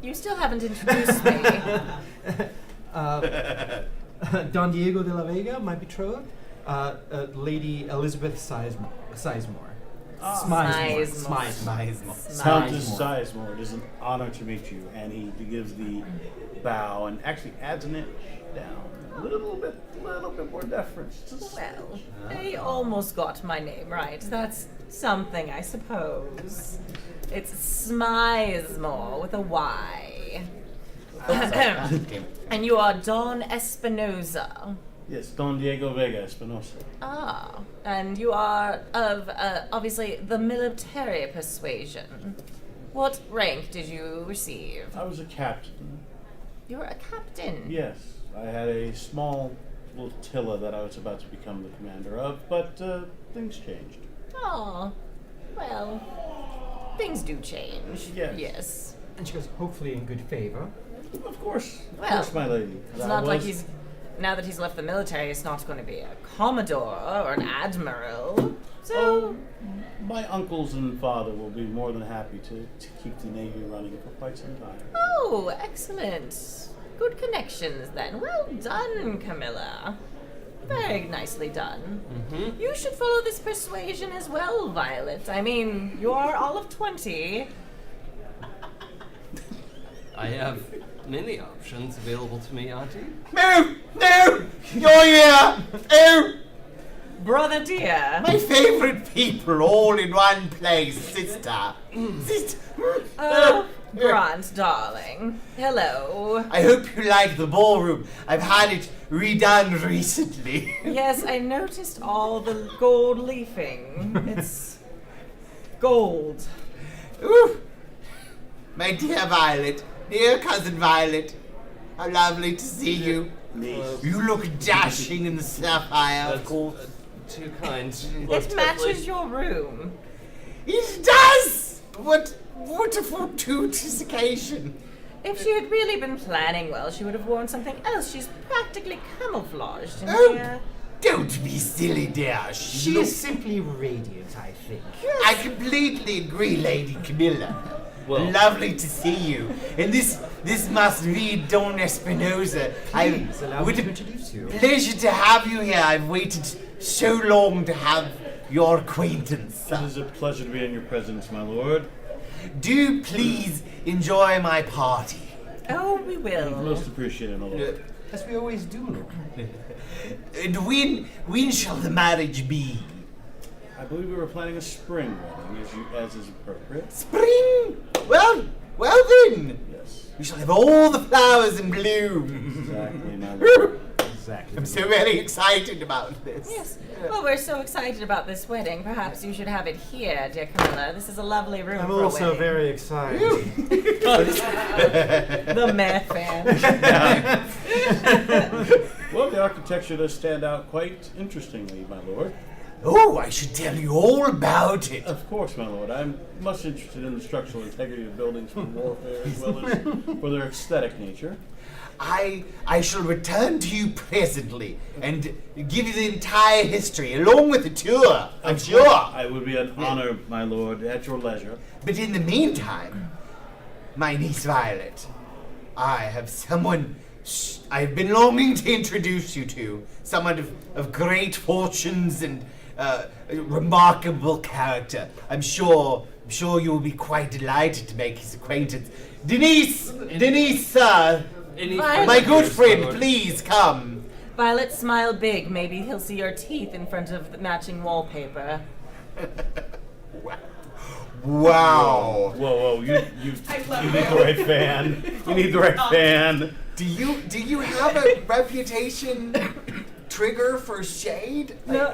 You still haven't introduced me. Don Diego de la Vega, my betrothed, Lady Elizabeth Sizemore. Sizemore. Countess Sizemore, it is an honor to meet you. And he gives the bow and actually adds an inch down. A little bit more deference. Just Well, they almost got my name right. That's something, I suppose. It's Smizemore with a Y. And you are Don Espinoza. yes, Don Diego Vega Espinosa. Ah, and you are of, obviously, the military persuasion. What rank did you receive? I was a captain. You're a captain. Yes, I had a small flotilla that I was about to become the commander of, but things changed. Oh, well, things do change. Yes. Yes. And she goes, hopefully in good favor. Of course, Well, my lady. It's I not like was- he's, now that he's left the military, he's not going to be a commodore or an admiral. So, Oh, my uncles and father will be more than happy to keep the Navy running for quite some time. oh, excellent. Good connections then. Well done, Camilla. Very nicely done. Mm-hmm. You should follow this persuasion as well, Violet. I mean, you are all of 20. I have many options available to me, Auntie. No! You're here! Oh! Brother dear. My favorite people all in one place, sister. Sister. Oh, Grant, darling. Hello. I hope you like the ballroom. I've had it redone recently. Yes, I noticed all the gold leafing. It's gold. Ooh. My dear Violet, dear cousin Violet, how lovely to see you. You look dashing in the sapphire, of That's course. too kind. It matches your room. It does! What a fortuitous occasion. If she had really been planning well, she would have worn something else. She's practically camouflaged in Oh, here. don't be silly, dear. She is simply radiant, I think. I completely agree, Lady Camilla. Well- Lovely to see you. And this must be Don Espinosa. Please allow me would to a introduce you. pleasure to have you here. I've waited so long to have your acquaintance. It is a pleasure to be in your presence, my lord. Do please enjoy my party. Oh, we will. Most appreciated, my lord. As we always do. And when shall the marriage be? I believe we were planning a spring wedding, as is appropriate. Spring? Well then. Yes, We shall have all the flowers in bloom. exactly, my lord. Exactly. I'm so very excited about this. Yes. Well, we're so excited about this wedding. Perhaps you should have it here, dear Camilla. This is a lovely room I'm for also a wedding. very excited. The meth fan. Well, the architecture does stand out quite interestingly, my lord. Oh, I should tell you all about it. Of course, my lord. I'm much interested in the structural integrity of buildings for warfare as well as for their aesthetic nature. I shall return to you presently and give you the entire history along with the tour, I'm sure. I would be an honor, my lord, at your leisure. But in the meantime, my niece Violet, I have someone I've been longing to introduce you to. Someone of great fortunes and remarkable character. I'm sure you will be quite delighted to make his acquaintance. Denise, sir. Violet. My good friend, please come. Violet, smile big. Maybe he'll see your teeth in front of the matching wallpaper. Wow. Whoa, you need the right fan. You need the right fan. Do you have a reputation trigger for shade? No.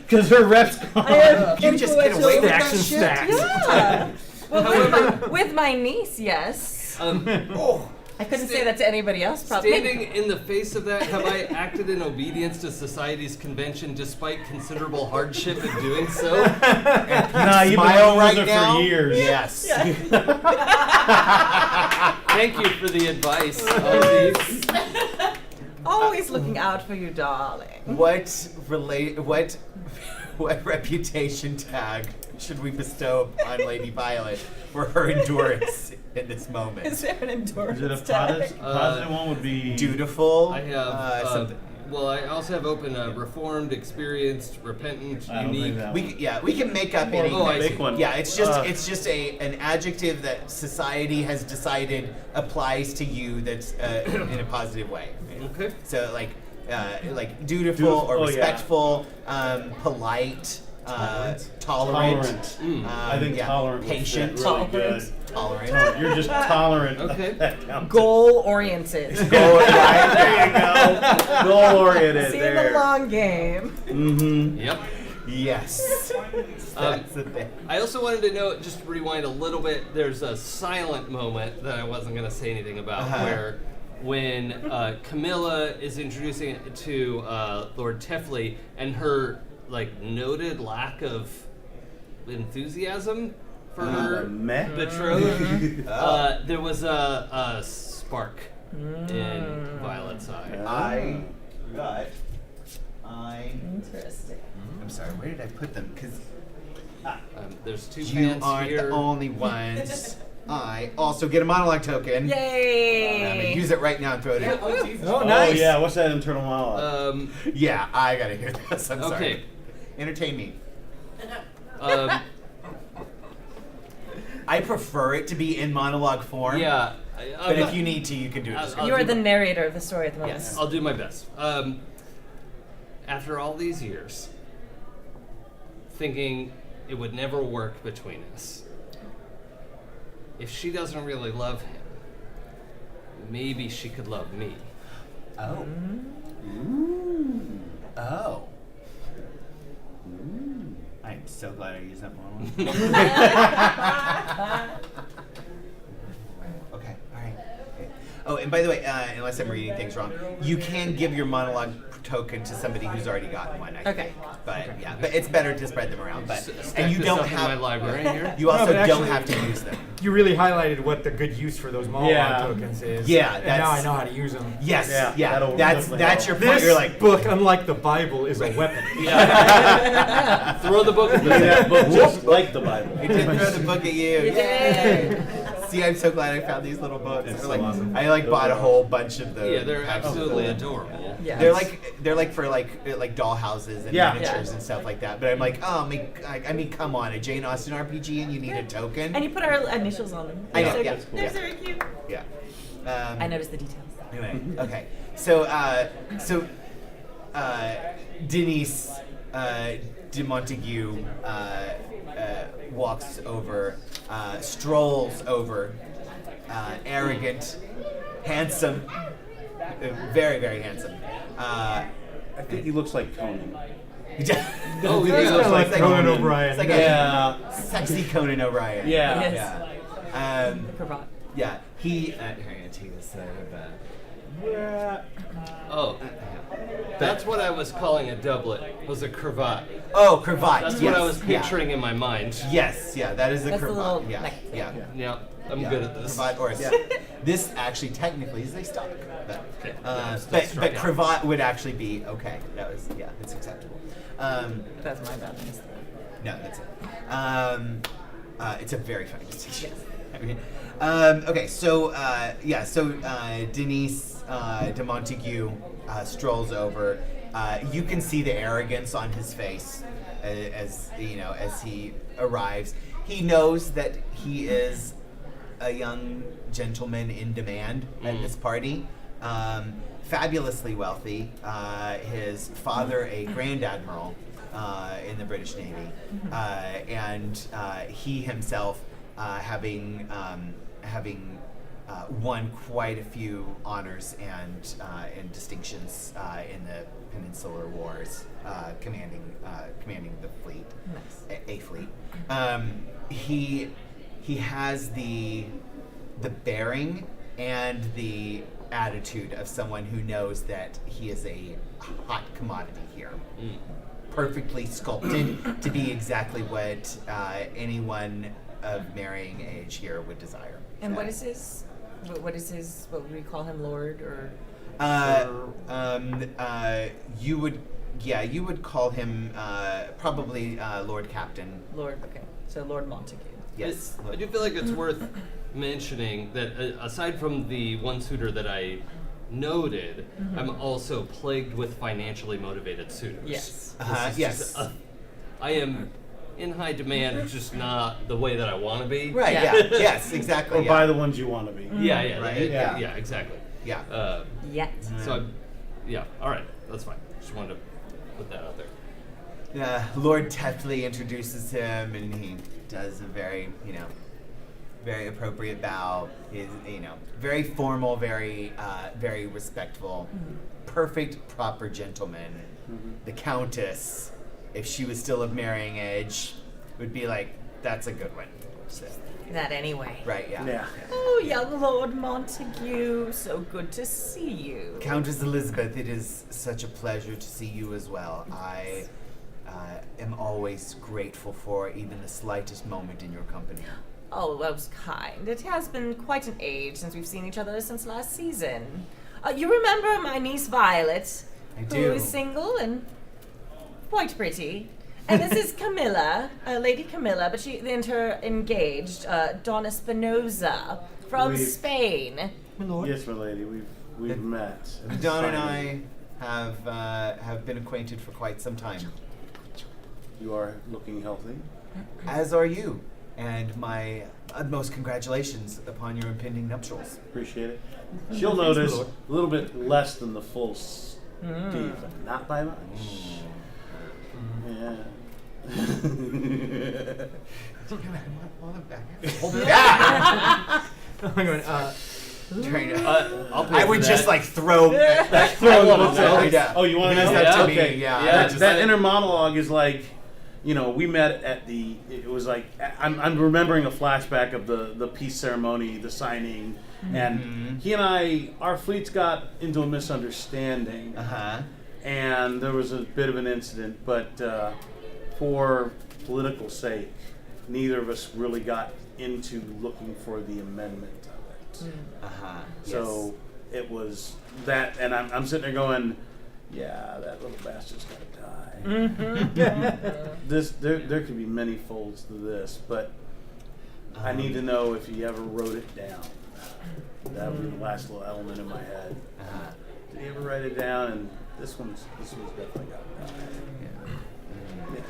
Because her rep's gone. You just get away with Stacks that and shit? stacks. Yeah. Well, with my niece, yes. Oh. I couldn't say that to anybody else, probably. Standing in the face of that, have I acted in obedience to society's convention despite considerable hardship in doing so? Nah, you've been Smile a right loser now? for years. Yes. Thank you for the advice. Elise. Always looking out for you, darling. What reputation tag should we bestow on Lady Violet for her endurance in this moment? Is there an endurance Is it a tag? positive one would be Dutiful. I have. something. Well, I also have open reformed, experienced, repentant, I don't unique. think that We can make up Or anything. Oh, I see. make one. Yeah, it's just an adjective that society has decided applies to you that's in a positive way. Okay. So like dutiful or Oh, yeah. respectful, polite, tolerant. I think yeah, tolerant would fit patient, really good. tolerant. You're just tolerant. Okay. That counts. Goal-oriented. Goal, right? There you go. Goal oriented. See There. the long game. Mm-hmm. Yep. Yes. That's the thing. I also wanted to note, just rewind a little bit. There's a silent moment that I wasn't going to say anything about, where when Camilla is introducing it to Lord Tefley and her noted lack of enthusiasm for her Meh. betrothed, there was a spark in Violet's eye. Interesting. I'm sorry. Where did I put them? Because There's two you fans aren't here. the only ones. I also get a monologue token. I'm Yay! gonna use it right now and throw it in. Oh, Oh nice. yeah, what's that internal monologue? Yeah, I gotta hear this. I'm Okay. sorry. Entertain me. I prefer it to be in monologue form. Yeah. But if you need to, you can do it. as I'll You are do the my- narrator of the story at the moment. Yes. I'll do my best. After all these years, thinking it would never work between us, if she doesn't really love him, maybe she could love me. Oh. Ooh. Oh. I'm so glad I used that monologue. Okay, alright. Oh, and by the way, unless I'm reading things wrong, you can give your monologue token to somebody who's already gotten one, I Okay. think. But yeah, but it's better to spread them around. But Stack and you this don't up in have my library here. You also but don't actually- have to use them. You really highlighted what the good use for those monologue Yeah. tokens is. Yeah, and now I that's- know how to use them. Yes, Yeah, yeah, that'll that's definitely your help. point. This You're like, book, unlike the Bible, is a weapon. Throw the book at the That book just like the Bible. it did throw the book at you. Yay! See, I'm so glad I found these little books. It's They're like, so awesome. I bought a whole bunch of those. Yeah, they're absolutely adorable. Yeah. They're like for like dollhouses and Yeah. miniatures and stuff like that. But I'm like, oh, I mean, come on, a Jane Austen RPG, and you need a token. And you put our initials on them. I know, They're yeah, so- They're yeah. very cute. Yeah. I noticed the details. Anyway, okay. So Denise de Montague walks over, strolls over, arrogant, handsome, very, very handsome. I think he looks like Conan. Oh, He yeah. looks Kinda like Conan O'Brien. It's like Yeah. a sexy Conan O'Brien. Yeah. Yes. Yeah. Cravat. Yeah. He. I'm gonna take this out of Oh, That's what I was calling a doublet. Was a cravat. Oh, cravat. That's yes. what I was yeah. picturing in my mind. Yes, yeah, that is a That's the cravat. little Yeah, neck thing. yeah. Yeah, I'm Yeah. good at this. Cravat or this actually technically is a stock. But, Okay. but Strike out. cravat would actually be okay. That was it's acceptable. That's my bad. No, that's it. It's a very funny distinction. I mean, okay, so Denise de Montague strolls over. You can see the arrogance on his face as he arrives. He knows that he is a young gentleman in demand at this party. Fabulously wealthy. His father, a Grand Admiral in the British Navy, and he himself having won quite a few honors and distinctions in the Peninsular Wars, commanding the fleet, a fleet. He has the bearing and the attitude of someone who knows that he is a hot commodity here. Perfectly sculpted to be exactly what anyone of marrying age here would desire. And what is his? What would we call him, Lord or? You would call him probably Lord Captain. Lord. Okay. So Lord Montague. Yes. I do feel like it's worth mentioning that aside from the one suitor that I noted, I'm also plagued with financially motivated suitors. Yes. This is Yes. just I am in high demand, just not the way that I want to be. Right. Yeah. Yeah. Yes. Exactly. Or yeah. buy the ones you want to be. Yeah, yeah, Right? yeah, Yeah. exactly. Yeah. Yet. So, all right, that's fine. Just wanted to put that out there. Lord Tetley introduces him, and he does a very, very appropriate bow. He's, very formal, very, very respectful, perfect, proper gentleman. The Countess, if she was still of marrying age, would be like, that's a good one. So, That anyway. right? Yeah. Yeah. Oh, young Lord Montague, so good to see you. Countess Elizabeth, it is such a pleasure to see you as well. I am always grateful for even the slightest moment in your company. Oh, that was kind. It has been quite an age since we've seen each other since last season. You remember my niece Violet, I who do. is single and quite pretty. And this is Camilla, Lady Camilla, but she engaged Donna Spinoza from We've- Spain. My lord. Yes, my lady. We've met. Don and Finally. I have been acquainted for quite some time, You are looking healthy. as are you, and my utmost congratulations upon your impending nuptials. Appreciate it. She'll notice a little bit less than the full Steve, but not by much. Yeah. Hold back. I'm going, Trying to- I'll pay I for would that. just like throw. Throw love books that. out. Yeah. Oh, you want to Because know? that to Okay. me, yeah. Yeah, just that like- inner monologue is like, we met at it was like, I'm remembering a flashback of the peace ceremony, the signing, and he and our fleets got into a misunderstanding, Uh-huh. and there was a bit of an incident, but for political sake, neither of us really got into looking for the amendment of it. Uh-huh. So it was that, and I'm sitting there going, yeah, that little bastard's got to die. There could be many folds to this, but I need to know if he ever wrote it down. That would be the last little element in my head. Uh-huh. Did he ever write it down? And this one's definitely got to die. Yeah.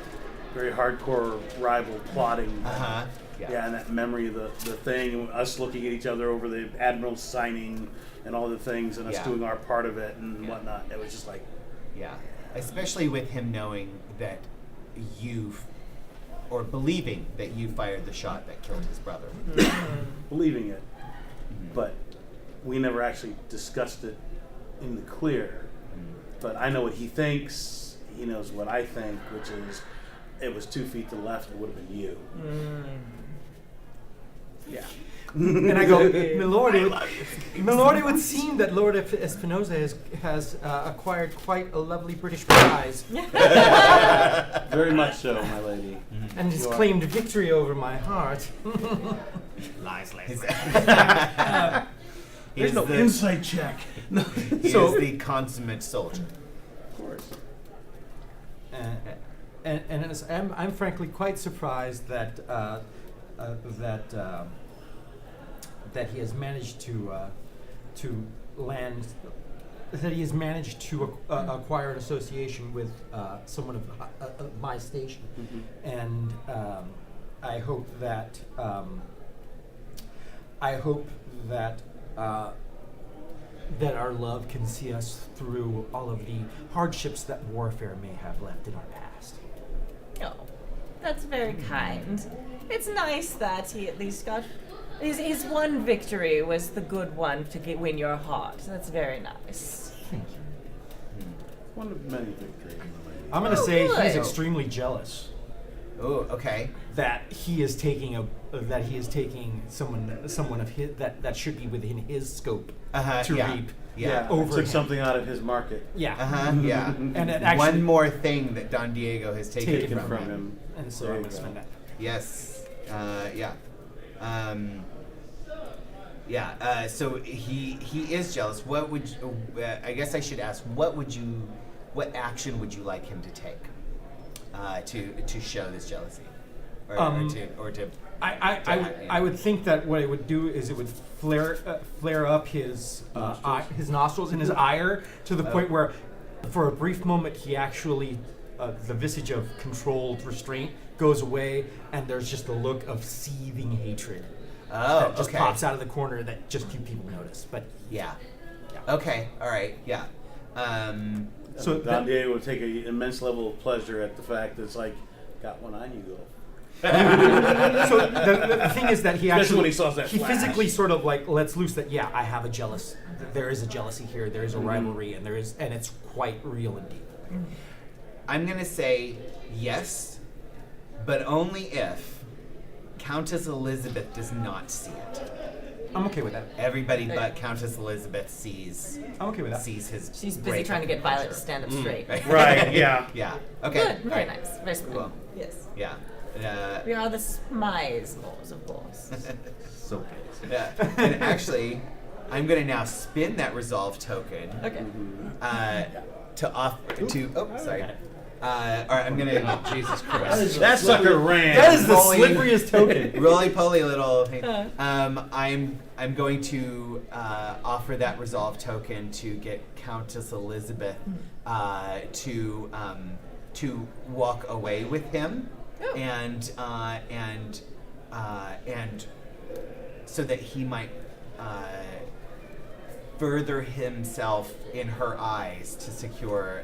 Very hardcore rival plotting. Uh-huh. Yeah, and that memory of the thing, and us looking at each other over the admiral signing and all the things, and us Yeah. doing our part of it and whatnot. It was just like, Yeah, especially with him knowing that or believing that you fired the shot that killed his brother. believing it, but we never actually discussed it in the clear. But I know what he thinks. He knows what I think, which is, it was 2 feet to the left. It would have been you. Yeah. And I go, Milord, it would seem that Lord Espinosa has acquired quite a lovely British prize Very much so, my lady. and has You are- claimed victory over my heart. Lies, He's, There's no the, insight check. he So- is the consummate soldier. Of course. And I'm frankly quite surprised that that he has managed to land that he has managed to acquire an association with someone of my station, and I hope that that our love can see us through all of the hardships that warfare may have left in our past. Oh, that's very kind. It's nice that he at least got his one victory was the good one to win your heart. That's very nice. Thank you. One of many victories, my lady. I'm gonna Oh, say he's good. extremely jealous Oh, okay. that he is taking someone of his that should be within his scope to Yeah. reap. Yeah. over took him. something out of his market. Yeah. Yeah. And it actually One more thing that Don Diego has taken, Taken from, him. And so There I'm you gonna go. spend that. Yes. Yeah. So he is jealous. What would I guess I should ask? What action would you like him to take to show this jealousy, or to I would think that what it would do is it would flare up his his nostrils and his ire to the point where, for a brief moment, he actually the visage of controlled restraint goes away, and there's just a look of seething hatred that just okay. pops out of the corner that just few people notice. But Yeah. Okay. All right. Yeah. so Don that- Diego would take an immense level of pleasure at the fact that it's like, got one on you, though. so the thing is that he Especially actually when he saw that he flash. physically sort of like lets loose that I have a jealous. There is a jealousy here. There is a rivalry, and it's quite real and deep. I'm gonna say yes, but only if Countess Elizabeth does not see it. I'm okay with that. Everybody but Countess Elizabeth sees I'm okay with that. his. She's busy break trying to of get Violet to composure. stand up straight. Right, yeah. Yeah. Okay. Good, all very right. nice, very smooth. Cool. Yes. Yeah. We are the Smizemores, of course. So good. Yeah. And actually, I'm gonna now spin that resolve token Okay. to offer to. Oh, sorry. All right, I'm gonna. Oh, Jesus Christ. That sucker ran. That is the Rolling- slipperiest token. Roly poly little thing. Uh. I'm going to offer that resolve token to get Countess Elizabeth to walk away with him, Oh. and so that he might further himself in her eyes to secure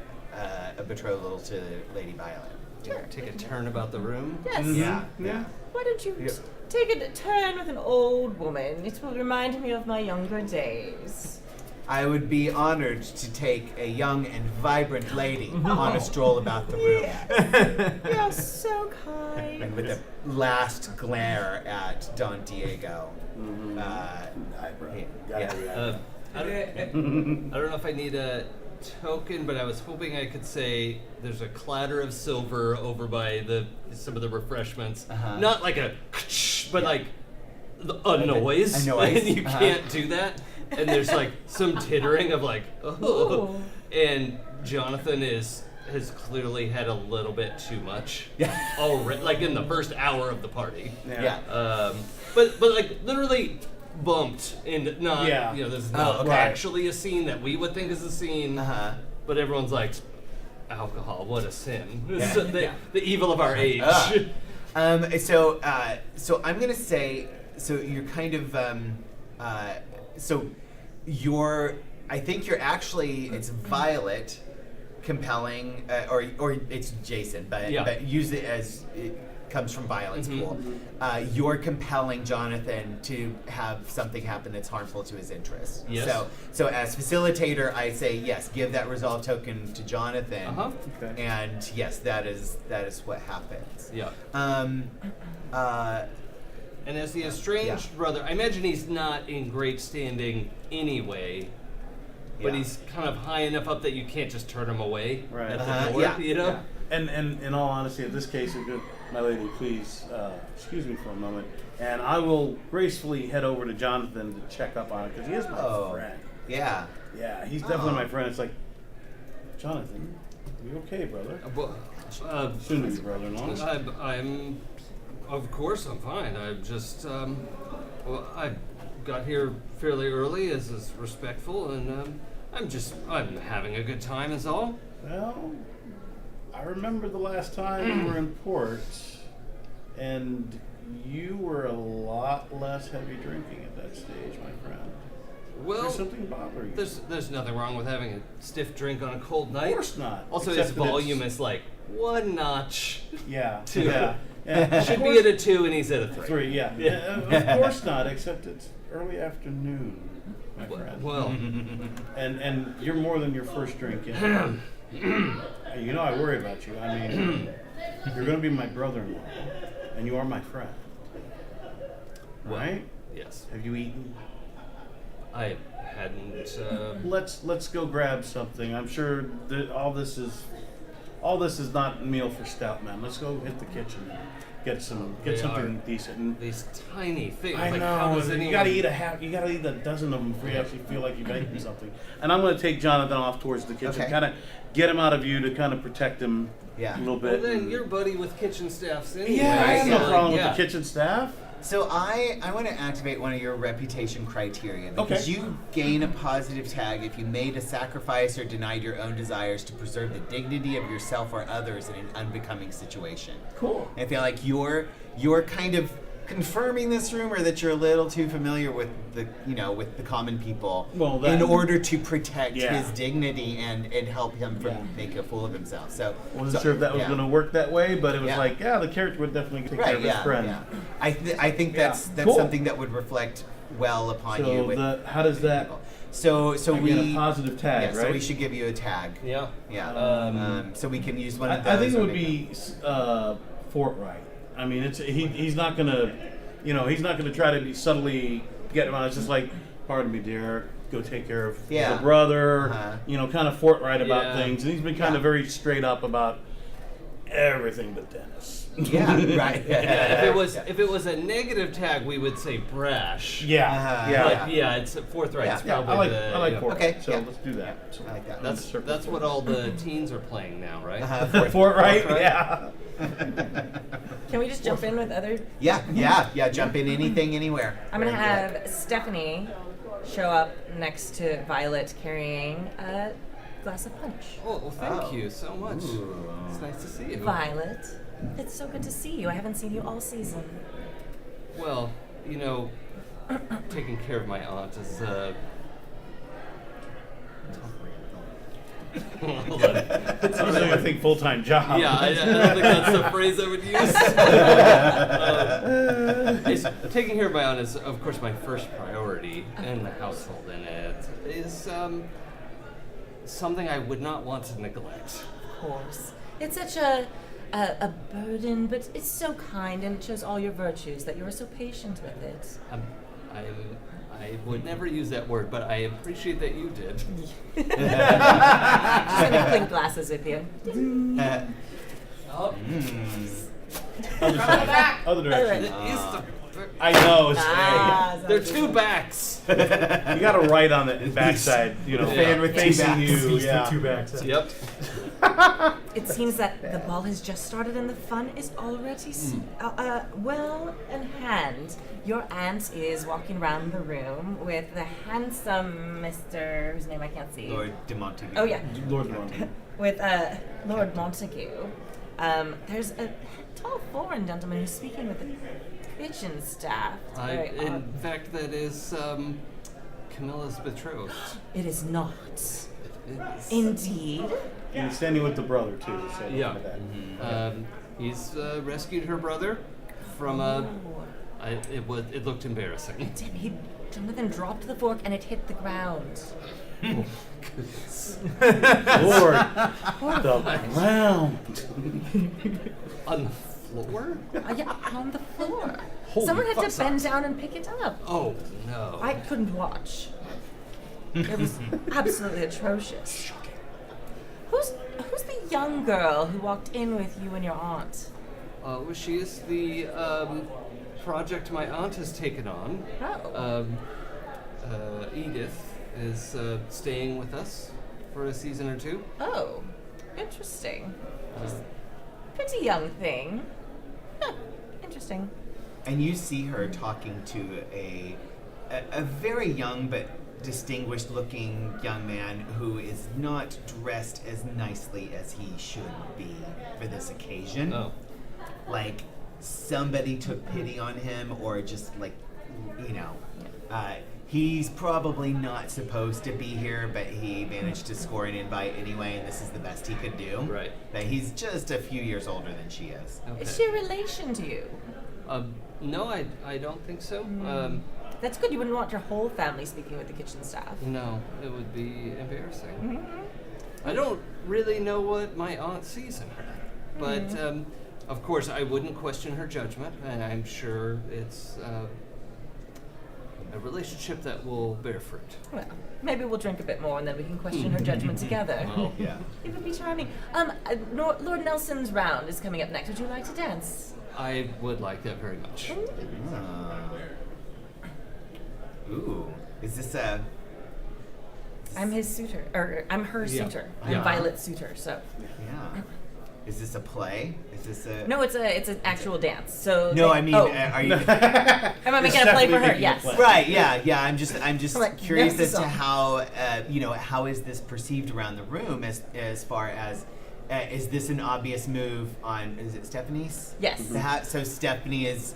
a betrothal to Lady Violet. Take a turn about the room. Yes. Yeah, yeah. Why don't you Yeah. take a turn with an old woman? It will remind me of my younger days. I would be honored to take a young and vibrant lady on a stroll about the room. You're so kind. And with a last glare at Don Diego. Yeah. I don't know if I need a token, but I was hoping I could say there's a clatter of silver over by some of the refreshments. Uh-huh. Not like a, but like a noise. A noise, And you uh-huh. can't do that. And there's like some tittering of like, oh. Ooh. And Jonathan has clearly had a little bit too much already, like in the first hour of the party. Yeah. But like literally bumped and not, Yeah. this is Oh, not okay. actually a scene that we would think is a scene. Uh-huh. But everyone's like, alcohol, what a sin. Yeah. So the evil of our age. So I'm gonna say, so you're kind of, so I think you're actually, it's Violet compelling, or it's Jason, but use it as it comes from Violet's pool. You're compelling Jonathan to have something happen that's harmful to his interests. Yes. So as facilitator, I say yes, give that resolve token to Jonathan, Uh-huh. Okay. and yes, that is what happens. Yeah. And as the estranged brother, I imagine he's not in great standing anyway, but Yeah. he's kind of high enough up that you can't just turn him away Right. at Uh-huh, the door, yeah, you know? yeah. And in all honesty, in this case, my lady, please excuse me for a moment, and I will gracefully head over to Jonathan to check up on it because he is my Oh. friend. Yeah. Yeah, he's definitely Oh. my friend. It's like, Jonathan, you okay, brother? Well, Soon to be brother-in-law. I'm, of course, I'm fine. I'm just, well, I got here fairly early, as is respectful, and I'm having a good time, is all. Well, I remember the last time we were in port, and you were a lot less heavy drinking at that stage, my friend. Well, There's something bothering you. there's nothing wrong with having a stiff drink on a cold night. Of course not. Also, Except his that it's- volume is like one notch. Yeah. Two. Yeah. Yeah. Should be at a 2 and he's at a 3. 3, yeah. Yeah. Of course not, except it's early afternoon, my friend. Well, And you're more than your first drink yet. You know I worry about you. I mean, you're going to be my brother-in-law, and you are my friend. well, Right? yes. Have you eaten? I hadn't. Let's go grab something. I'm sure that all this is not a meal for stout men. Let's go hit the kitchen. Get They something decent. And These tiny things. I like, know. How does and anyone... you gotta eat you gotta eat a dozen of them before you actually feel like you've eaten something. And I'm gonna take Jonathan off towards the kitchen, Okay. kind of get him out of view to kind of protect him Yeah. a little Well, bit. then and- you're buddy with kitchen staffs anyway. yeah, I have no so, problem yeah. with the kitchen staff. So I want to activate one of your reputation criteria because Okay. you gain a positive tag if you made a sacrifice or denied your own desires to preserve the dignity of yourself or others in an unbecoming situation. Cool. I feel like you're kind of confirming this rumor that you're a little too familiar with the common people Well, in that- order to protect Yeah. his dignity and help him from Yeah. making a fool of himself. So I wasn't sure if that was yeah. going to work that way, but it was Yeah. like, yeah, the character would definitely take care Right, of his yeah, friend. yeah. I think Yeah. that's Cool. something that would reflect well upon you. So With how does that? people. So I we get a positive tag, yeah, right? so we should give you a tag. Yeah. Yeah. Um, So we can use one of those. I think it or would maybe- be forthright. I mean, he's not gonna, he's not gonna try to be subtly get him on. It's just like, pardon me, dear, go take care of Yeah. the brother. Uh-huh. Kind of forthright about Yeah. things, and he's been kind of Yeah. very straight up about everything but Dennis. Yeah. Right. Yeah, if it was a negative tag, we would say brash. Yeah, Uh-huh. yeah. But yeah, it's forthright. Yeah. It's Yeah, probably I like yeah. forthright. Okay, So yeah. let's do that. So I like that. That's what all the teens are playing now, right? forthright. Forthright. Yeah. Can we just jump in with other? Yeah. Jump in anything, anywhere. I'm gonna Wherever you have like. Stephanie show up next to Violet carrying a glass of punch. Oh, well, thank Oh. you so much. Ooh. It's nice to see you. Violet, it's so good to see you. I haven't seen you all season. Well, taking care of my aunt is hold on. It's also, I think, full-time job. Yeah, I don't think that's the phrase I would use. Taking care of my aunt is, of course, my first priority in the household, and it is something I would not want to neglect. Of course. It's such a burden, but it's so kind and it shows all your virtues that you are so patient with it. I would never use that word, but I appreciate that you did. Just gonna clink glasses with you. Oh, Other side. Other direction. it is I know. It's, Ah, There are two backs. you got to write on the backside. The fan with two facing backs. you. Yeah. Yep. It seems that the ball has just started and the fun is already well in hand. Your aunt is walking around the room with the handsome Mr. whose name I can't see. Lord de Montague. Oh yeah, Lord London. with Lord Montague. There's a tall foreign gentleman who's speaking with the kitchen staff. It's very In odd. fact, that is Camilla's betrothed. It is not. It is. Indeed. He's standing with the brother too. So Yeah. look at that. He's rescued her brother from a. Oh. It looked embarrassing. Jonathan dropped the fork and it hit the ground. Lord, the ground. On the floor? Yeah, on the floor. Holy Someone had fuck to bend socks. down and pick it up. Oh no. I couldn't watch. It was absolutely atrocious. Who's the young girl who walked in with you and your aunt? Well, she is the project my aunt has taken on. Oh. Edith is staying with us for a season or two. Oh. Interesting. Pretty young thing. Huh. Interesting. And you see her talking to a very young but distinguished looking young man who is not dressed as nicely as he should be for this occasion. Oh. Like somebody took pity on him, or just like, he's probably not supposed to be here, but he managed to score an invite anyway, and this is the best he could do. Right. But he's just a few years older than she is. Okay. Is she a relation to you? No, I don't think so. That's good. You wouldn't want your whole family speaking with the kitchen staff. No, it would be embarrassing. Mm-hmm. I don't really know what my aunt sees in her, but of course I wouldn't question her judgment, and I'm sure it's a relationship that will bear fruit. Well, maybe we'll drink a bit more and then we can question her judgment together. Well, Yeah. It would be charming. Lord Nelson's round is coming up next. Would you like to dance? I would like that very much. Ooh, is this a? I'm his suitor, or I'm her Yeah. suitor. Yeah. I'm Violet's suitor. So Yeah. Is this a play? Is this a? no, it's an actual dance. So No, they- I mean, oh, are you? am I making It's a play for definitely her? making a Yes. play. Right. Yeah. Yeah. I'm just I'm like, curious there's as the to song. how how is this perceived around the room as far as is this an obvious move on? Is it Stephanie's? Yes. So Stephanie is.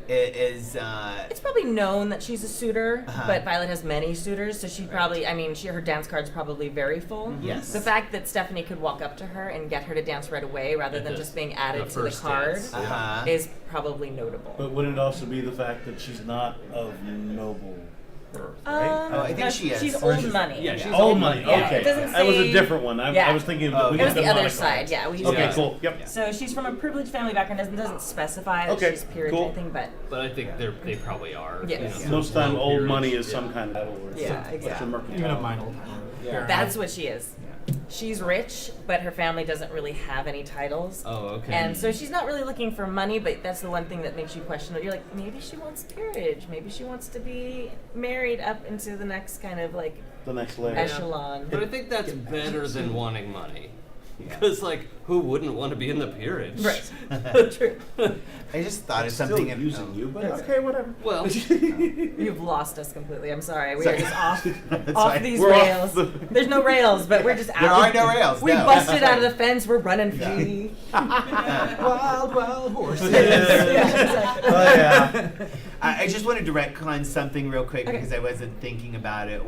It's probably known that she's a suitor, Uh-huh. but Violet has many suitors, so she probably, her dance card's probably very full. Yes. The fact that Stephanie could walk up to her and get her to dance right away rather than the- just being added the to the first card dance. Uh-huh. is probably notable. But wouldn't it also be the fact that she's not of noble birth, right? Oh, I think no, she is. She's Or old she's- money. Yeah, she's Old money. Yeah, Okay, it doesn't that was a say- different one. I Yeah. was thinking. Oh, we okay. It was did the other harmonic side, lines. yeah. We used Okay, to- cool. Yep. So she's from a privileged family background. Doesn't specify that Okay, she's peerage cool. or anything, but But I think they probably are. Yes. You know, Most of the time, low old peerage. money is Yeah. some kind of title or Yeah, some- exactly. some murky Even a title. minor. that's what she is. She's rich, but her family doesn't really have any titles. Oh, okay. And so she's not really looking for money, but that's the one thing that makes you question it. You're like, maybe she wants peerage. Maybe she wants to be married up into the next kind of like The next layer. echelon. But I think that's better than wanting money. Because, who wouldn't want to be in the peerage? Right. True. I just thought of Still something. using you, but okay, whatever. Well, You've lost us completely. I'm sorry. We Sorry. are just off That's off fine. these We're off rails. the- There's no rails, but we're just out. There are no rails. We no. busted out of the fence. We're running free. Wild, wild horses. Yeah, exactly. Oh yeah. I just wanted to retcon something real quick Okay. because I wasn't thinking about it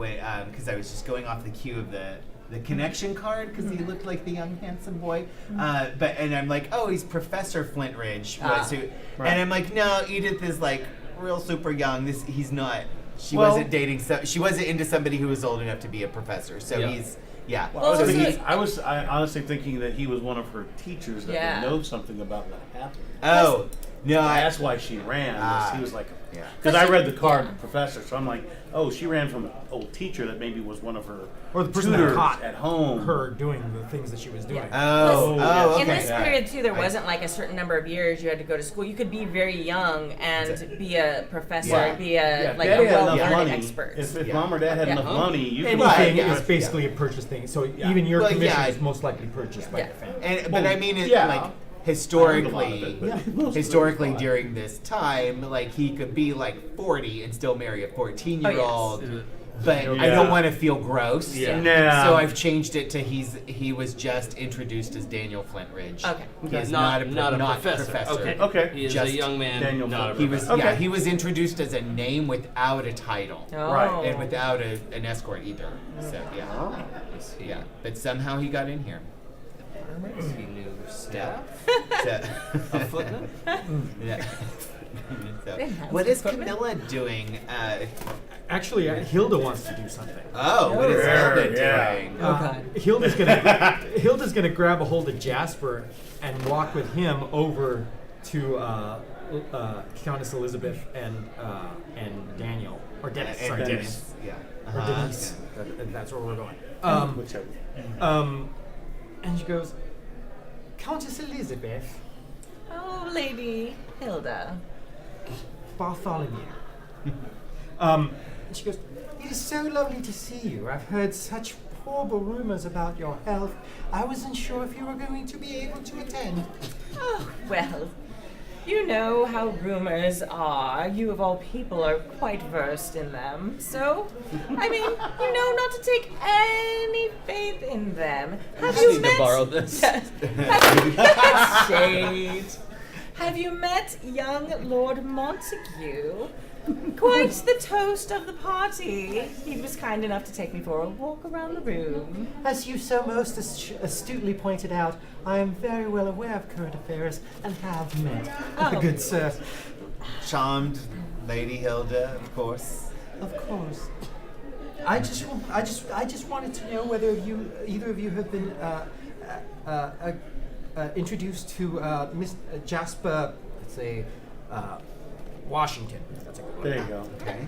because I was just going off the cue of the connection card because he looked like the young handsome boy. And I'm like, oh, he's Professor Flintridge. Right. And I'm like, no, Edith is like real super young. He's not. She Well- wasn't dating. She wasn't into somebody who was old enough to be a professor. So Yeah. he's yeah. Well, I was, Well, thinking, also- I was honestly thinking that he was one of her teachers that Yeah. would know something about what happened. Oh no, That's why she ran. Ah. He was like, Yeah. because I read the card, Yeah. professor, so I'm like, oh, she ran from an old teacher that maybe was one of her Or the person that tutors caught at home. her doing the things that she was doing. Oh, Plus, oh, okay. In this Yeah. period too, there I- wasn't like a certain number of years you had to go to school. You could be very young and be a professor, Yeah. be a Yeah, like Daddy a had enough well-learned money. expert. If Yeah. mom or dad had Yeah. enough money, you could Anything yeah. is basically a purchase thing. So Yeah. even your Well, commission yeah. is most likely purchased by Yeah. the family. But I mean, it, yeah. like I learned a lot of historically, it, but most of it was historically fine. during this time, like he could be like 40 and still marry a 14-year-old. But I Yeah. don't want to feel gross. Yeah. Nah. So I've changed it to he was just introduced as Daniel Flintridge. Okay. He is not not a not professor. Okay. Okay. He is Just a young man, Daniel not a He professor. was Okay. he was introduced as a name without a title. Right. Oh. And without an escort either. So yeah. Oh. Is he, Yeah. But somehow he got in here. is he new staff? So- A footnote? Yeah. So, They announced what the is footnote? Camilla doing? Actually, Hilda wants to do something. What is Sure, Hilda yeah. doing? Oh, God. Hilda's gonna grab a hold of Jasper and walk with him over to Countess Elizabeth and Daniel or Dennis. And Sorry, Dennis, Dennis. yeah. Or Uh-huh. Denise. That's where we're going. Whichever. And she goes, Countess Elizabeth, Oh, Lady Hilda. Bartholomew. And she goes, it is so lovely to see you. I've heard such horrible rumors about your health. I wasn't sure if you were going to be able to attend. Oh, well, you know how rumors are. You of all people are quite versed in them. So, I mean, you know not to take any faith in them. Have I you need met... to borrow this. Shade. Have you met young Lord Montague? Quite the toast of the party. He was kind enough to take me for a walk around the room. As you so most astutely pointed out, I am very well aware of current affairs and have met the Oh. good sir. Charmed Lady Hilda, of course. Of course. I just wanted to know whether either of you have been introduced to Miss Jasper, let's say, Washington. That's a good one. There you go. Okay.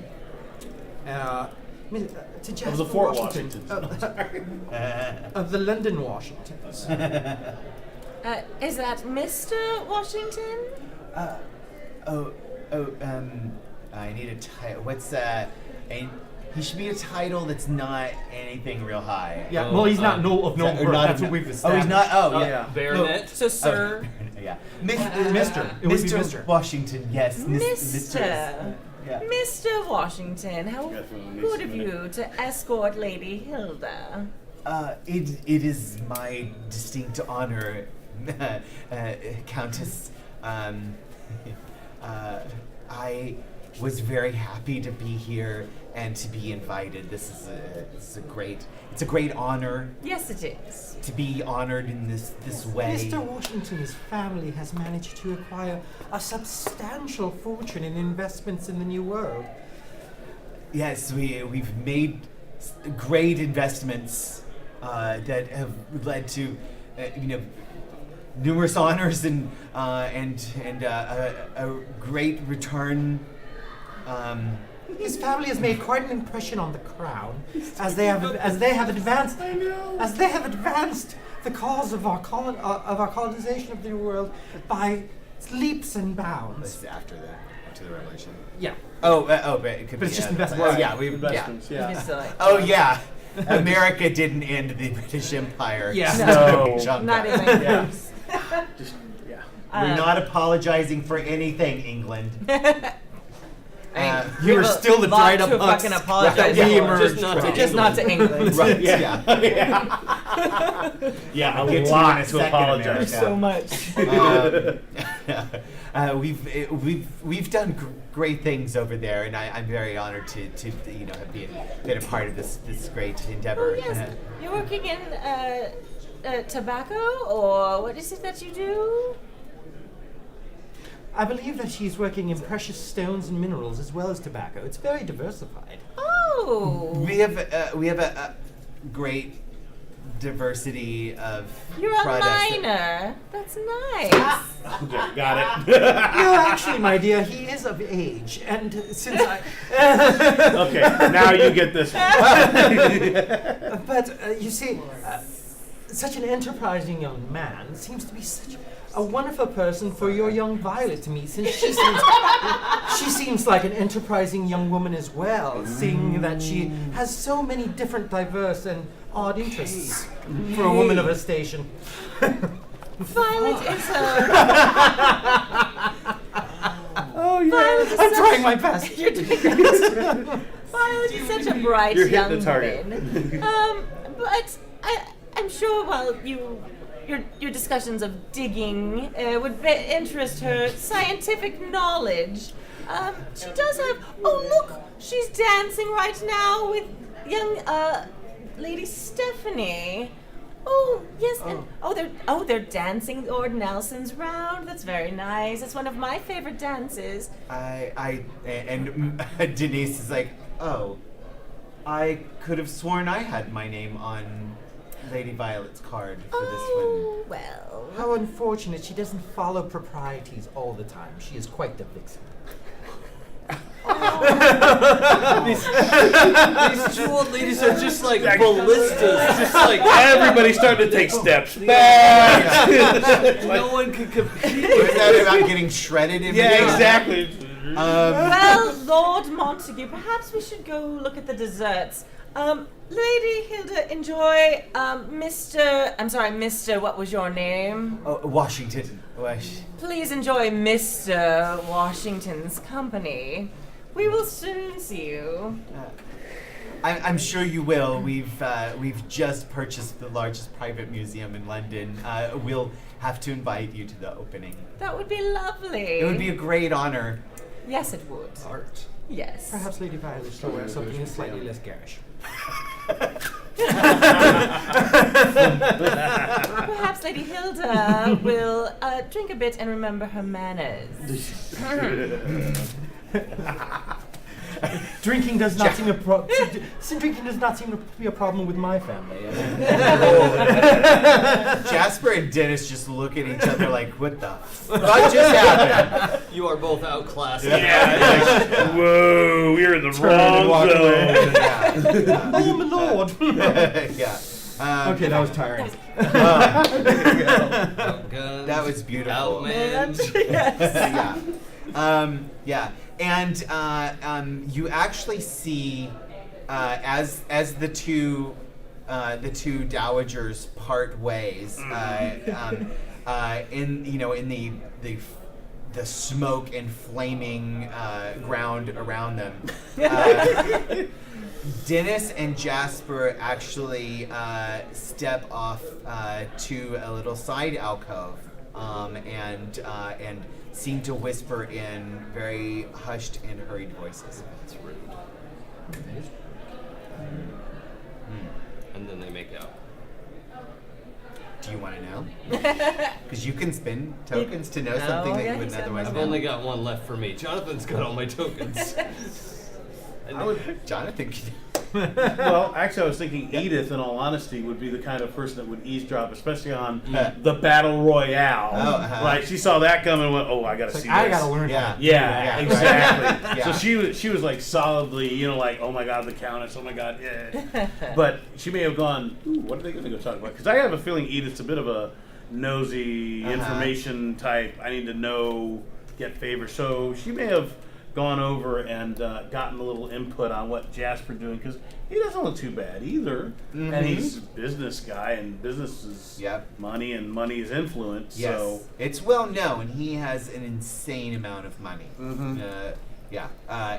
To Jasper Of the Fort Washington. Washingtons. Of the London Washingtons. Is that Mr. Washington? I need a title. What's he should be a title that's not anything real high. Yeah, Oh, well, he's not um, of no Or birth. not That's a- what we've Oh, established. he's not. Oh, Oh, yeah. yeah. Baronet. So, sir. Yeah. Mr. It would be Mr. Washington. Yes. Mr. Yeah. Mr. Washington, how Definitely good of Mr. you to escort Lady Hilda. It is my distinct honor, Countess. I was very happy to be here and to be invited. It's a great honor Yes, it is. to be honored in this way. Mr. Washington's family has managed to acquire a substantial fortune in investments in the New World. Yes, we've made great investments that have led to numerous honors and a great return. His family has made quite an impression on the crown, as they have advanced the cause of our colonization of the New World by leaps and bounds. This is after the revolution. Yeah. But it could But be it's just oh investments. yeah, yeah. Investments, yeah. It is like, Oh yeah, America didn't end the British Empire. Yeah. No. Chunk not up. even Yeah. close. Just, yeah. We're not apologizing for anything, England. You were still the lot dried up to hucks fucking apologize that we for. emerged Just not from. to Just not to England. Right. Yeah. Yeah. Yeah, I'll a get to you in lot a to second, apologize America. So much. We've done great things over there, and I'm very honored to have been a part of this great endeavor. Oh, yes. You're working in tobacco, or what is it that you do? I believe that she's working in precious stones and minerals as well as tobacco. It's very diversified. Oh. We have a great diversity of You're products. a miner. That's nice. Okay, got it. No, actually, my dear, he is of age, and since I. Okay, now you get this one. But you see, such an enterprising young man seems to be such a wonderful person for your young Violet to meet, since she seems like an enterprising young woman as well, seeing that she has so many different, diverse, and odd interests for a woman of her station. Violet is Oh yeah, Violet is I'm such- trying my best. You're doing great. Violet is such a bright You're hitting young the target. woman. But I'm sure while your discussions of digging would interest her scientific knowledge, she does have. Oh look, she's dancing right now with young Lady Stephanie. Oh yes, and they're dancing Lord Nelson's round. That's very nice. It's one of my favorite dances. And Denise is like, oh, I could have sworn I had my name on Lady Violet's card for this Oh, well. How unfortunate she doesn't follow proprieties all the time. She is quite the vixen. These two old ladies are just like ballistas. Just like Everybody's starting to take steps back. no one can compete. Was that about getting shredded in Yeah, video? exactly. Well, Lord Montague, perhaps we should go look at the desserts. Lady Hilda, enjoy, Mr. What was your name? Oh, Washington. Please enjoy Mr. Washington's company. We will soon see you. I'm sure you will. We've just purchased the largest private museum in London. We'll have to invite you to the opening. That would be lovely. It would be a great honor. Yes, it would. Art. Yes. Perhaps Lady Violet should wear something slightly less garish. Perhaps Lady Hilda will drink a bit and remember her manners. Drinking does not seem drinking does not seem to be a problem with my family. Jasper and Dennis just look at each other like, what the fuck just happened? You are both outclassed. Yeah. Whoa, we're in the wrong zone. Yeah. Oh my lord! Yeah. Okay, that was tiring. Guns, That was beautiful. outmanned. Yes. Yeah. And you actually see as the two dowagers part ways in the smoke and flaming ground around them. Dennis and Jasper actually step off to a little side alcove and seem to whisper in very hushed and hurried voices. That's rude. And then they make out. Do you want to know? Because you can spend tokens to know something that yeah, you he wouldn't said otherwise no. I've know. only got one left for me. Jonathan's got all my tokens. Jonathan. Well, actually, I was thinking Edith, in all honesty, would be the kind of person that would eavesdrop, especially on Yeah. the battle royale. Oh, uh-huh. Like she saw that coming and went, "Oh, I gotta It's see like, I this." gotta learn Yeah. how to Yeah, Yeah, exactly. right. So she was like solidly, like, "Oh my God, the Countess! Oh my God, yeah." But she may have gone, "Ooh, what are they going to go talk about?" Because I have a feeling Edith's a bit of a nosy information type. I need to know, get favors. So she may have gone over and gotten a little input on what Jasper's doing, because he doesn't look too bad either. Mhm. And he's a business guy, and business is Yep. money, and money is influence. Yes. So It's well known he has an insane amount of money. Mhm.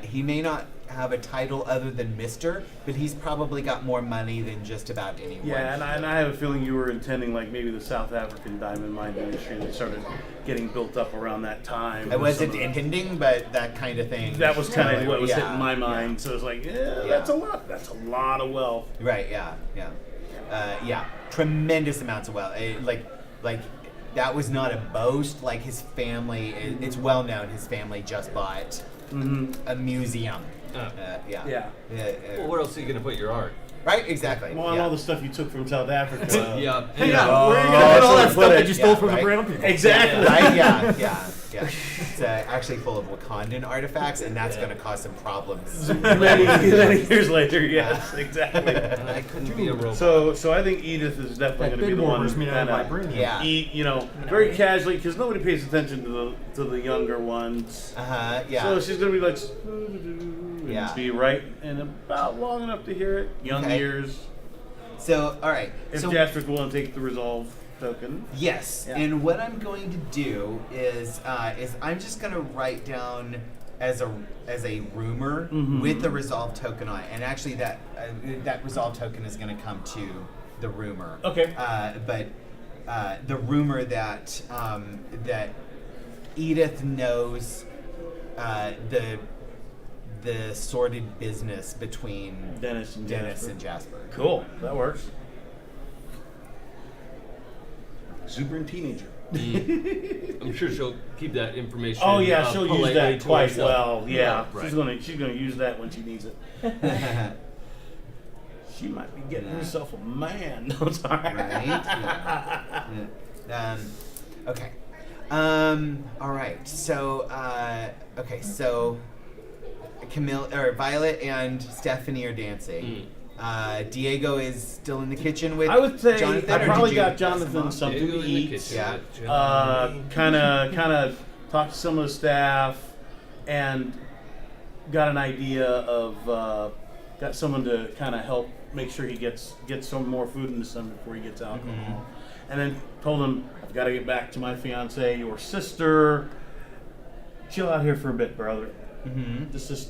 He may not have a title other than Mr., but he's probably got more money than just about anyone. yeah, and I have a feeling you were intending like maybe the South African diamond mine industry that started getting built up around that time. I with wasn't some of the- intending, but that kind of thing. That was kind of what was Yeah, hitting my yeah. mind. So it's like, Yeah. that's a lot. That's a lot of wealth. Right. Yeah. Tremendous amounts of wealth. Like that was not a boast. Like his family, it's well known. His family just bought Mm-hmm. a museum. Yeah. Well, where else are you going to put your art? Right. Exactly. Well, and yeah. all the stuff you took from South Africa. Yeah. Hey, yeah. where are you Oh, gonna put all that's that where stuff I that put you it. stole from right. the brown people? Exactly. Right? Yeah. It's actually full of Wakandan artifacts, and that's going to cause some problems. many years later, yes, exactly. And I couldn't be a robot. So I think Edith is definitely That going to be big the one warmer's made out of that vibranium. Yeah. eat, very casually, because nobody pays attention to the younger ones. Yeah. So she's going to be like, and Yeah. be right and about long enough to hear it. Young Okay. ears. So, all right. If So, Jasper's willing to take the resolve token. yes. Yeah. And what I'm going to do is I'm just going to write down as a rumor Mhm. with the resolve token on it, and actually that resolve token is going to come to the rumor. Okay. But the rumor that that Edith knows the sordid business between Dennis and Jasper. and Jasper. Cool. That works. Exuberant teenager. I'm sure she'll keep that information. Oh yeah, she'll use politely that to quite herself. well. Yeah, Right. she's gonna use that when she needs it. She might be getting Yeah. herself a man. No, it's all right. Right? Yeah. Okay. All right. So, so Camille or Violet and Stephanie are dancing. Diego is still in the kitchen with I would say Jonathan, I or did probably you got pass him Jonathan off? something Diego to in the eat. kitchen Yeah. with Johnny. Kind of talked to some of the staff, and got an idea of got someone to kind of help make sure he gets some more food in the stomach before he gets alcohol, and then told him I've got to get back to my fiance, your sister. Chill out here for a bit, brother. Just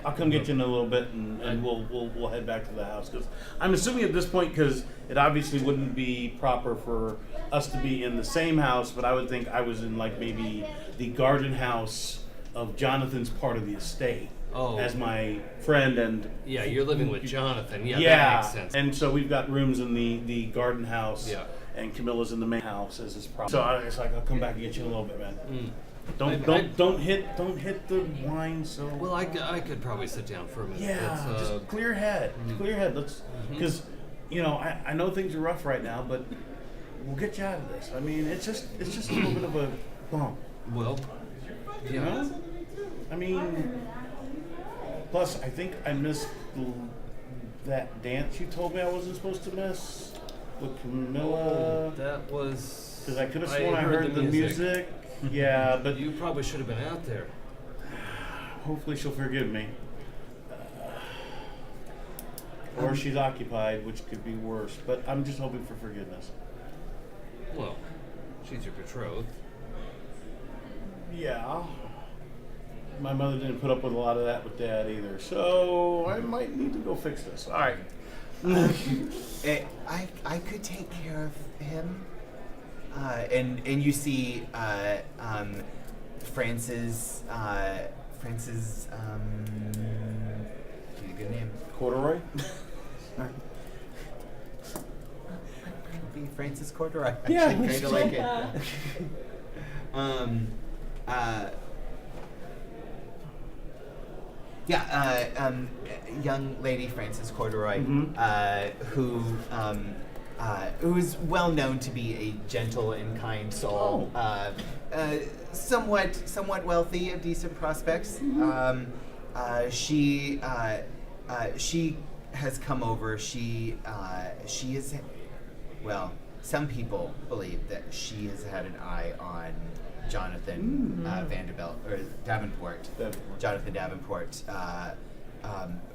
I'll come get you in a little bit, and we'll head back to the house. Because I'm assuming at this point, because it obviously wouldn't be proper for us to be in the same house, but I would think I was in like maybe the garden house of Jonathan's part of the estate Oh. as my friend, and Yeah, you're living with Jonathan. Yeah, yeah, that makes sense. and so we've got rooms in the garden house. Yeah. And Camilla's in the main house as his problem. So I was like, I'll come back and get you in a little bit, man. Don't hit the wine so. Well, I could probably sit down for a minute. Yeah, Let's, just clear your head. Clear your head. Let's, because I know things are rough right now, but we'll get you out of this. I mean, it's just a little bit of a bump. well, You know? I mean, plus I think I missed that dance you told me I wasn't supposed to miss with Camilla. that was. Because I could have sworn I heard the music. Yeah, but You probably should have been out there. hopefully she'll forgive me. Or she's occupied, which could be worse. But I'm just hoping for forgiveness. Well, she's your betrothed. Yeah. My mother didn't put up with a lot of that with Dad either. So I might need to go fix this. All right. I could take care of him. And you see Francis need a good name. Corduroy? Be Francis Corduroy. Yeah, Actually, kind of like it. Young lady Frances Corduroy, who is well known to be a gentle and kind soul, somewhat wealthy, of decent prospects. She has come over. She is, well, some people believe that she has had an eye on Jonathan Vanderbilt or Davenport. Jonathan Davenport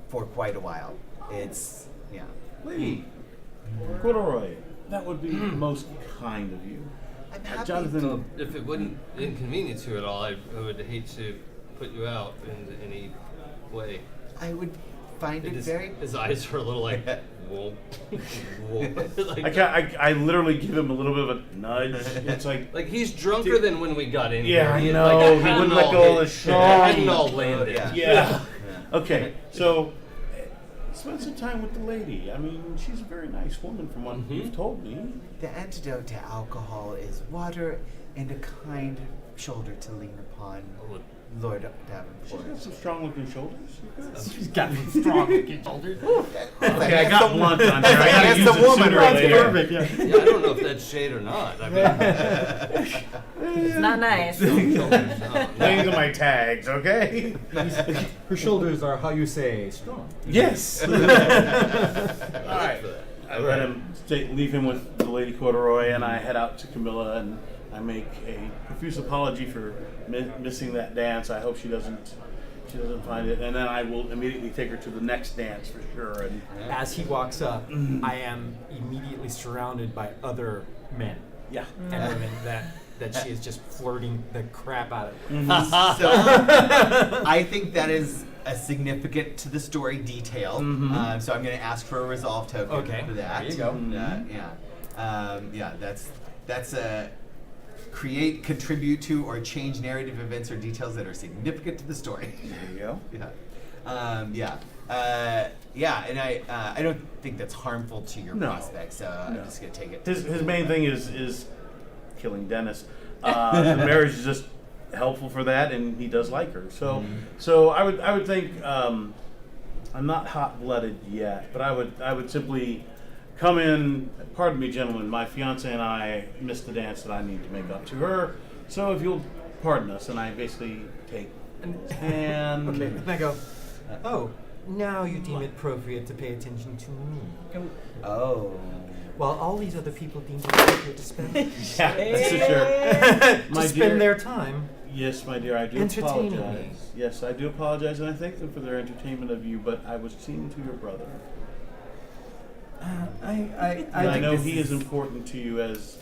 for quite a while. It's Lady. Corduroy. That would be most kind of you. I'm happy. Jonathan. If it wouldn't inconvenience you at all, I would hate to put you out in any way. I would find it very. His eyes are a little like, whoa, whoa. I literally give him a little bit of a nudge. It's like he's drunker than when we got in Yeah, here. I He- know. Like, He wouldn't let go of the shot. It hadn't all landed. yeah. Okay, so spend some time with the lady. I mean, she's a very nice woman from what you've told me. The antidote to alcohol is water and a kind shoulder to lean upon, Lord She's Davenport. got some strong-looking shoulders. She's got some strong looking shoulders. Okay, I got blunt on there. I gotta That's use the it woman sooner or right later. there. Perfect, yeah. Yeah, I don't know if that's shade or not. I mean, It's not nice. Things are my tags, okay? Her shoulders are how you say strong. Yes. All right. I let him leave him with the Lady Corduroy, and I head out to Camilla, and I make a profuse apology for missing that dance. I hope she doesn't find it, and then I will immediately take her to the next dance for sure. And As he walks up, I am immediately surrounded by other men yeah. and women that she is just flirting the crap out of. So I think that is a significant to the story detail. So I'm going to ask for a resolve token Okay, for that. there you go. That's a create, contribute to, or change narrative events or details that are significant to the story. There you go. And I don't think that's harmful to your No. prospects. So I'm No. just going to take it. His main thing is killing Dennis. The marriage is just helpful for that, and he does like her. So I would think I'm not hot-blooded yet, but I would simply come in. Pardon me, gentlemen. My fiance and I missed the dance that I need to make up to her. So if you'll pardon us, and I basically take and Okay, and I go, oh, now you deem it appropriate to pay attention to me. Oh. While all these other people deem it appropriate to spend yeah, that's for sure. My to spend their time. Yes, my dear, I do Entertaining me. apologize. Yes, I do apologize, and I thank them for their entertainment of you. But I was seeing to your brother. And I think know this he is important to you, as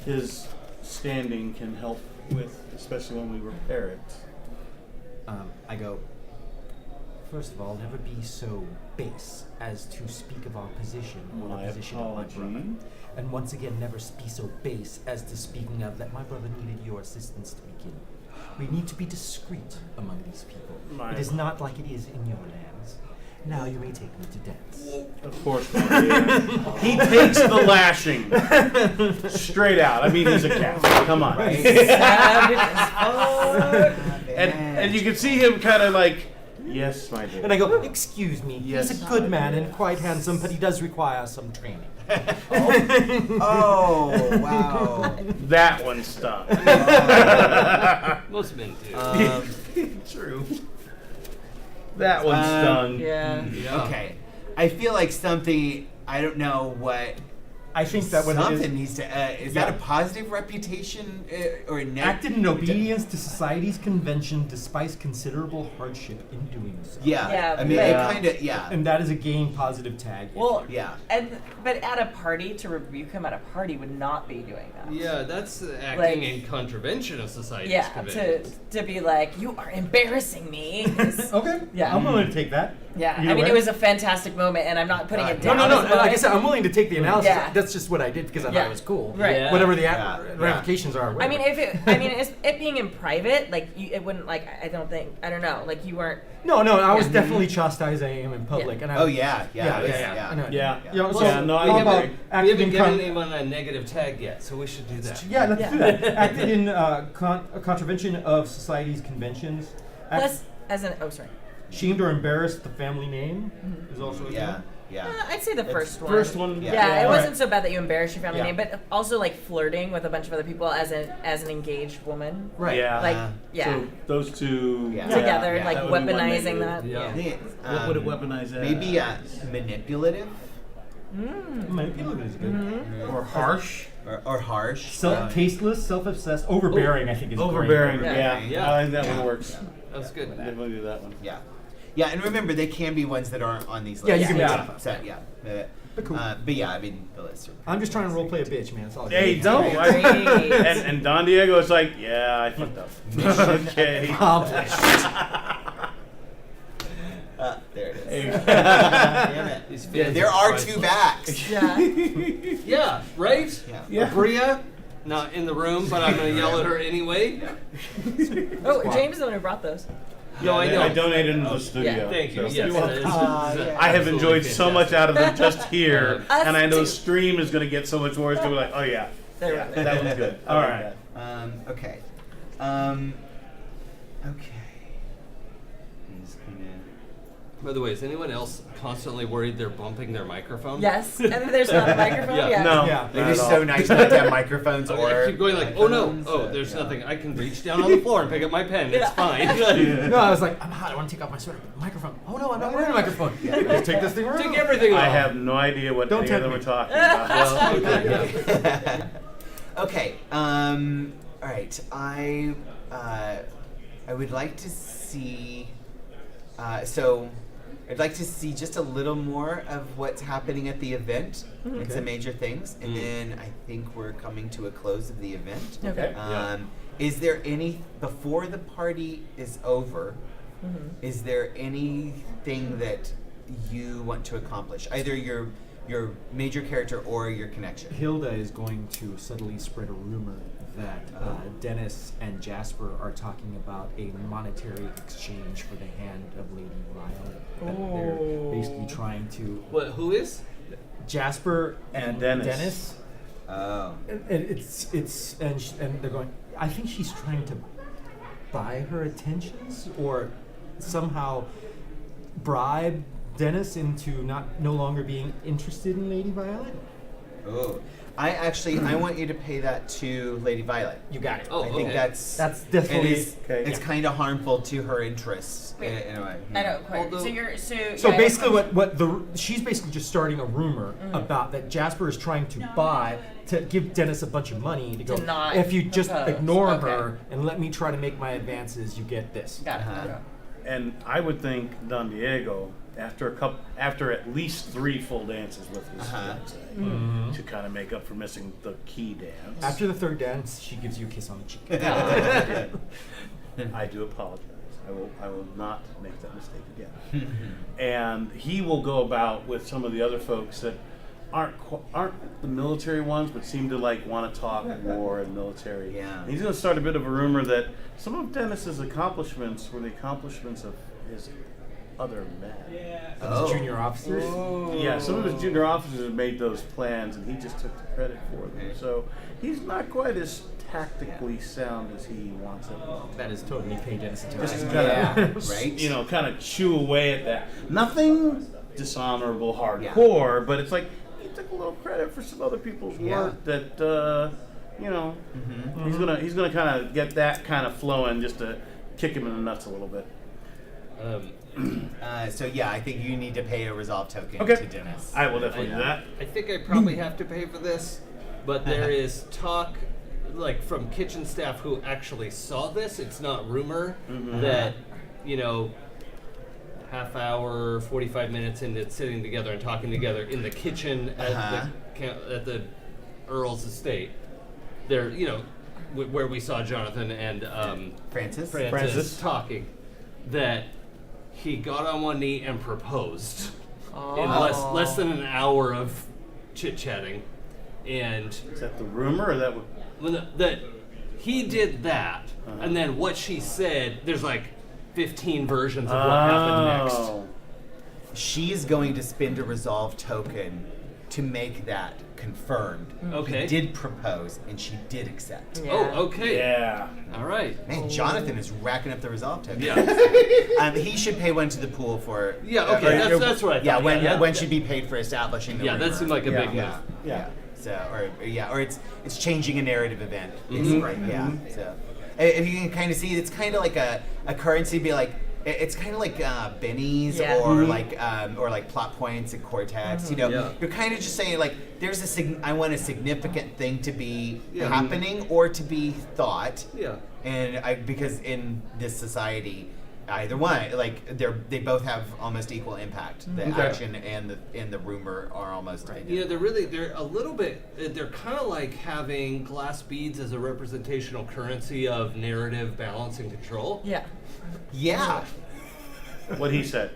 his standing can help with, especially when we repair it. I go, first of all, never be so base as to speak of our position or My the position of my brother. apology. And once again, never be so base as to speaking of that my brother needed your assistance to begin. We need to be discreet among these people. It is not like it is in your lands. Now you may take me to dance. Of course, my dear. He takes the lashing straight out. I mean, he's a Catholic. Come on. And you can see him kind of like, yes, my dear. And I go, excuse me, Yes. he's a good man and quite handsome, but he does require some training. Oh, wow. That one stuck. Most men do. True. That one stung. Yeah. Okay. I feel like something, I don't know what. I think that when it something is needs to. Is that a positive reputation or a negative? acted in obedience to society's convention despite considerable hardship in doing so. Yeah. Yeah, I mean, but- it kind of. Yeah. And that is a gain positive tag. Well, Yeah. but at a party, to rebuke him at a party would not be doing that. Yeah, that's acting Like- in contravention of society's Yeah, conventions. to be like, you are embarrassing me. is- Okay. Yeah. I'm willing to take that. Yeah, Either I mean, way. it was a fantastic moment, and I'm not putting it No, down. no, as no. Like I mine. said, I'm willing to take the analysis. Yeah. That's just what I did because I thought Yeah. it was cool. Right. Yeah. Whatever the Yeah. ramifications are. I mean, whatever. it being in private, like, it wouldn't, like, I don't know, like, you weren't. No, I was Yeah. definitely chastising him in public, and I. Oh yeah. Yeah. it was- I know. Yeah. You know, Well, so yeah, no, I how we about haven't, we acting haven't in given anyone a negative tag yet, so we should do that. Yeah, let's do that. Acted in contravention of society's conventions. Plus, as an, oh, sorry. Shamed or embarrassed the family name is also a Yeah. thing. Yeah. I'd say the It's first one. First one. Yeah, it Alright. wasn't so bad that you embarrassed your family Yeah. name, but also, like, flirting with a bunch of other people as an engaged woman. Right. Yeah. Like, Uh-huh. yeah. So those two. Yeah. Together, Yeah, like, that would be one weaponizing negative. that. Yeah. I think it's, What would it weaponize as? Maybe manipulative Manipulative is good. Or harsh. or harsh. Tasteless, self-obsessed, overbearing. I think is Overbearing. Great. Yeah. Yeah. I think that Yeah. one works. That was good. Definitely do that one. Yeah. Yeah, and remember, they can be ones that aren't on these lists. Yeah, you can make stuff So, yeah. But cool. But yeah, I mean, the lists are. I'm just trying to role play a bitch, man. That's all. I Hey, do. don't. Great. And Don Diego is like, yeah, I fucked up. Okay. Accomplished. There it Hey. is. Damn it. These Yeah, fans there are priceless. two backs. Yeah. Yeah, right? Yeah. Bria, not in the room, but I'm going to yell at her anyway. Oh, James is the one who brought those. No, I know. I donated them to the studio. Thank you. so- Yes, You're that is- welcome. that is I have absolutely enjoyed so much fantastic. out of them just here, Us and I know too. stream is going to get so much more. It's going to be like, oh yeah, There we yeah, go. that one's good. All right. Okay. Okay. I'm just gonna. By the way, is anyone else constantly worried they're bumping their microphone? Yes, and then there's not a microphone. Yeah. Yeah. No, Yeah. They're not just at so all. nice not to have microphones Okay, or. I keep going like, oh no, headphones, oh, there's yeah. nothing. I can reach down on the floor and pick up my pen. It's Yeah. fine. No, I was like, I'm hot. I want to take off my sweater. Microphone. Oh no, I'm not wearing a microphone. Just take this thing around. Take everything off. I have no idea what Don't any of them tempt were me. talking about. Well, okay, yeah. Okay. All right. I would like to see. So, I'd like to see just a little more of what's happening at the event and Okay. some major things, and Mm. then I think we're coming to a close of the event. Okay. Yeah. Is there any before the party is over? Mhm. Is there anything that you want to accomplish, either your major character or your connection? Hilda is going to subtly spread a rumor that Dennis and Jasper are talking about a monetary exchange for the hand of Lady Riley. That they're basically trying to What? Who is? Jasper and Dennis. Oh. And they're going. I think she's trying to buy her attentions or somehow bribe Dennis into no longer being interested in Lady Violet? Oh, I want you to pay that to Lady Violet. You got it. Oh, I think okay. that's definitely. it's kind of harmful to her interests in a way. I don't quite. Although- So yeah, basically, she's basically just starting a rumor about that Jasper is trying to buy to give Dennis a bunch of money to go. not If you just propose. ignore Okay. her and let me try to make my advances, you get this. Got it. Uh-huh. Okay. And I would think Don Diego, after at least 3 full dances with his fiancée, to kind of make up for missing the key dance. After the 3rd dance, she gives you a kiss on the cheek. I do apologize. I will not make that mistake again. And he will go about with some of the other folks that aren't the military ones, but seem to want to talk war and military. Yeah. And he's going to start a bit of a rumor that some of Dennis's accomplishments were the accomplishments of his other men. Of the junior officers. Yeah, some of his junior officers have made those plans, and he just took the credit for them. Okay. So he's not quite as tactically sound as he wants it. That is totally pay Dennis Just attention. kind of, Right? kind of chew away at that. Nothing dishonorable, hardcore, but it's like he took a little credit for some other people's work that, he's gonna kind of get that kind of flowing just to kick him in the nuts a little bit. So yeah, I think you need to pay a resolve token Okay. to Dennis. I will definitely do that. I think I probably have to pay for this, but there is talk, from kitchen staff who actually saw this. It's not rumor that, half hour, 45 minutes into sitting together and talking together in the kitchen at the Earl's estate. There, where we saw Jonathan and Francis talking, that he got on one knee and proposed in less than an hour of chit chatting, and Is that the rumor or that? that he did that, and then what she said. There's 15 versions of what happened next. She's going to spend a resolve token to make that confirmed. Okay. He did propose, and she did accept. Yeah. Oh, okay. Yeah. All right. Man, Jonathan is racking up the resolve token. Yeah. He should pay one to the pool for. Yeah, okay, that's what I thought. Yeah, Yeah. when should be paid for establishing the Yeah, rumor. that seemed like a big move. Yeah. So, or it's changing a narrative event. It's right. Yeah. So, if you can kind of see, it's kind of like a currency. Be like, it's kind of like bennies Yeah. or like plot points and cortex. Yeah. You're kind of just saying there's I want a significant thing to be happening or to be thought. Yeah. And because in this society, either one, they both have almost equal impact. The action and the rumor are almost. They're a little bit. They're kind of like having glass beads as a representational currency of narrative balance and control. Yeah. Yeah. What he said.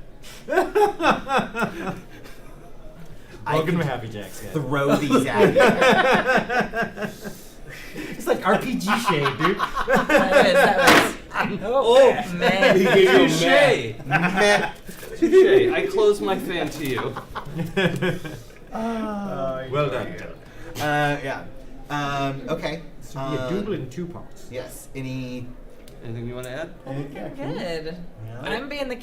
Welcome to Happy Jacks, guys. Throw these at you. It's like RPG shade, dude. That was. Oh, man. He gave you a Touche. Meh. Touche. I close my fan to you. Well done. Yeah. Okay. This would be a doodle in 2 parts. Yes. Anything you want to add? Good. I'm being the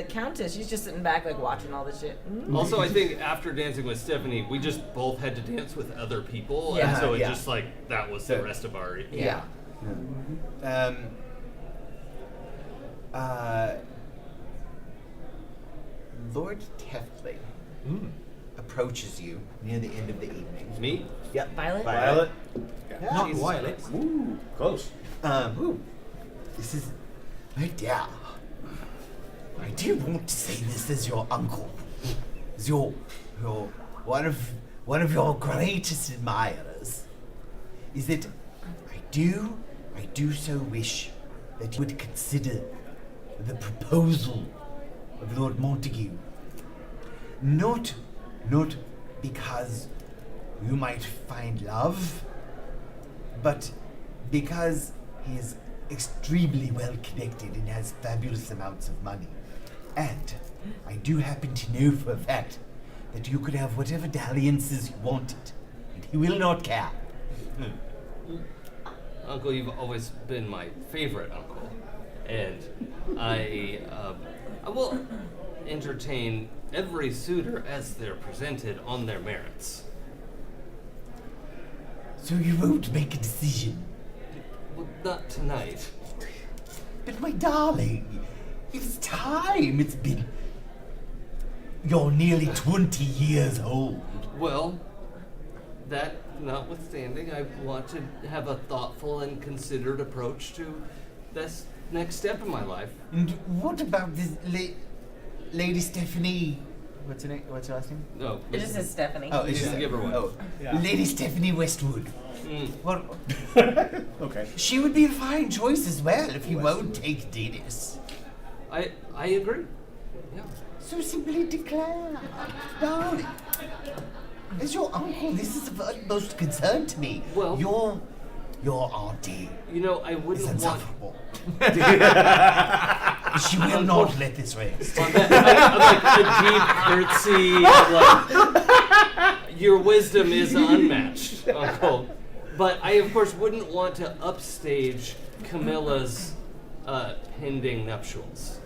countess. She's just sitting back, watching all this shit. Also, I think after dancing with Stephanie, we just both had to dance with other people, and Yeah. so it Yeah. just that was the rest of our. Yeah. Lord Teftley approaches you near the end of the evening. Me? Yep. Violet? Violet. Not She's- Violet. Ooh, close. This is my dear. I do want to say this as your uncle, as your one of your greatest admirers. Is that I do so wish that you would consider the proposal of Lord Montague. Not because you might find love, but because he is extremely well connected and has fabulous amounts of money. And I do happen to know for a fact that you could have whatever dalliances you wanted, and he will not care. Uncle, you've always been my favorite uncle, and entertain every suitor as they're presented on their merits. So you won't make a decision? Well, not tonight. But my darling, it's time. It's been... You're nearly 20 years old. Well, that notwithstanding, I want to have a thoughtful and considered approach to this next step in my life. And what about this Lady Stephanie... What's her name? What's her last name? No. It just says Stephanie. Oh, You it's should give her one. Oh, Yeah. Lady Stephanie Westwood. Mm. Well, Okay. she would be a fine choice as well if you won't take Dennis. I agree. Yeah. So simply declare, darling. As your uncle, this is of utmost concern to me. Well- your auntie You know, I is wouldn't want. insufferable. She will not let this rest. On that, I'm like a deep curtsy, like, your wisdom is unmatched, Uncle. But I, of course, wouldn't want to upstage Camilla's pending nuptials.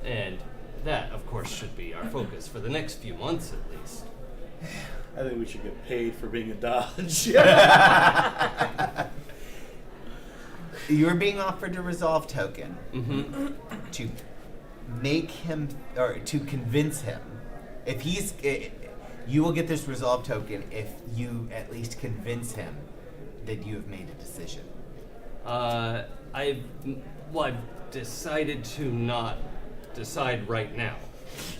And that, of course, should be our focus for the next few months at least. I think we should get paid for being a dodge. You're being offered a resolve token Mm-hmm. to make him, or to convince him. If he's, you will get this resolve token if you at least convince him that you have made a decision. I've decided to not decide right now.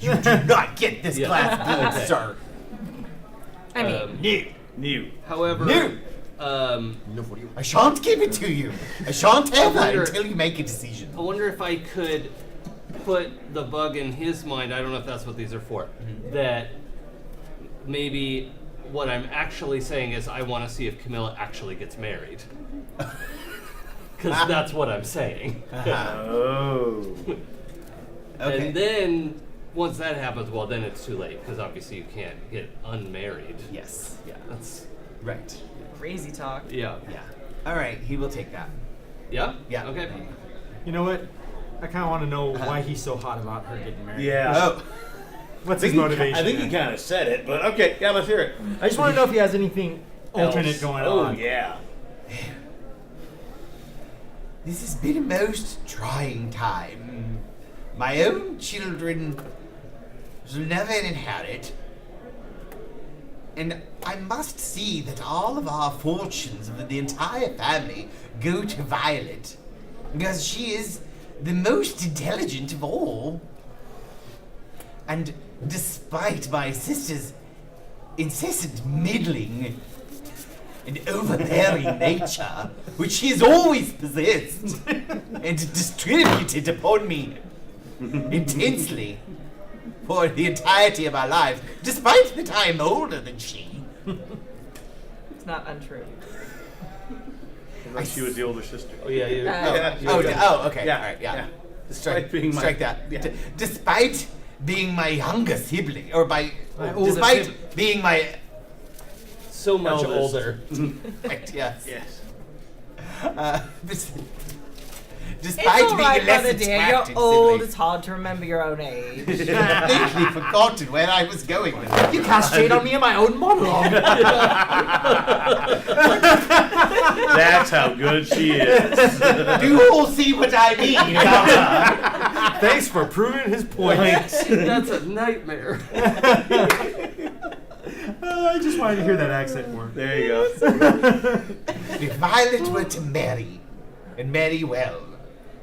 You do not get this Yeah. glass bowl, Okay. sir. I mean, New. However, No. I shan't give it to you. I shan't ever wonder- until you make a decision. I wonder if I could put the bug in his mind, I don't know if that's what these are for, that maybe what I'm actually saying is I want to see if Camilla actually gets married. Because that's what I'm saying. Oh. Okay. And then, once that happens, well, then it's too late, because obviously you can't get unmarried. Yes. Yeah, that's, Right. crazy talk. yeah. Yeah. All right. He will take that. Yeah? Yeah. Okay. You know what? I kind of want to know why he's so hot about her getting married. Yeah. Oh. What's his motivation? I think he kind of said it, but okay. Yeah, let's hear it. I just want to know if he has anything alternate Else. going oh, on. yeah. This has been a most trying time. My own children shall never inherit. And I must see that all of our fortunes of the entire family go to Violet. Because she is the most intelligent of all. And despite my sister's incessant meddling and overbearing nature, which she has always possessed and distributed upon me intensely for the entirety of our lives, despite that I am older than she. It's not untrue. Unless she was the older sister. Oh, yeah, yeah. Okay. Yeah, All right. Yeah. yeah. Strike, Being my- strike that. yeah. Despite being my younger sibling, or older despite sibling. being my So much Eldest. older. yes. Yes. But It's despite all being right, a less brother dear. You're attractive old. sibling, It's hard to remember your own age. completely forgotten where I was going with it. You cast shade on me in my own monologue. That's how good she is. Do you all see what I mean about her? Thanks for proving his point. That's a nightmare. I just wanted to hear that accent more. There you go. If Violet were to marry, and marry well,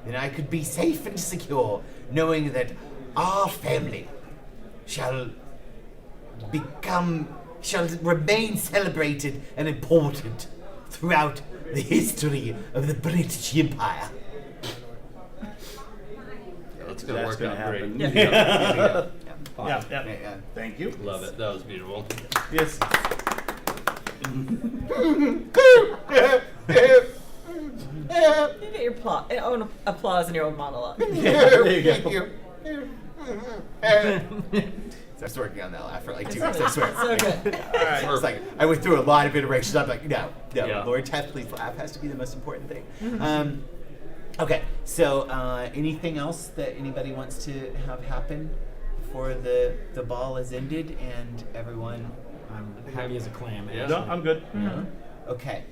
then I could be safe and secure, knowing that our family shall remain celebrated and important throughout the history of the British Empire. That's going to That's work gonna out happen. great. Yeah. Yeah. Yeah. Thank you. Love it. That was beautiful. Yes. You get your own applause in your own monologue. There you go. Thank you. So I was working on that laugh for like 2 weeks, I It's swear. so good. It's like I went through a lot of iterations. I'm like, no, Yeah. Lord Tapley's laugh has to be the most important thing. Okay, so anything else that anybody wants to have happen before the ball is ended and everyone? I'm happy as a clam. Yeah. No, I'm good. Okay.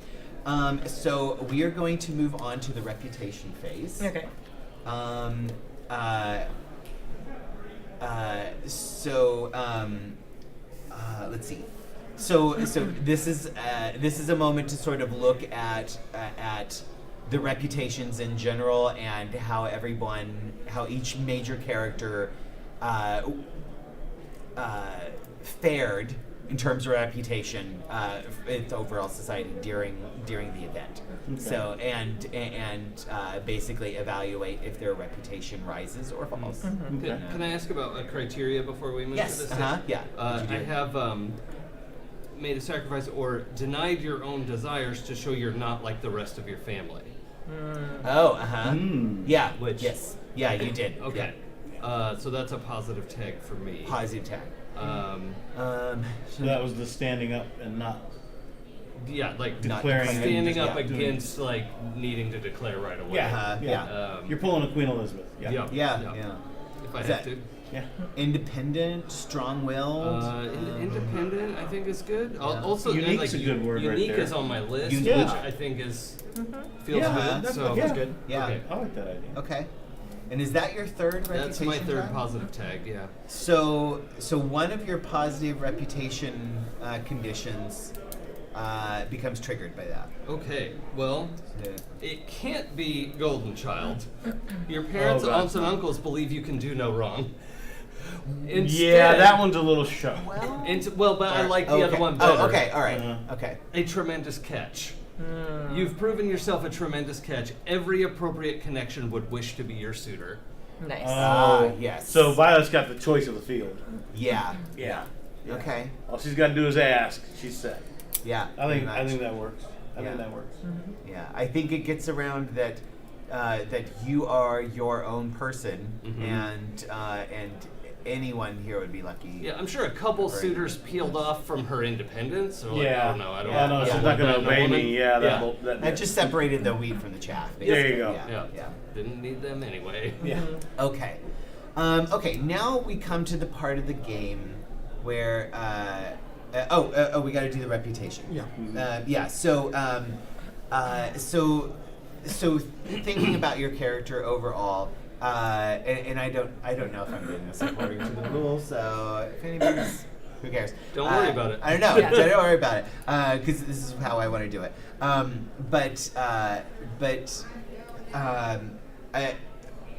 So we are going to move on to the reputation phase. Okay. Let's see. So this is a moment to sort of look at the reputations in general and how each major character fared in terms of reputation its overall society during the event. So and basically evaluate if their reputation rises or falls. Can I ask about criteria before we move Yes. to this? Yeah. I have made a sacrifice or denied your own desires to show you're not like the rest of your family. Oh. Yeah. Which- Yes. Yeah. You did. Okay. So that's a positive tag for me. Positive tag. So that was the standing up and not. Yeah, like Declaring standing up yeah. against like needing to declare right away. Yeah. You're pulling a Queen Elizabeth. Yeah. Yeah. If I Is have that- to. Yeah. Independent, strong-willed. Independent, I think is good. Also, Unique's like, a good word right unique there. is on my list, Unique. which I think is feels Yeah, good. So Feels good. Yeah. Okay. I like that idea. Okay. And is that your third reputation? That's my third tag? positive tag. Yeah. So one of your positive reputation conditions becomes triggered by that. Okay. Well, Yeah. it can't be Golden Child. Your parents, Oh, God. aunts, and uncles believe you can do no wrong. Yeah, Instead- that one's a little sharp. But I like the other one better. Oh, okay. All right. Uh-huh. Okay. A tremendous catch. You've proven yourself a tremendous catch. Every appropriate connection would wish to be your suitor. Nice. Yes. So Violet's got the choice of the field. Yeah. Yeah. Okay. All she's got to do is ask. She's set. Yeah. I think pretty much. that works. I Yeah. think that works. Yeah. I think it gets around that that you are your own person, and anyone here would be lucky. Yeah, I'm sure a couple Right. suitors peeled off from her independence. Or like, Yeah. oh no, I don't. Yeah, no, yeah. she's want not going that to in a obey woman. me. Yeah, Yeah. That just separated the wheat from the chaff. There you basically. go. Yeah. Yeah. Didn't need them anyway. Yeah. Okay. Okay. Now we come to the part of the game where. We got to do the reputation. Yeah. So thinking about your character overall, and I don't know if I'm doing this according to the rules. So if anybody's, who cares? Don't worry about it. I don't know. Yeah. Don't worry about it, because this is how I want to do it.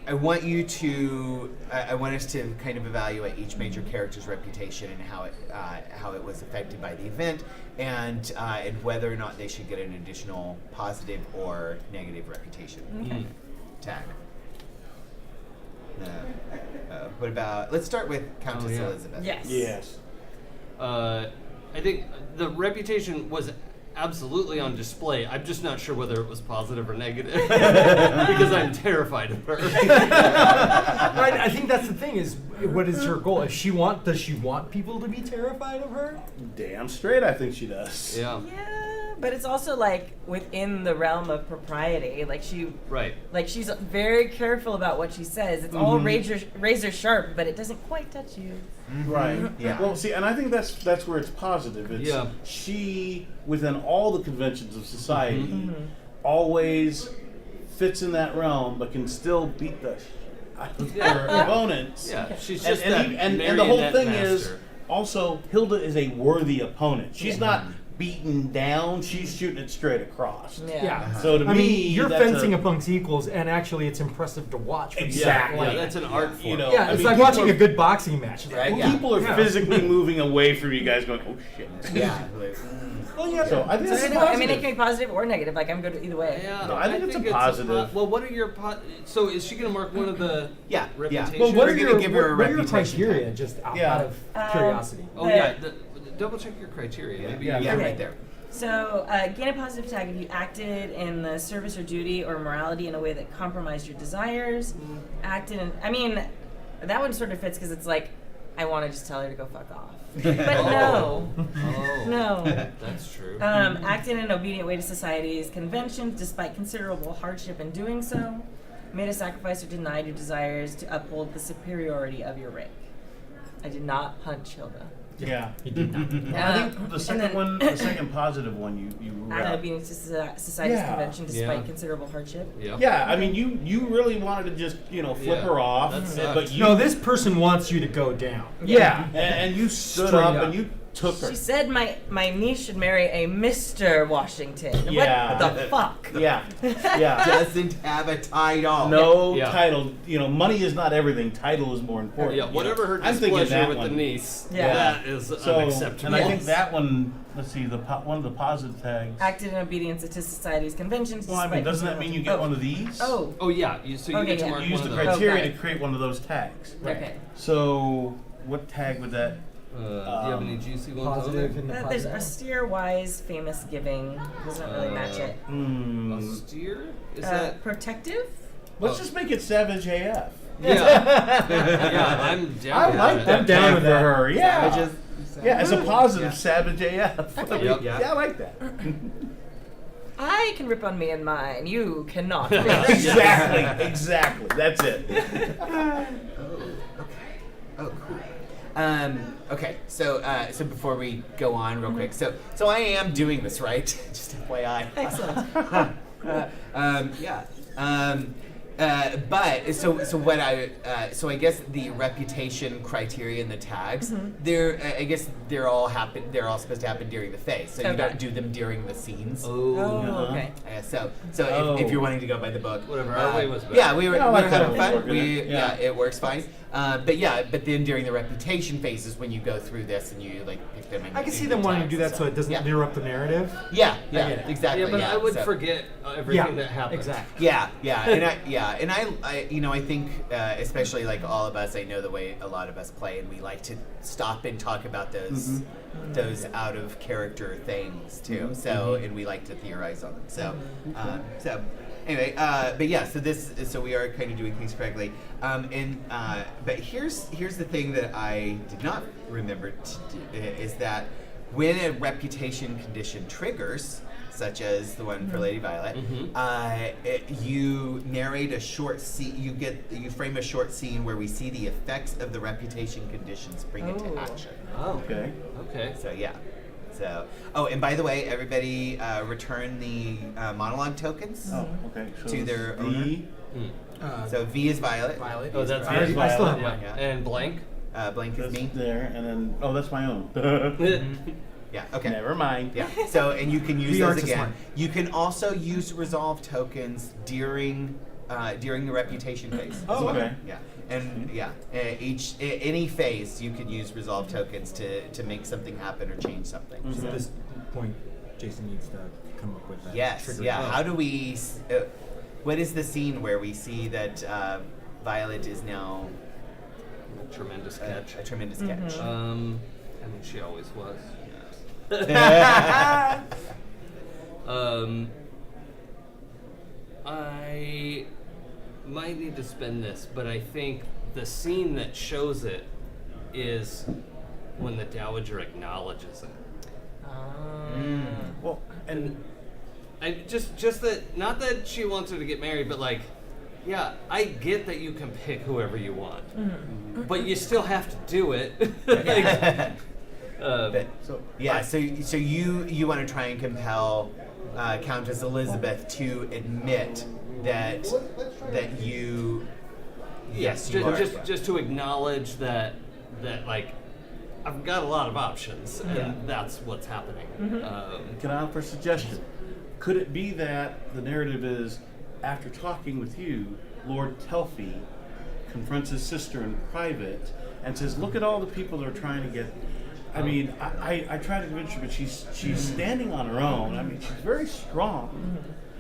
I want you to. I want us to kind of evaluate each major character's reputation and how it was affected by the event, and whether or not they should get an additional positive or negative reputation tag. What about? Let's start with Countess yeah. Elizabeth. Yes. Yes. I think the reputation was absolutely on display. I'm just not sure whether it was positive or negative because I'm terrified of her. Right, I think that's the thing is, what is her goal? Does she want people to be terrified of her? Damn straight, I think she does. Yeah. Yeah, but it's also like within the realm of propriety. Like she's very careful about what she says. It's all razor sharp, but it doesn't quite touch you. Right. Yeah. Well, see, and I think that's where it's positive. It's Yeah. she, within all the conventions of society, always fits in that realm, but can still beat the out of her opponents. Yeah, she's And, just and the whole thing is, also, Hilda is a worthy opponent. She's not beaten down; she's shooting it straight across. Yeah. So to I me, mean, you're that's fencing a, amongst equals, and actually, it's impressive to watch. From Exactly. Yeah, that's an art form. You know, Yeah, I it's mean, like people watching are- a good boxing match. It's like, Right, ooh, yeah. People are physically moving away from you guys, going, "Oh shit." Yeah. Well, yeah. So I think that's I positive. mean, it can be positive or negative. Like I'm good either way. Yeah, No, I think it's a positive. well, what are your so is she gonna mark one of the Yeah. reputation? Well, what We're are gonna your give her a what are your reputation criteria? tag. Just Yeah. out of curiosity. Oh yeah, double check your criteria. Maybe Yeah. Yeah. Okay. Right there. So, gain a positive tag if you acted in the service or duty or morality in a way that compromised your desires. Acted in, I mean, that one sort of fits because it's like, I want to just tell her to go fuck off. But no. Oh, No. that's true. Acted in an obedient way to society's conventions despite considerable hardship in doing so. Made a sacrifice or denied your desires to uphold the superiority of your rank. I did not punch Hilda. Yeah. He did not. I think the second then- one, the second positive one, you Out of wrapped. being to society's Yeah. convention despite Yeah. considerable hardship. Yeah. Yeah, I mean, you really wanted to just flip Yeah, her off, that sucked. but you No, this person wants you to go down. yeah, and you stood Straight up up. and you took her. She said my niece should marry a Mr. Washington. Yeah. What the fuck? Yeah, yeah. Doesn't have a title. No Yeah. title. Money is not everything. Title is more important. Yeah, whatever her I'm thinking displeasure that with one. the niece, Yeah. that is So, unacceptable. and I think Yes. that one. Let's see, one of the positive tags. Acted in obedience to society's conventions. Well, I mean, despite doesn't that mean you get one of these? Oh, Oh yeah, so you Okay, get to yeah. mark You use one the of those. criteria Okay. to create one of those tags. okay. So, what tag would that? Do you have any juicy ones Positive on and the There's positive. austere, wise, famous, giving. Doesn't really match it. there? Hmm. Austere? Is that? Protective? Let's just make it Savage AF. Yeah. Yeah, I'm down I with like that. that I'm down tag with for that. her. Yeah. Savages. Yeah, it's a positive Yeah. Savage AF. Yep. Yeah, I like that. I can rip on me and mine. You cannot. Exactly. That's it. Oh, cool. Okay. So before we go on, real quick. So I am doing this, right? Just FYI. Excellent. Yeah. But so what I guess the reputation criteria and the tags I guess they're all supposed to happen during the phase, so you Okay. don't do them during the scenes. Oh, okay. So if you're wanting to go by the book, Whatever, our way was better. yeah, we were Yeah, I like having that fun. one. Yeah, Yeah. it works fine. But then during the reputation phases, when you go through this and you like pick them, and I you can do see the them wanting to tags do and that so stuff. it doesn't Yeah. interrupt the narrative. Yeah, I yeah, get it. exactly. Yeah, but I would so- forget everything that happened. Exactly. Yeah, and I think especially like all of us, I know the way a lot of us play, and we like to stop and talk about those out of character things too. So and we like to theorize on them. So anyway, but yeah, so we are kind of doing things correctly. But here's the thing that I did not remember to do, is that when a reputation condition triggers, such as the one for Lady Violet, you narrate a short scene. You frame a short scene where we see the effects of the reputation conditions bring into Oh. action. Oh, Okay. okay. So yeah. And by the way, everybody return the monologue tokens Oh, okay. So to it's their the owner. So V is Violet. Violet. Oh, that's Violet. good. I still have Yeah. mine, yeah. And blank? Blank is that's me. there, and then that's my own. Yeah. Okay. Never mind. Yeah. So and you can use The those artist again. one. You can also use resolve tokens during the reputation phase. as Oh, well. okay. Yeah. And yeah, any phase you could use resolve tokens to make something happen or change something. So Mhm. at this point, Jason needs to come up with that. Yes. trigger. Yeah. How do we? What is the scene where we see that Violet is now Tremendous catch. a tremendous catch? I mean, she always was. I might need to spend this, but I think the scene that shows it is when the Dowager acknowledges it. Well, and I just that, not that she wants her to get married, but like, yeah, I get that you can pick whoever you want, but you still have to do it. But, so yeah, so you want to try and compel Countess Elizabeth to admit that you yes you are just to acknowledge that like I've got a lot of options and that's what's happening. can I offer a suggestion? Could it be that the narrative is, after talking with you, Lord Telfy confronts his sister in private and says, "Look at all the people that are trying to get." I mean, I try to convince her, but she's standing on her own. I mean, she's very strong.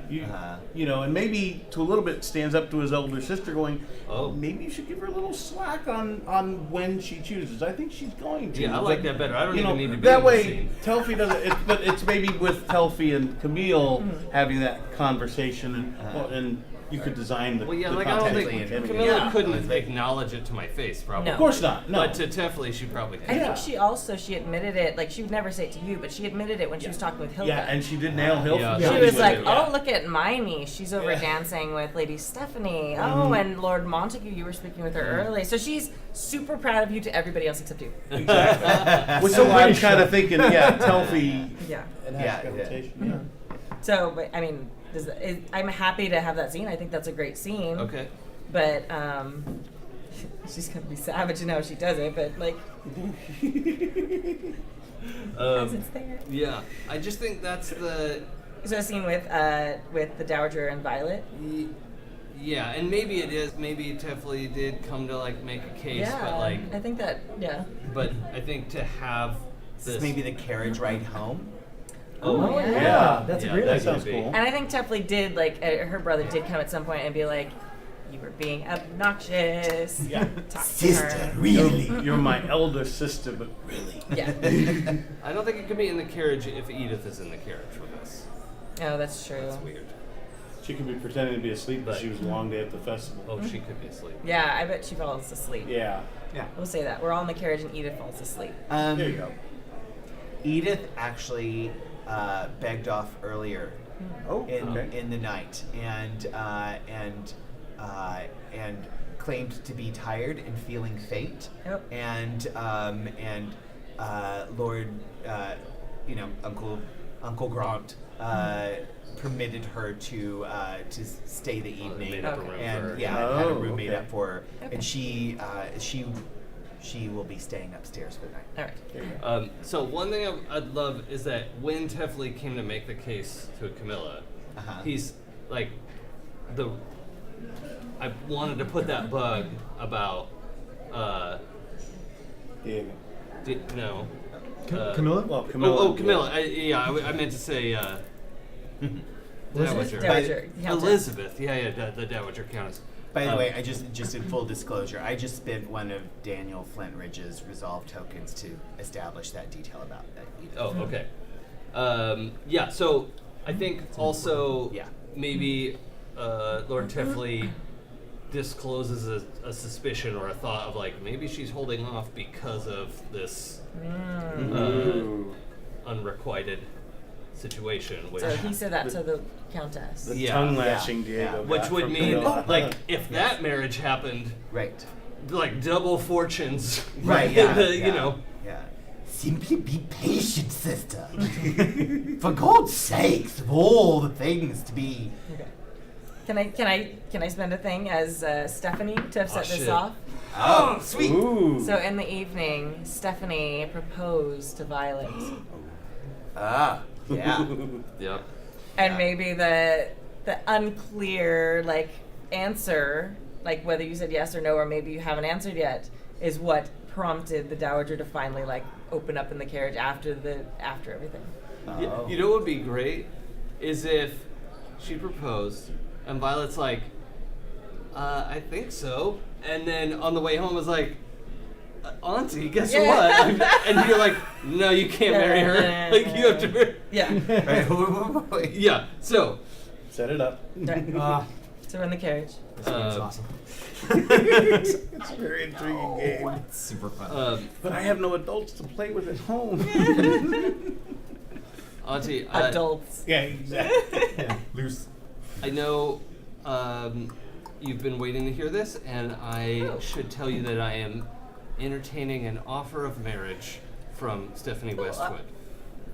You know, and maybe to a little bit stands up to his older sister, going, Oh. maybe you should give her a little slack on when she chooses. I think she's going to. Yeah, I like that better. I don't You even know, need to be that in the way. scene. Telfy doesn't. But it's maybe with Telfy and Camille having that conversation, and You could design the. Well, yeah, the like I don't content think for Camilla. Camilla Yeah. couldn't acknowledge it to my face, probably. No. Of course not. No. But to Tefli, she probably could. I think she admitted it. Like she would never say it to you, but she admitted it when she was talking with Hilda. Yeah, and she did nail Hill. Yeah. She Yeah. was Yeah. like, Yeah. "Oh, look at my niece. She's over dancing with Lady Stephanie. Oh, and Lord Montague, you were speaking with her early. So she's super proud of you to everybody else except you. Exactly. Which is why I'm kind of thinking, Telfie. Yeah. Yeah, reputation. So, but I mean, I'm happy to have that scene. I think that's a great scene. Okay. But she's gonna be savage in how she does it. But like, as it's there. Yeah, I just think that's the. Is there a scene with the Dowager and Violet? Yeah, and maybe it is. Maybe Tefli did come to like make a case, Yeah, but like, I think that. Yeah. but I think to have This this. is maybe the carriage ride home. Oh, yeah. Yeah, that's a Yeah, great that idea. Sounds be. cool. And I think Tefli did like her brother did come at some point and be like, "You were being obnoxious." Yeah. Talk to Sister, her. really? You're my elder sister, but really. Yeah. I don't think it could be in the carriage if Edith is in the carriage with us. Oh, that's true. That's weird. She could be pretending to be asleep, but But- she was a long day at the festival. Oh, she could be asleep. Yeah, I bet she falls asleep. Yeah. We'll say that. We're all in the carriage and Edith falls asleep. There you go. Edith actually begged off earlier Oh, in the night and claimed to be tired and feeling faint. Yep. And Lord, Uncle Grant permitted her to stay the Oh, they evening, made up a room and for her. yeah, had a Oh, room made okay. up for her, Okay. and she will be staying upstairs for the night. All right. there you go. So one thing I'd love is that when Tefli came to make the case to Camilla, Uh-huh. he's like I wanted to put that bug about Diego. no. Camilla? Well, Camilla. Oh, Camilla. I meant to say Dowager. Dowager. Countess. Elizabeth. Yeah, the Dowager Countess. By the way, I just in full disclosure, I just spent one of Daniel Flintridge's resolve tokens to establish that detail about that. Oh, okay. Yeah, so I think also Yeah. maybe Lord Tefli discloses a suspicion or a thought of like maybe she's holding off because of this Ooh. unrequited situation, which So he said that to the Countess. The Yeah. tongue lashing Yeah. Diego. which got would from mean Camilla. like if that marriage happened, Right. like double fortunes. Right. Yeah. You know. Yeah. Simply be patient, sister. For God's sakes, of all the things to be. Okay. Can I spend a thing as Stephanie to set this shit. off? Oh, sweet. Ooh. So in the evening, Stephanie proposed to Violet, Ah. Yeah. Yep. and maybe the unclear like answer, like whether you said yes or no, or maybe you haven't answered yet, is what prompted the Dowager to finally like open up in the carriage after everything. You know what would be great is if she proposed and Violet's like, I think so. And then on the way home was like, Auntie, guess Yeah. what? And you're like, no, you can't marry her. Like, you have to. Yeah. Right. Yeah, so. Set it up. Right. Ah, So we're in the carriage. this game's Um, awesome. It's a very intriguing game. Super fun. But I have no adults to play with at home. Auntie, Adults. Yeah, exactly. Yeah, loose. I know you've been waiting to hear this, and I Oh. should tell you that I am entertaining an offer of marriage from Stephanie Westwood.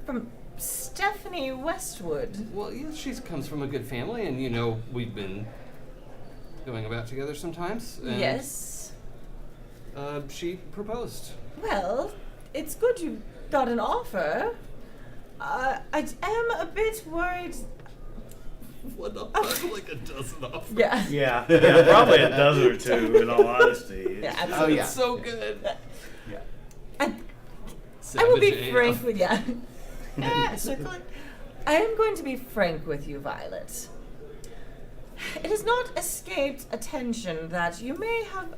From Stephanie Westwood. Well, yeah, she comes from a good family, and you know we've been going about together sometimes. And, Yes. She proposed. Well, it's good you got an offer. I am a bit worried. What the fuck? Like a dozen offers. Yeah. Yeah, probably a dozen or two, in all honesty. Yeah, Oh absolutely. yeah. It's so good. I will be Savage AF. frank with you. I am going to be frank with you, Violet. It has not escaped attention that you may have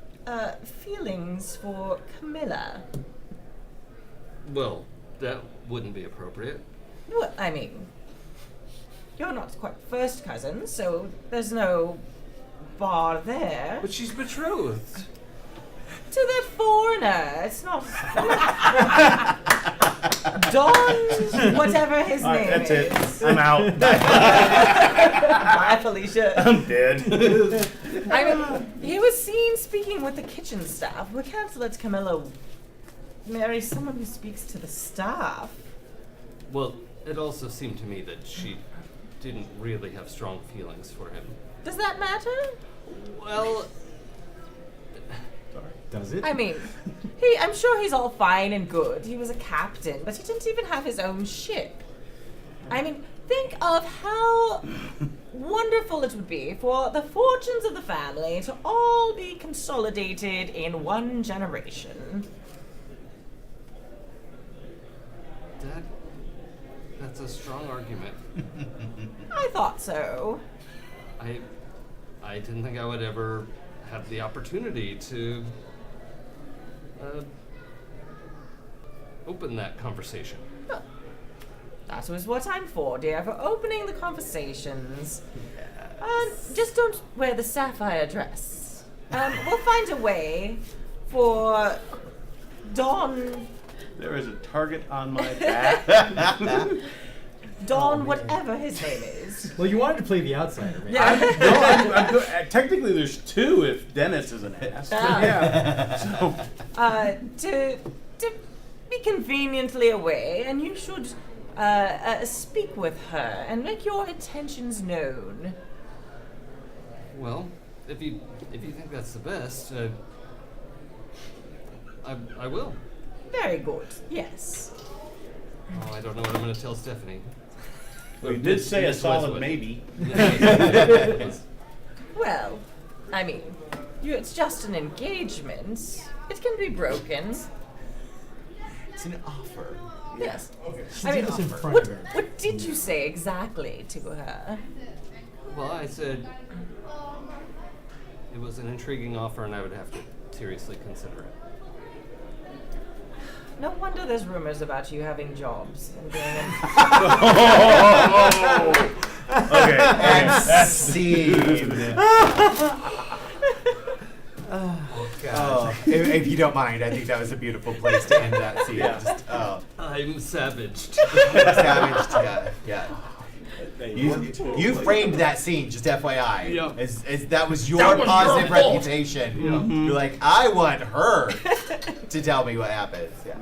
feelings for Camilla. Well, that wouldn't be appropriate. Well, I mean, you're not quite first cousins, so there's no bar there. But she's betrothed. To that foreigner. It's not. Don, whatever his All name right, that's is. it. I'm out. Bye, Felicia. I'm dead. I mean, he was seen speaking with the kitchen staff. We can't let Camilla marry someone who speaks to the staff. Well, it also seemed to me that she didn't really have strong feelings for him. Does that matter? Well, Does it? I mean, I'm sure he's all fine and good. He was a captain, but he didn't even have his own ship. I mean, think of how wonderful it would be for the fortunes of the family to all be consolidated in one generation. that's a strong argument. I thought so. I didn't think I would ever have the opportunity to open that conversation. Well, that was what I'm for, dear, for opening the conversations. Just don't wear the sapphire dress. We'll find a way for Don, There is a target on my back. whatever his name is. Well, you wanted to play the outsider, right? Yeah. I'm good. Technically, there's two if Dennis is an ass. But Ah. yeah. So, To be conveniently away, and you should speak with her and make your intentions known. Well, if you think that's the best, I will. Very good. Yes. Oh, I don't know what I'm going to tell Stephanie. well, you did say a Miss solid Westwood. maybe. Well, I mean, it's just an engagement. It can be broken. It's an offer. Yes. She I mean, did this in front what, of her. what did you say exactly to her? Well, I said it was an intriguing offer, and I would have to seriously consider it. No wonder there's rumors about you having jobs and being Okay. And That's scene. Oh, if you don't mind, I think that was a beautiful place to end that scene. Yeah. Just, I'm savaged. savage. Yeah. Hey, You framed that scene, just FYI. Yeah. As that was your That was positive your fault. reputation. You're like, I want her to tell me what happens. Yeah.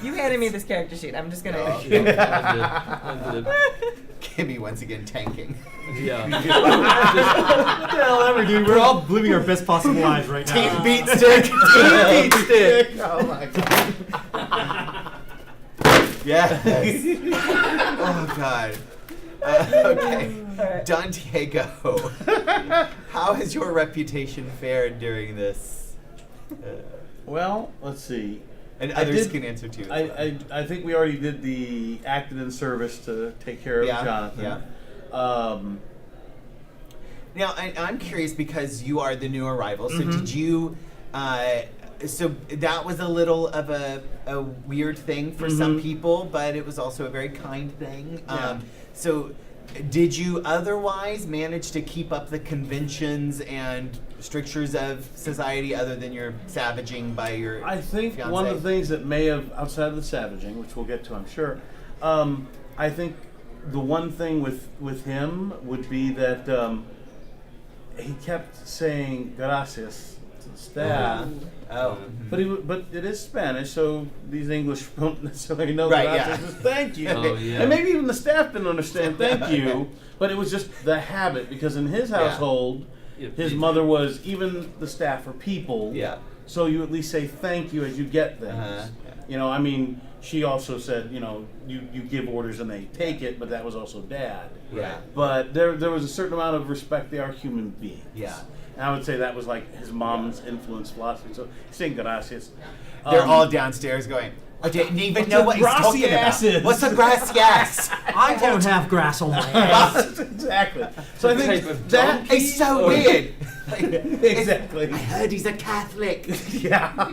You handed me this character sheet. I'm just gonna. Oh. I did. Kimmy once again tanking. Yeah. What the hell ever, dude? We're all living our best possible lives right now. Team beat stick. Team beat stick. Oh my god. Yes. Oh god. Okay. Alright. Don Diego, how has your reputation fared during this? Well, let's see. And I others did- can answer too. I think we already did the acted in service to take care of Yeah, Jonathan. yeah. Now, I'm curious because you are the new arrival. So did you? So that was a little of a weird thing for some people, but it was also a very kind thing. Yeah. So, did you otherwise manage to keep up the conventions and strictures of society, other than your savaging by your? I think fiancé? one of the things that may have, outside of the savaging, which we'll get to, I'm sure, I think the one thing with him would be that he kept saying gracias to the staff. Oh. But but it is Spanish, so these English don't necessarily know Right, gracias yeah. is thank you. Oh, yeah. And maybe even the staff didn't understand thank you, but it was just the habit, because in his household, his mother was, even the staff are people. Yeah. So you at least say thank you as you get things. Uh-huh. You know, I mean, she also said, you know, you give orders and they take it, but that was also dad. Yeah. But there was a certain amount of respect. They are human beings. Yeah. And I would say that was like his mom's influence philosophy. So saying gracias. They're all downstairs going. I didn't even know what he's talking about. gracias? What's a gracias? I don't have grass on my ass. Exactly. So I What think type of that donkey? It's so weird. exactly. I heard he's a Catholic. Yeah.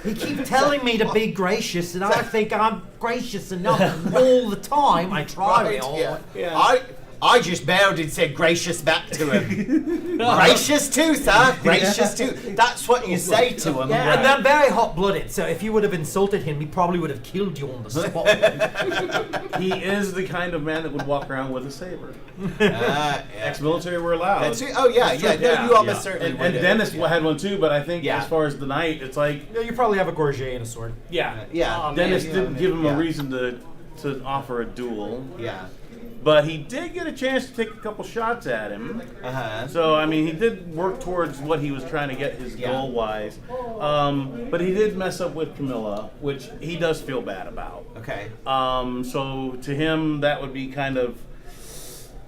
He keeps telling me to be gracious, and I think I'm gracious enough all the time. I try real hard. Yeah. Yeah. I just bowed and said gracious back to him. Gracious too, sir. Gracious too. That's what you say to him. Yeah, and they're very hot-blooded, so if you would have insulted him, he probably would have killed you on the spot. He is the kind of man that would walk around with a saber. Yeah. Ex-military were allowed. That's true. Oh yeah, yeah. No, you almost certainly And, would. and Dennis had one too, but I think Yeah. as far as the knight, it's like, Yeah, you probably have a gorget and a sword. yeah. Yeah. Oh, man. Dennis didn't give him Yeah. a reason to offer a duel, Yeah. but he did get a chance to take a couple shots at him. Uh-huh. So I mean, he did work towards what he was trying to get his Yeah. goal wise, but he did mess up with Camilla, which he does feel bad about. Okay. So to him, that would be kind of,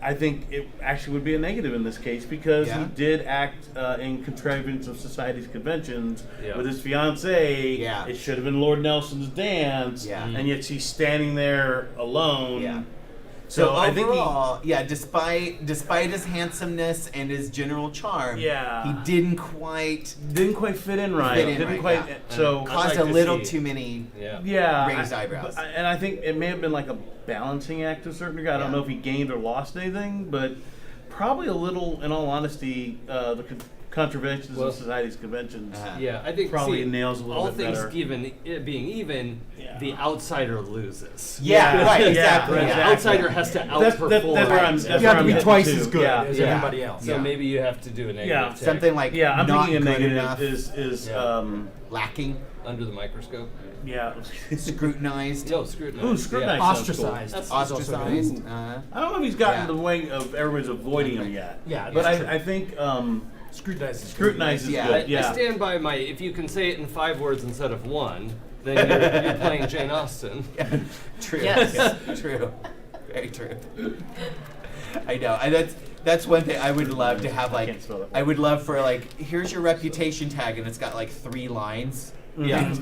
I think it actually would be a negative in this case because Yeah. he did act in contrivance of society's conventions Yeah. with his fiancee. Yeah. It should have been Lord Nelson's dance, Yeah. and yet she's standing there alone. Yeah. So So I think he, overall, despite his handsomeness and his general charm, Yeah. he didn't quite didn't quite fit in right. Fit in didn't right, quite. yeah. So I'd caused like a to little see- too many. Yeah. Yeah, raised eyebrows. And I think it may have been like a balancing act to a certain degree. I don't Yeah. know if he gained or lost anything, but probably a little, in all honesty, the contraventions Well, of society's conventions. Uh-huh. Yeah, I think Probably see, nails a little all bit things better. given, it being even, Yeah. the outsider loses. Yeah, Yeah. right, Yeah, exactly. The yeah. outsider has to outperform. That's where I'm. That's You where have to I'm be headed twice to. as good Yeah. as Yeah. everybody else. So Yeah. maybe you have to do a negative Yeah. check Something like Yeah, I'm not thinking a good negative enough, is Yeah. lacking, under the microscope. yeah. scrutinized, No, scrutinize. Ooh, scrutinize. Yeah. sounds cool. Ostracized. That's ostracized. I don't know if he's gotten Yeah. the way of everyone's avoiding him yet. Yeah, but that's true. I think Scrutinize is scrutinize is Yeah. good. I Yeah. stand by my. If you can say it in 5 words instead of 1, then you're playing Jane Austen. True. Yes. True. Very true. I know. And that's one thing I would love to have. Like, can't spell that I word. would love for like, here's your reputation tag, and it's got like 3 lines. Yeah.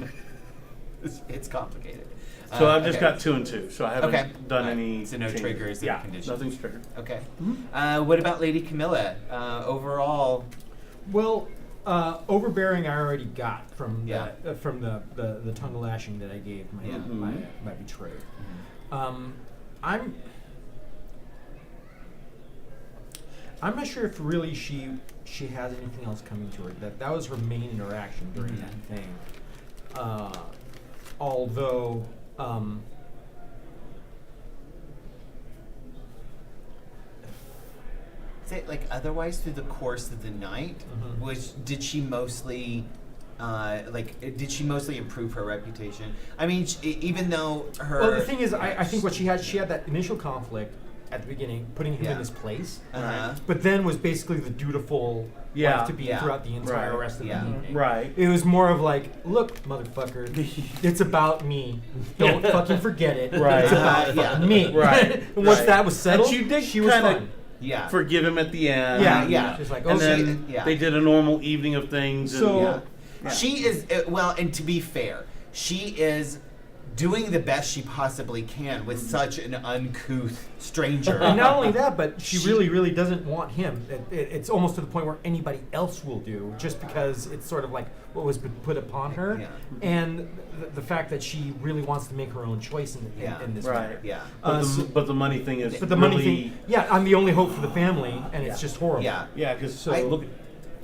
It's complicated. So I've just okay. got 2 and 2. So I haven't Okay. done Right. any. So no changes. triggers and Yeah. conditions. Nothing's triggered. Okay. What about Lady Camilla? Overall, Well, overbearing I already got from Yeah. from the tongue lashing that I gave my Yeah. my betrayed. I'm not sure if really she has anything else coming to her. That was her main interaction during that thing. Although say like otherwise through the course of the night, did she mostly did she mostly improve her reputation? I mean, even though her well, the thing is, I think what she had that initial conflict at the beginning, putting him Yeah. in his place, Uh-huh. but then was basically the dutiful Yeah. wife to be Yeah. throughout the entire Right. rest of Yeah. the evening. Right. It was more of like, look, motherfucker, it's about me. Don't fucking forget it. Right. It's about Yeah. fucking me. Right. And once Right. that was settled, And she did she was kinda fine. Yeah. Forgive him at the end. Yeah, yeah. She's like, And oh, then yeah. they did a normal evening of things. So- and, Yeah. Yeah. She is well, and to be fair, she is doing the best she possibly can with such an uncouth stranger. and not only that, but she She- really, really doesn't want him. It's almost to the point where anybody else will do, just because it's sort of like what was put upon her, Yeah. and the fact that she really wants to make her own choice Yeah. in this Right. matter. Yeah. But the money thing is. But the money really, thing, yeah, I'm the only hope for the family, and it's just horrible. Yeah. Yeah, because So- look.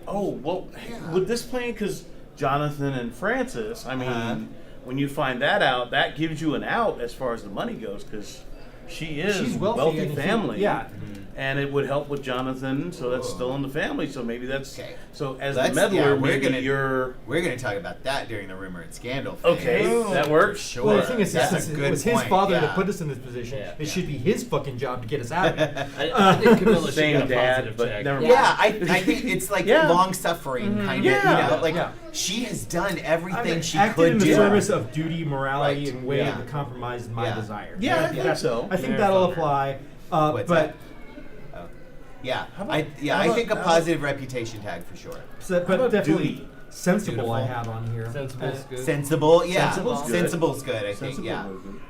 Oh well, Yeah. with this plan, because Jonathan and Francis. I mean, Uh-huh. when you find that out, that gives you an out as far as the money goes, because she is She's a wealthy, wealthy and he- family. yeah. And it would help with Jonathan, so that's still in the family. So maybe that's Okay. so as Let's- the meddler, yeah, we're maybe gonna- you're We're going to talk about that during the rumor and scandal phase. okay. That works. Sure. Well, the thing is, That's since a it good was his point, father yeah. that put us in this position, Yeah. it should be his fucking job to get us out of it. I think Camilla should Same get a dad, positive but check. never mind. Yeah, I think it's like Yeah. long suffering kind of. You Yeah. know, like Yeah. she has done everything she acted could in the do. service of duty, morality, Right. and way Yeah. to compromise my Yeah. desire. Yeah, I think that- so. I think Very that'll fun. apply. What's But that? Oh. Yeah, How about- I how about- think a how about- positive reputation tag for sure. but about definitely duty? sensible. I Beautiful. have on here. Sensible's good. Sensible, yeah. Sensible's good. Sensible's good, I think. Sensible Yeah. movement.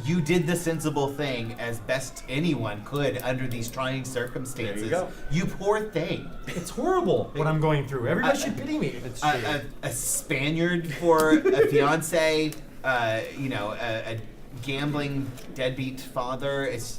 You did the sensible thing as best anyone could under these trying circumstances. go. You poor thing. It's horrible what I'm going through. Everybody should pity me. It's A, true. a Spaniard for a fiance, a gambling deadbeat father. It's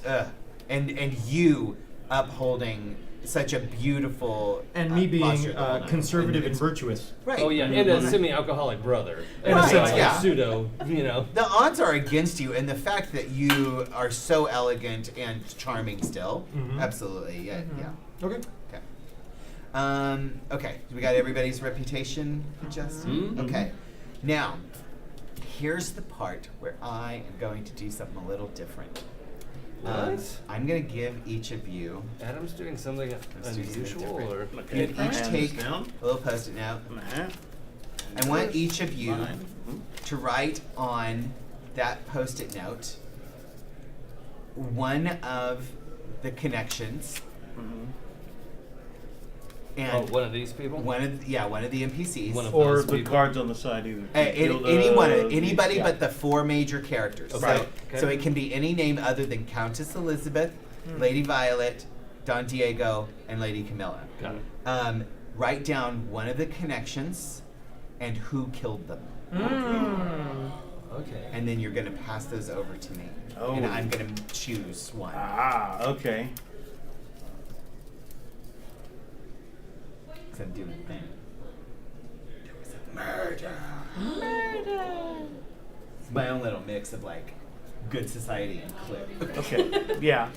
and you upholding such a beautiful And me being posture the whole night. conservative and It's- virtuous. Right. Oh yeah, and a semi-alcoholic brother. And Right, So, yeah. pseudo, you know. The odds are against you, and the fact that you are so elegant and charming still, Mhm. absolutely, yeah, yeah. Okay. Okay, so we got everybody's reputation adjusted? Mhm. Okay. Now, here's the part where I am going to do something a little different. What? I'm going to give each of you Adam's doing something Let's do something unusual, different. or You Okay. each Hands take down. a little post-it note. Uh-huh. I want each of you Fine. to write on that post-it note one of the connections Mhm. and oh, one of these people. one of the NPCs. One of Or those the people. cards on the side either. Anybody Yeah. but the four major characters. Okay. So, Okay. so it can be any name other than Countess Elizabeth, Lady Violet, Don Diego, and Lady Camilla. Got it. Write down one of the connections and who killed them. Okay. And then you're going to pass those over to me. Oh. And I'm going to choose one. Ah, okay. 'Cause I'm doing a thing. There was a murder. It's my own little mix of like good society and clip. Okay. Yeah.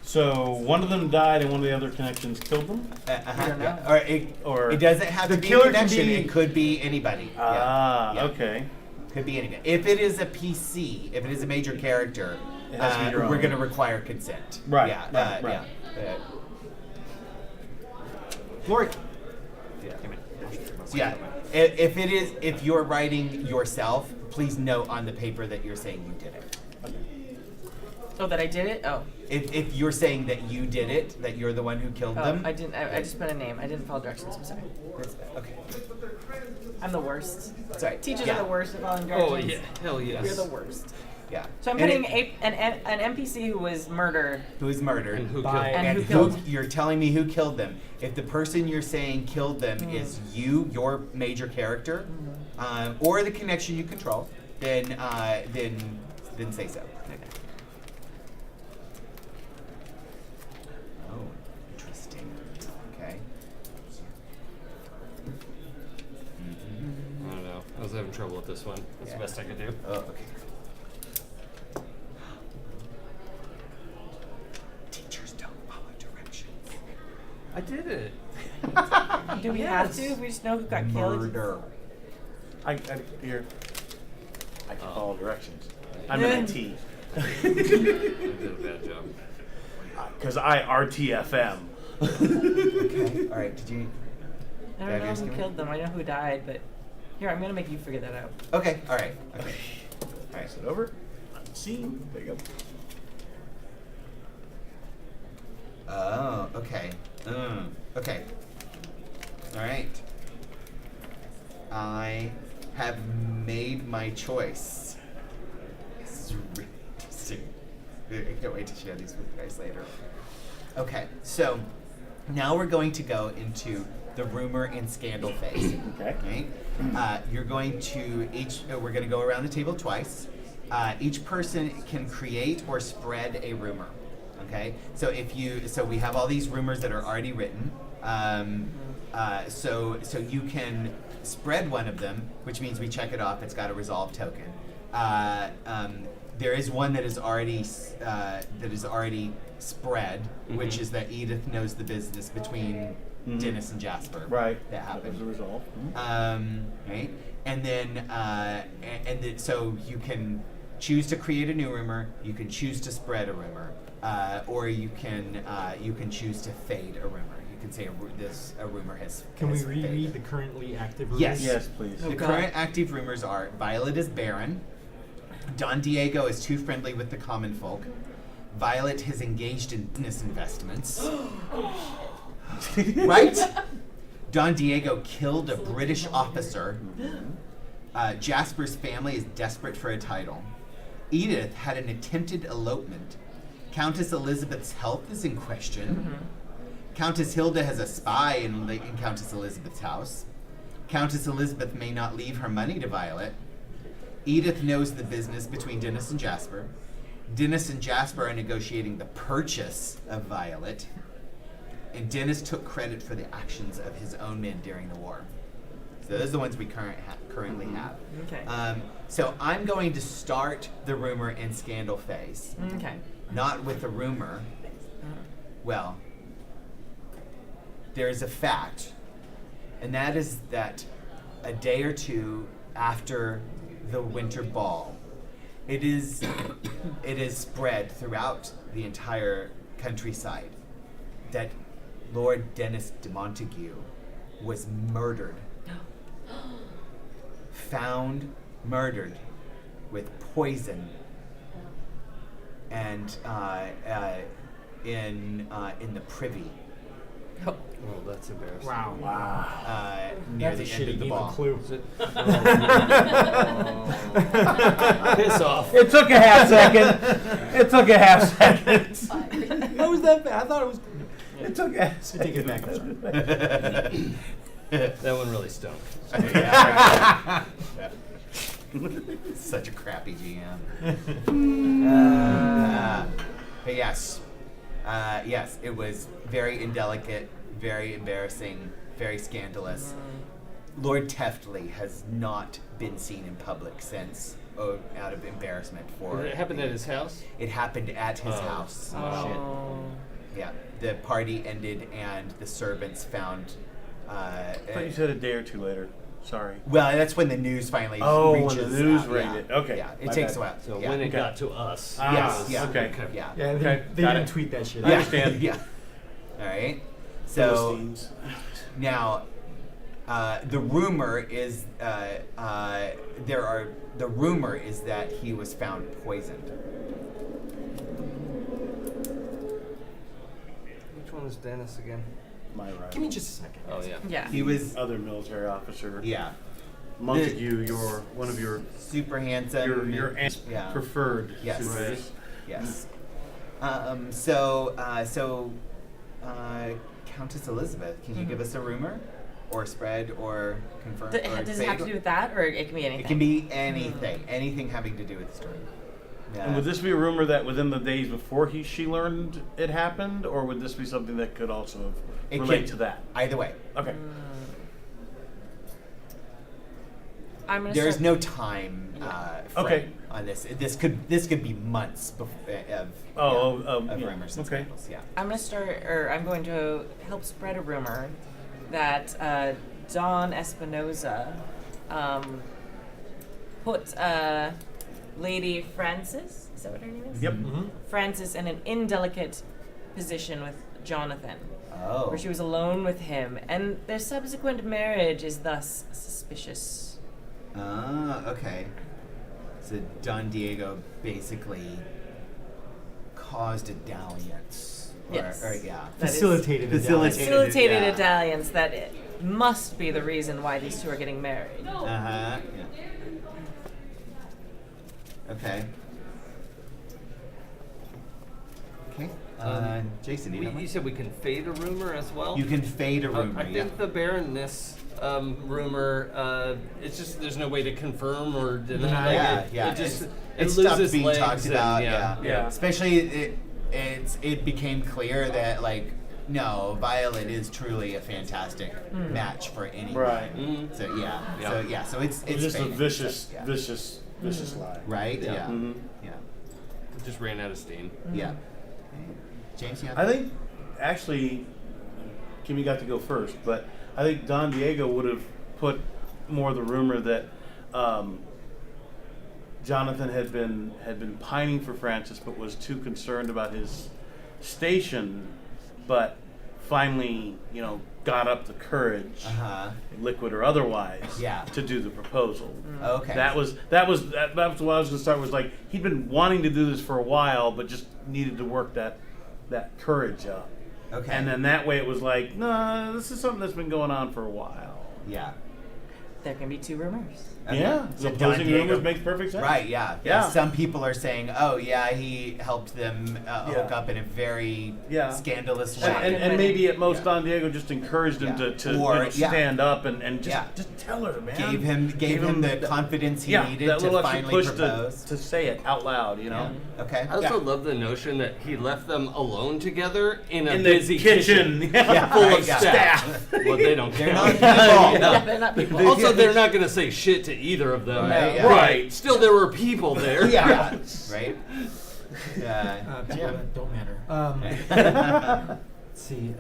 So one of them died and one of the other connections killed them? Yeah. Or it doesn't have The to be a killer can connection. be- It could be anybody. Ah, Yeah. okay. Could be anybody. If it is a PC, if it is a major character, It has to be your we're own. going to require consent. Right, Yeah. right. Yeah. Lori. Yeah. So yeah. If you're writing yourself, please note on the paper that you're saying you did it. Oh, that I did it? Oh. If you're saying that you did it, that you're the one who killed Oh, them. I didn't. I just put a name. I didn't follow directions. I'm sorry. Okay. I'm the worst. Sorry. Teachers yeah. are the worst at following directions. Oh yeah, hell yes. You're the worst. Yeah. So I'm And putting it- an NPC who was murdered. who is murdered. And who By- killed? And And who who killed? you're telling me who killed them. If the person you're saying killed them is you, your major character, or the connection you control, then say so. Oh, interesting. Okay. I don't know. I was having trouble with this one. That's Yeah. the best I could do. Oh, okay. Teachers don't follow directions. I did it. Do we have to? If we just know who got killed. Murder. Here. I can Oh. follow directions. I'm an IT. I did a bad job. Because I RTFM. Okay. All right. Did you? I Yeah, don't know guys, who give me- killed them. I know who died, but here I'm gonna make you figure that out. Okay. All right. Okay. All right. Pass it over. Unseen. There you go. Oh, okay. Okay. All right. I have made my choice. This is really interesting. I can't wait to share these with you guys later. Okay, so now we're going to go into the rumor and scandal phase. Okay. Right? You're going to we're going to go around the table twice. Each person can create or spread a rumor. Okay, so we have all these rumors that are already written. So you can spread one of them, which means we check it off. It's got a resolve token. There is one that is already spread, which is that Edith knows the business between Dennis and Jasper. Right. That happened. was a result. Right, and then so you can choose to create a new rumor. You can choose to spread a rumor, or you can choose to fade a rumor. You can say a rumor has. Can we has reread faded. the currently active rumors? Yes. Yes, please. The current active rumors are Violet is barren, Don Diego is too friendly with the common folk, Violet has engaged in business investments. Right? Don Diego killed a British officer. Jasper's family is desperate for a title. Edith had an attempted elopement. Countess Elizabeth's health is in question. Countess Hilda has a spy in Countess Elizabeth's house. Countess Elizabeth may not leave her money to Violet. Edith knows the business between Dennis and Jasper. Dennis and Jasper are negotiating the purchase of Violet, and Dennis took credit for the actions of his own men during the war. So those are the ones we currently have. Okay. So I'm going to start the rumor and scandal phase. Okay. Not with the rumor. Well, there's a fact, and that is that a day or two after the winter ball, it is spread throughout the entire countryside that Lord Dennis de Montague was murdered. Found murdered with poison and in the privy. Oh, that's embarrassing. Wow. Near That's the a end of shitty the evil ball. clue. Is it? Piss off. It took a half second. How was that bad? I thought it was. It took a half second. Take it back. I'm sorry. That one really stunk. Such a crappy GM. But yes, it was very indelicate, very embarrassing, very scandalous. Lord Teftley has not been seen in public since, out of embarrassment for. It happened at his house? It happened at his Oh. house. Oh. Shit. Yeah, the party ended and the servants found. I thought you said a day or two later. Sorry. Well, that's when the news finally when reaches. the news out, rated yeah. it. Okay. Yeah, it My takes bad. a while. So yeah. when it Okay. got to us. Yes, it yeah. was- Okay. Yeah. Yeah, Okay, they got didn't it. tweet that shit. I understand. Yeah. All right. So Philistines. now, the rumor is the rumor is that he was found poisoned. Which one was Dennis again? My right. Give me just a second. Oh, yeah. Yeah. He was, Other military officer. yeah, Montague, your one of your super handsome. your yeah. preferred Yes. suitors. Yes. Countess Elizabeth, can you give us a rumor, or spread, or confirm? or Does say it have to do with that, or it can be anything? It can be anything, anything having to do with the story. And would this be a rumor that within the days before she learned it happened, or would this be something that could also It relate can- to that? Either way, Okay. I'm gonna there is start- no time frame Okay. on this. This could be months of Yeah. rumors and Okay. scandals. Yeah. I'm going to help spread a rumor that Dawn Espinoza put Lady Frances, is that what her name is? Yep. Mm-hmm. Frances in an indelicate position with Jonathan, Oh. where she was alone with him, and their subsequent marriage is thus suspicious. Ah, okay. So Don Diego basically caused a dalliance. Yes. Or yeah. That is- Facilitated. Facilitated yeah. a dalliance that it must be the reason why these two are getting married. Uh-huh. Yeah. Okay. Okay. Jason, do you know You what? said we can fade a rumor as well? You can fade a rumor, I think yeah. the Baroness rumor, it's just there's no way to confirm or deny. Deny. Like, Yeah, it, yeah. It just It it stopped loses being legs talked and, about. yeah. Yeah. Especially it became clear that no, Violet is truly a fantastic match for anyone. Right. Mhm. So yeah. Yeah. So yeah. So it's It's just a fading. vicious, Yeah. vicious lie. Right. Yeah. Yeah. Mhm. Yeah. It just ran out of steam. Yeah. James, you have I think, actually, Kimmy got to go first, but I think Don Diego would have put more of the rumor that Jonathan had been pining for Francis, but was too concerned about his station, but finally, got up the courage, liquid or otherwise, Yeah. to do the proposal. Okay. That was what I was going to start. Was like he'd been wanting to do this for a while, but just needed to work that courage up. Okay. And then that way it was like, no, this is something that's been going on for a while. Yeah. there can be two rumors. Okay. Yeah, So the Don opposing Diego- rumors makes perfect sense. Right, yeah. Yeah. Some people are saying, oh, yeah, he helped them hook up in a very Yeah. scandalous way. And maybe at most Yeah. Don Diego just encouraged him Yeah. to Or- yeah. stand up and just, Yeah. just tell her, man. Gave him the confidence he needed that to little extra finally push propose. to say it out loud, you know? Okay. I also love the notion that he left them alone together in a In the busy kitchen. Yeah, full right, of yeah. staff. Well, they don't They're care. not people. Yeah, they're not people. Also, they're not going to say shit to either of them. Right, yeah. Right. Still, there were people there. Yeah. Right? Yeah. People Yeah. that don't matter. Let's see.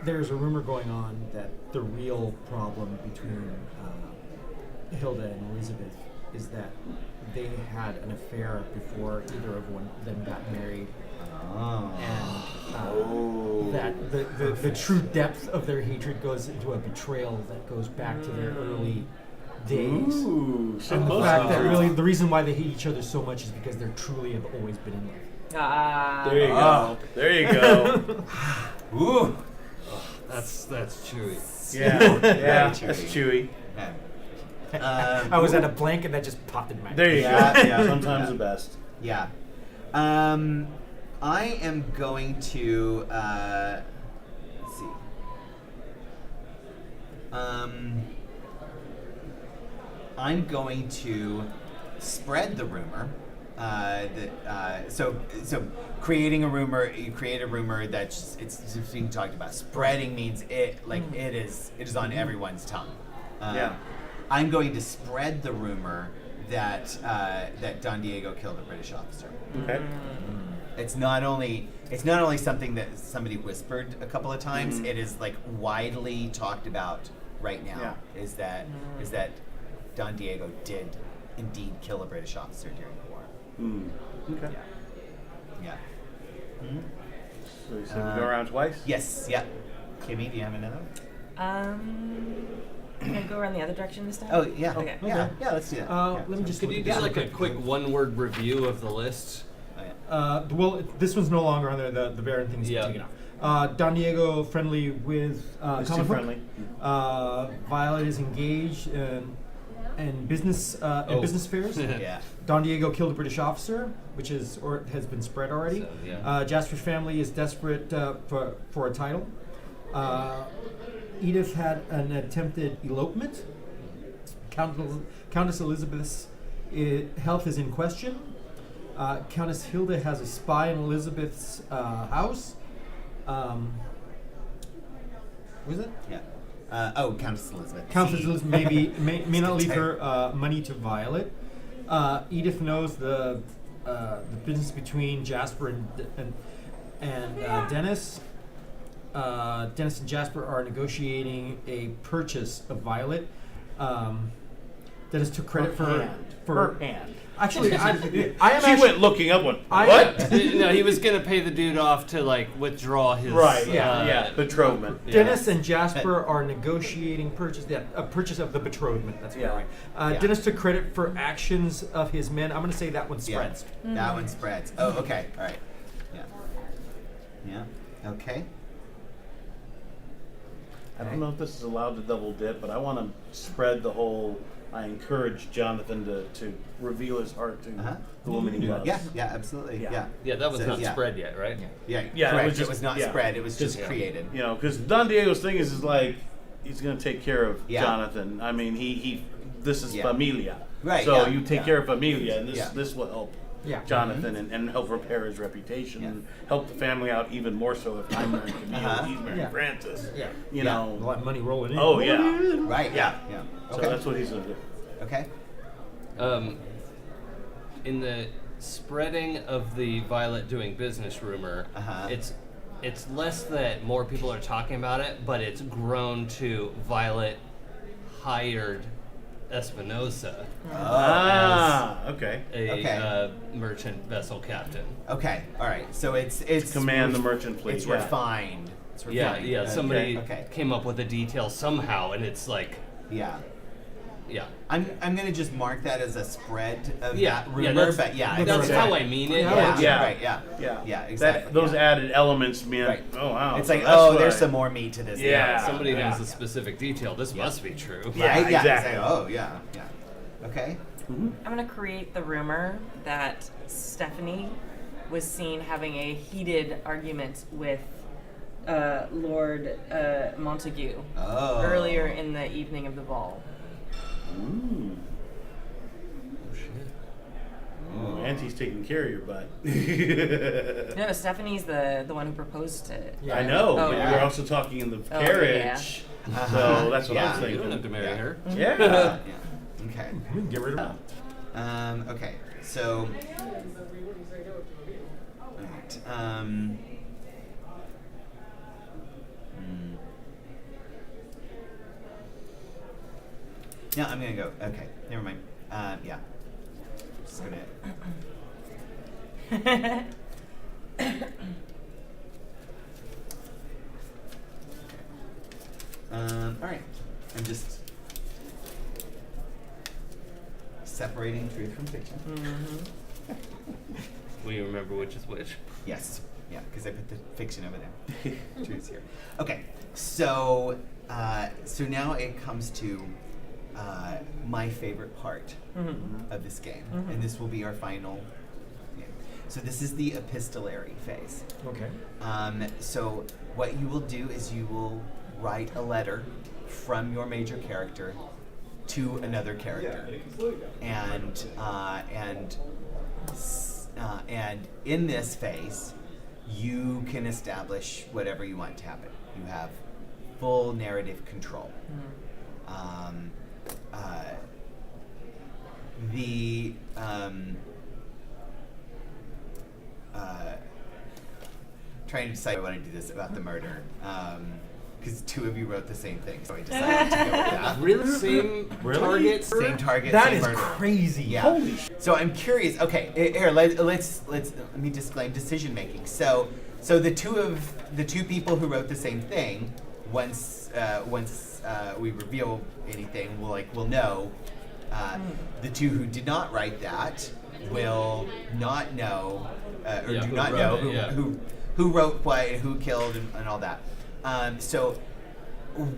There's a rumor going on that the real problem between Hilda and Elizabeth is that they had an affair before either of them got married, and that the true depth of their hatred goes into a betrayal that goes back to their early days. Ooh, so And the close fact to that it. really the reason why they hate each other so much is because they truly have always been in love. There you go. There you go. Ooh. That's chewy. Yeah, yeah, chewy. that's chewy. I was at a blank and that just popped in my There you Yeah, go. yeah. Sometimes the best. Yeah. I am going to let's see. I'm going to spread the rumor. So creating a rumor, you create a rumor that's it's being talked about. Spreading means it it is on everyone's tongue. Yeah. I'm going to spread the rumor that that Don Diego killed a British officer. Okay. It's not only something that somebody whispered a couple of times. It is like widely talked about right now. Yeah. Is that Don Diego did indeed kill a British officer during the war? Okay. Yeah. So you said we go around twice? Yes. Yeah. Kimmy, do you have another? Can I go around the other direction this time? Oh yeah. Okay. Yeah. Yeah. Let's do that. Yeah. Let me just Could look you at do this like a real quick one-word review of the list? Oh, yeah. Well, this one's no longer on there. The Baron thing's Yeah. taken off. Don Diego friendly with It's too comic book. friendly. Violet is engaged in business business affairs. Yeah. Don Diego killed a British officer, which is or has been spread already. So, yeah. Jasper's family is desperate for a title. Edith had an attempted elopement. Countess Elizabeth's health is in question. Countess Hilda has a spy in Elizabeth's house. What is it? Yeah. Countess Elizabeth. Countess See? Elizabeth may not leave It's her money to Violet. Edith knows the business between Jasper and Dennis. Dennis and Jasper are negotiating a purchase of Violet. Dennis took credit for her hand. Actually, I am She actually, went looking up one. I- What? No, he was gonna pay the dude off to like withdraw his Right. Yeah. Yeah. Betrothment. Dennis and Jasper are negotiating a purchase of the betrothment. That's Yeah. right. Yeah. Dennis took credit for actions of his men. I'm going to say that one Yeah. spreads. That one spreads. Oh, okay. All right. Yeah. Yeah. Okay. I don't know if this is allowed to double dip, but I want to spread the whole. I encourage Jonathan to reveal his heart to Uh-huh. the woman he loves. Yeah. Yeah. Absolutely. Yeah. Yeah. Yeah, that was So, not yeah. spread yet, right? Yeah. Yeah, Correct. it was just- it was not yeah. spread. It was just Yeah. created. You know, because Don Diego's thing is like he's going to take care of Yeah. Jonathan. I mean, he this is Yeah. familia. Right, So yeah, you take yeah. care of familia, and Yeah. this will help Yeah. Jonathan and help repair his reputation Yeah. and help the family out even more so if I'm marrying Camille Uh-huh. and he's marrying Yeah. Francis. Yeah. You Yeah. know. A lot of money rolling in. Oh yeah. Right. Yeah. Yeah. So Okay. that's what he's going to do. Okay. In the spreading of the Violet doing business rumor, Uh-huh. it's less that more people are talking about it, but it's grown to Violet hired Espinosa Okay. a Okay. merchant vessel captain. Okay. All right. So it's Command the merchant fleet. It's yeah. refined. It's Yeah, refined. yeah. Okay. Somebody Okay. came up with a detail somehow, and it's like Yeah. Yeah. I'm gonna just mark that as a spread of Yeah, that yeah, rumor, that's- but yeah, That's it's- how I mean it. Yeah, right, Yeah. yeah, exactly. Those yeah. added elements meant, Right. oh wow. It's so like, that's oh, why- there's some more meat to this. Yeah. Somebody Yeah. knows a specific detail. This must be true. Yeah, Right? Yeah, exactly. it's like, oh, yeah, yeah. Okay. Mhm. I'm gonna create the rumor that Stephanie was seen having a heated argument with Lord Montague Oh. earlier in the evening of the ball. Ooh. Oh shit. Oh, Auntie's taking care of your butt. No, Stephanie's the one who proposed to it. Yeah. I know, Oh, but yeah. you were also talking in the Oh, carriage. yeah. So that's what Yeah. I'm You thinking. don't have to marry Yeah. her. Yeah. Yeah. Okay. We can get rid of it. Okay. So. Alright. Yeah, I'm gonna go. Okay, never mind. Yeah. Just gonna. All right. I'm just separating truth from fiction. Will you remember which is which? Yes. Yeah, because I put the fiction over there. Truth's here. Okay. So, so now it comes to my favorite part of this game, and this will be our final game. So this is the epistolary phase. Okay. So what you will do is you will write a letter from your major character to another character, and in this phase, you can establish whatever you want to happen. You have full narrative control. Trying to decide if I want to do this about the murder, because two of you wrote the same thing, so I decided to go with that. Really? Same target? Same target, That same is murder. crazy. Yeah. Holy So I'm curious. Okay, here let me disclaim decision making. So the two people who wrote the same thing, once we reveal anything, we'll know. The two who did not write that will not know, or Yeah, do who not wrote know it, yeah. who wrote what and who killed and all that. So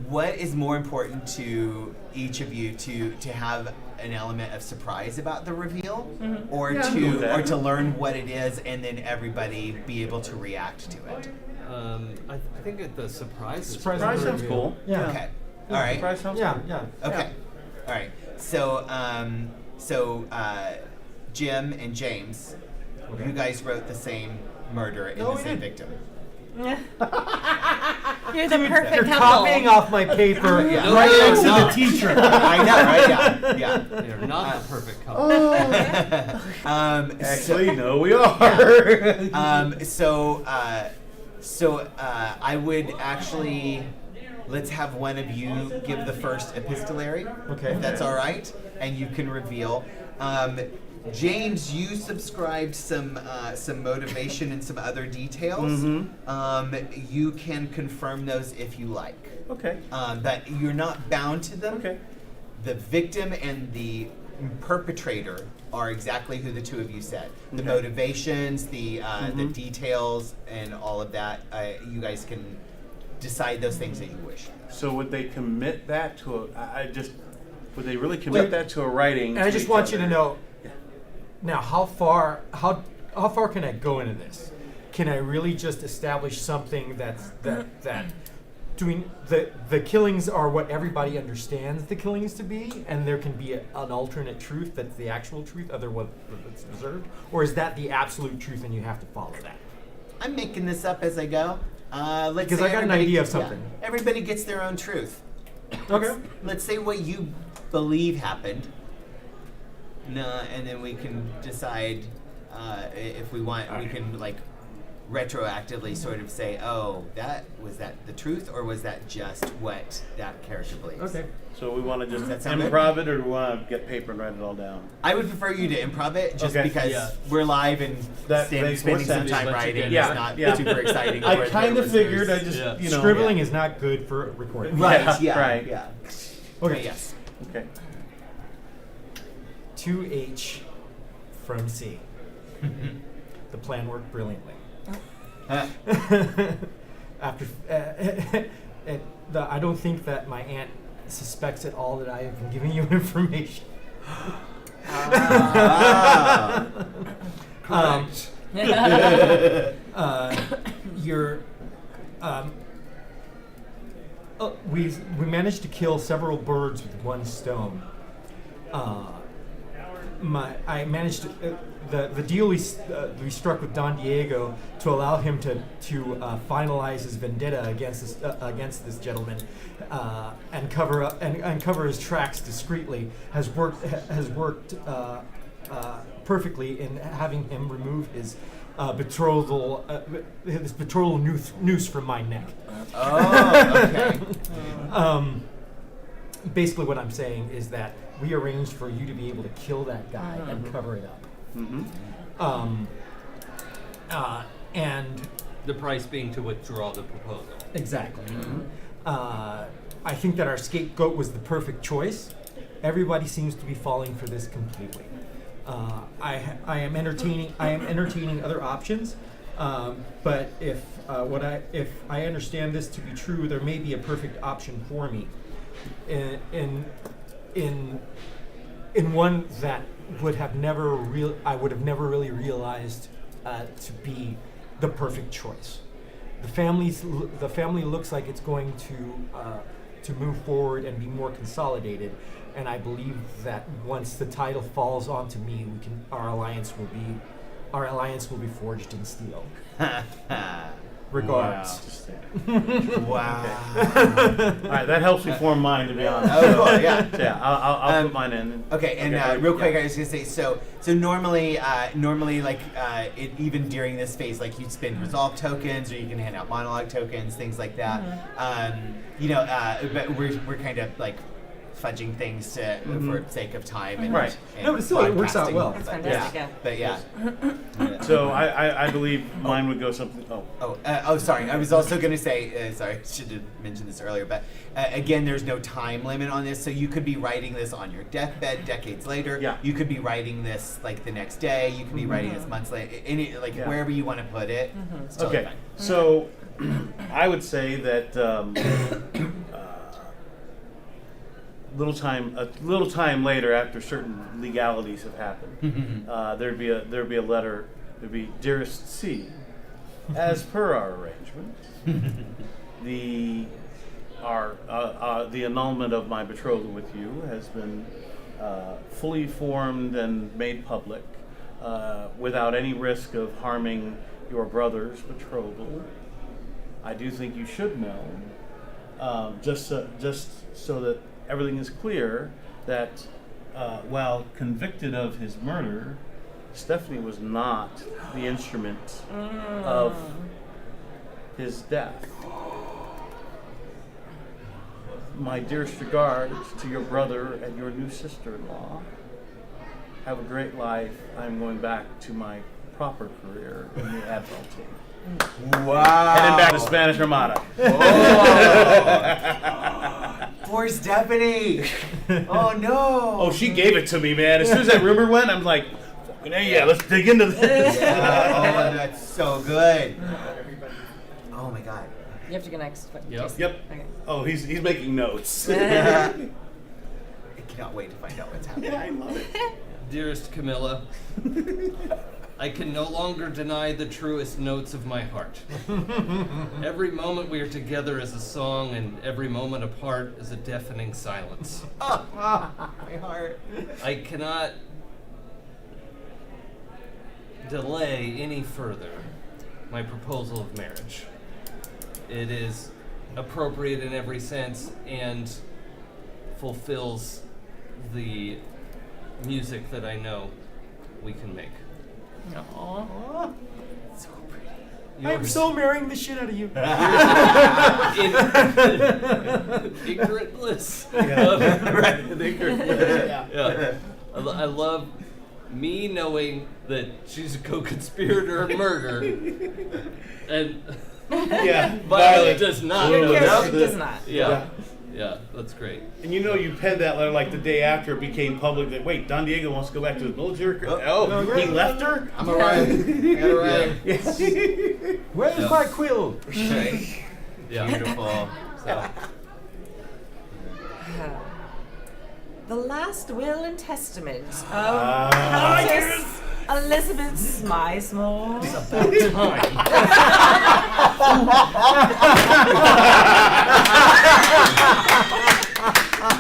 what is more important to each of you to have an element of surprise about the reveal, or Yeah, I'm good with that. or to learn what it is and then everybody be able to react to it? I think the surprise is Surprise Surprise is sounds real. cool. Yeah. Okay. All right. Surprise sounds Yeah, cool. yeah. Okay. All right. So Jim and James, Okay. you guys wrote the same murder in No, the we same didn't. victim. You're the perfect You're couple. copying off my paper Yeah. right No, next to no. the teacher. I know, right? Yeah. Yeah. They're not the perfect couple. Actually, no, we are. I would actually, let's have one of you give the first epistolary, Okay. if that's all right, and you can reveal. James, you subscribed some motivation and some other details. You can confirm those if you like, Okay. but you're not bound to them. Okay. The victim and the perpetrator are exactly who the two of you said. The Okay. motivations, the details, and all of that. You guys can decide those things that you wish. So would they commit that to a? Would they really commit that to a writing? And I to just each want you other? to know. Now, how far can I go into this? Can I really just establish something that doing the killings are what everybody understands the killings to be, and there can be an alternate truth that's the actual truth, other what that's deserved, or is that the absolute truth and you have to follow that? I'm making this up as I go. Let's Because say I got an everybody- idea of yeah, something. everybody gets their own truth. Okay. Let's say what you believe happened. No, and then we can decide if we want. We can like retroactively sort of say, "Oh, was that the truth, or was that just what that character believes?" Okay. So we want to just Does that sound good? improv it, or do we want to get paper and write it all down? I would prefer you to improv it, just Okay. because Yeah. we're live and That makes spending more some sense. time Let you writing get is it. not Yeah. super exciting. I for the kind of listeners. figured. I just Yeah. Scribbling is not good for recording. Right. Yeah, Yeah. right. Yeah. Okay. Okay. Yes. Okay. 2H from C. The plan worked brilliantly. After I don't think that my aunt suspects at all that I have been giving you information. Correct. We managed to kill several birds with one stone. I managed to, the deal we struck with Don Diego to allow him to finalize his vendetta against this gentleman and cover his tracks discreetly has worked perfectly in having him remove his betrothal noose from my neck. Oh, okay. Basically, what I'm saying is that we arranged for you to be able to kill that guy and cover it up. And The price being to withdraw the proposal. exactly. I think that our scapegoat was the perfect choice. Everybody seems to be falling for this completely. I am entertaining other options, but if I understand this to be true, there may be a perfect option for me. In one that I would have never really realized to be the perfect choice. The family looks like it's going to move forward and be more consolidated, and I believe that once the title falls onto me, our alliance will be forged in steel. Regards. Wow. All right, that helps me form mine, to be honest. Oh, cool, yeah. So, yeah, I'll put mine in. Okay, and real quick, I was gonna say, so normally, like even during this phase, like you'd spend resolve tokens, or you can hand out monologue tokens, things like that. But we're kind of like fudging things for sake of time and Right. and No, but still, it works out podcasting, well. That's but fantastic, yeah. yeah. But yeah. So I believe mine would go something. Sorry. I was also going to say, sorry, I should have mentioned this earlier, but again, there's no time limit on this, so you could be writing this on your deathbed decades later. Yeah. You could be writing this like the next day. You could be writing this months later. Wherever you want to put it. It's totally Okay, fine. so I would say that a little time later, after certain legalities have happened, there'd be a letter. There'd be, dearest C, as per our arrangement, the annulment of my betrothal with you has been fully formed and made public, without any risk of harming your brother's betrothal. I do think you should know, just so that everything is clear, that while convicted of his murder, Stephanie was not the instrument of his death. My dearest regards to your brother and your new sister-in-law. Have a great life. I'm going back to my proper career in the Admiralty. Wow. Heading back to Spanish Armada. Poor Stephanie. Oh no. Oh, she gave it to me, man. As soon as that rumor went, I'm like, yeah, let's dig into this. Yeah, oh, that's so good. Oh my god. You have to go next. Yep. Yep. Okay. Oh, he's making notes. I cannot wait to find out what's happening. Yeah, I love it. Dearest Camilla, I can no longer deny the truest notes of my heart. Every moment we are together is a song, and every moment apart is a deafening silence. My heart. I cannot delay any further my proposal of marriage. It is appropriate in every sense and fulfills the music that I know we can make. Aww. So pretty. I'm so marrying the shit out of you. Ignorant bliss. Right. Ignorant bliss. Yeah. I love me knowing that she's a co-conspirator in murder, and Yeah, Violet does not Your know character that. does not. Yeah. Yeah, that's great. And you know you penned that letter like the day after it became public that, wait, Don Diego wants to go back to his military career? He left her? I'm alright. Yes. Where's my quill? Right. Yeah. Beautiful. So, The last will and testament of Countess Elizabeth Smizemore.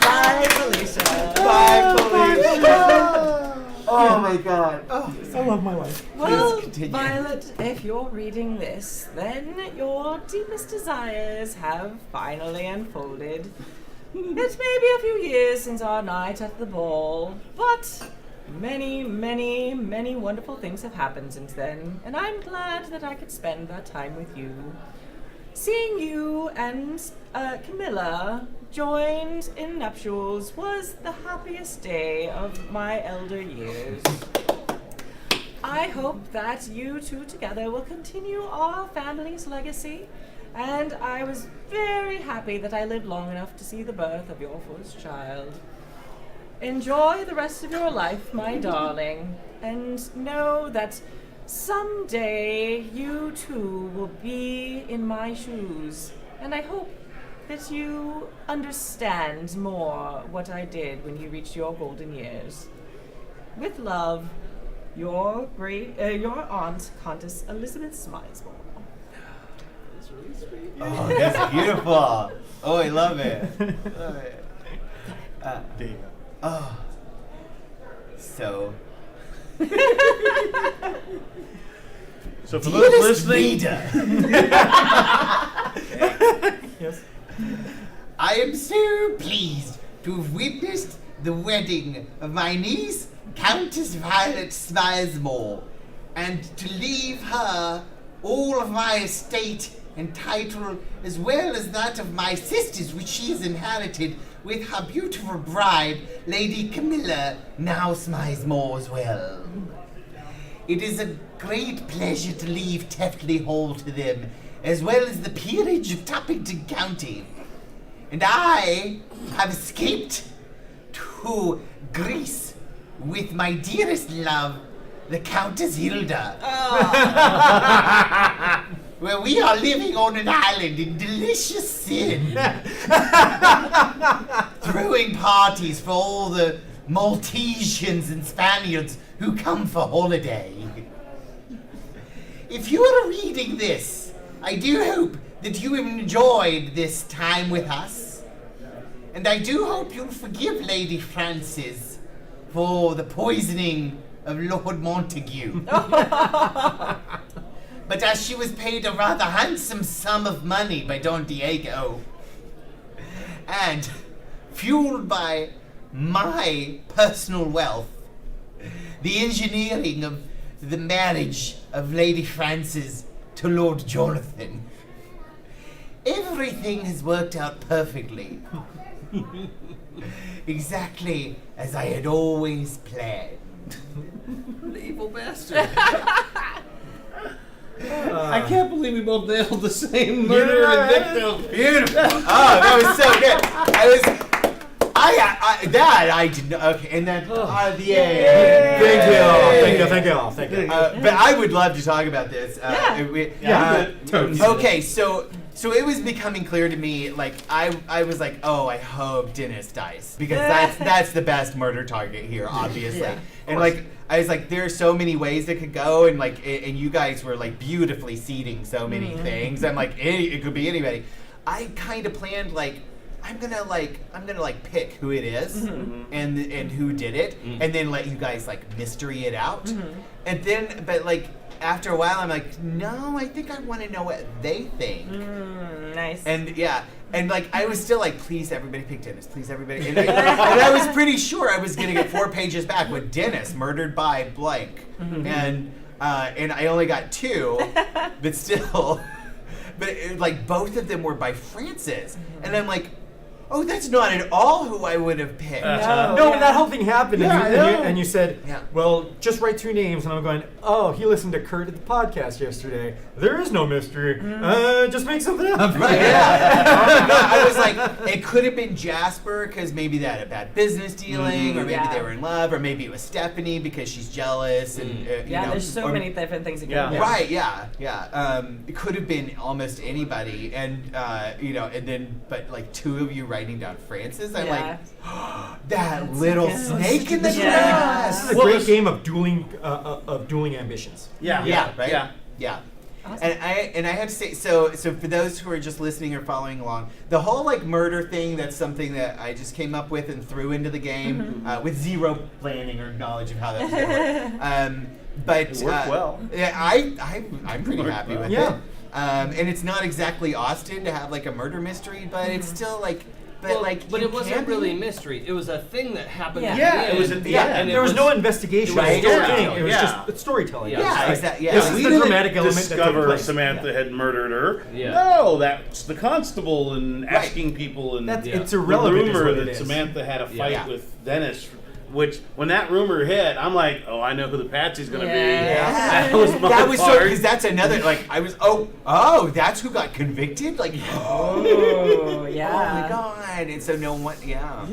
Bye, Felicia. Bye, Felicia. Oh my god. I love my life. Well, continue. Violet, if you're reading this, then your deepest desires have finally unfolded. It may be a few years since our night at the ball, but many, many, many wonderful things have happened since then, and I'm glad that I could spend that time with you. Seeing you and Camilla joined in nuptials was the happiest day of my elder years. I hope that you two together will continue our family's legacy, and I was very happy that I lived long enough to see the birth of your first child. Enjoy the rest of your life, my darling, and know that someday you too will be in my shoes, and I hope that you understand more what I did when you reached your golden years. With love, your aunt, Countess Elizabeth Smizemore. Oh, that's beautiful. Oh, I love it. Love it. There you go. Oh. So. So for those Dearest listening, reader, Yes. I am so pleased to have witnessed the wedding of my niece, Countess Violet Smizemore, and to leave her all of my estate and title, as well as that of my sisters, which she has inherited, with her beautiful bride, Lady Camilla, now Smizemore as well. It is a great pleasure to leave Teftley Hall to them, as well as the peerage of Tappington County. And I have escaped to Greece with my dearest love, the Countess Hilda. Where we are living on an island in delicious sin. Throwing parties for all the Maltesians and Spaniards who come for holiday. If you are reading this, I do hope that you enjoyed this time with us. And I do hope you'll forgive Lady Frances for the poisoning of Lord Montague. But as she was paid a rather handsome sum of money by Don Diego, and fueled by my personal wealth, the engineering of the marriage of Lady Frances to Lord Jonathan, everything has worked out perfectly. Exactly as I had always planned. the evil bastard. I can't believe we both nailed the same murderer and victim. Beautiful. Oh, that was so good. I didn't. Okay, and then the end. Thank you. But I would love to talk about this. Okay, so it was becoming clear to me, like I was like, oh, I hope Dennis dies, because that's the best murder target here, obviously. And like I was like, there are so many ways it could go, and like and you guys were like beautifully seeding so many things. I'm like, it could be anybody. I kind of planned like, I'm gonna pick who it is and who did it, and then let you guys like mystery it out. And then, but like after a while, I'm like, no, I think I want to know what they think. Nice. And yeah, and like I was still like, please everybody pick Dennis, please everybody. And I was pretty sure I was gonna get 4 pages back with Dennis murdered by blank, and I only got 2, but still, but like both of them were by Frances, and I'm like, Oh, that's not at all who I would have picked. No, when that whole thing happened, Yeah, I and, know. you said, Yeah. well, just write 2 names, and I'm going, oh, he listened to Kurt at the podcast yesterday. There is no mystery. Just make something up. Right, yeah. I was like, it could have been Jasper because maybe they had a bad business dealing, or maybe Yeah. they were in love, or maybe it was Stephanie because she's jealous, and you Yeah, know, there's so or- many different things that Yeah. go. Right, yeah. It could have been almost anybody, and you know, and then but like 2 of you writing down Francis, I'm Yeah. like, that little good. snake in the Yeah. This grass. is a great game of dueling ambitions. Yeah. Yeah, right. Yeah. Yeah. And I have to say, so for those who are just listening or following along, the whole like murder thing, that's something that I just came up with and threw into the game with zero planning or knowledge of how that was going to work. But It worked well. Yeah, I'm pretty Worked happy well. with Yeah. it. And it's not exactly Austin to have like a murder mystery, but it's still like, But you it wasn't can't really a be- mystery. It was a thing that happened. Yeah. at Yeah, the it was end, a- yeah, and it There was no investigation. Right. It was Yeah. It was Yeah. just storytelling. Yeah. It was Yeah, like, exactly. Yeah. This is we the didn't dramatic element that took discover place. Samantha had murdered her. Yeah. No, that's the constable and asking people and That's, Yeah. It's the irrelevant. is rumor what it that is. Samantha had a fight Yeah. with Dennis. Which, when that rumor hit, I'm like, oh, I know who the Patsy's gonna Yeah. be. Yeah. That was my That was so part. because that's another like I was oh that's who got convicted like Oh, yeah. oh my god, and so no one Yeah.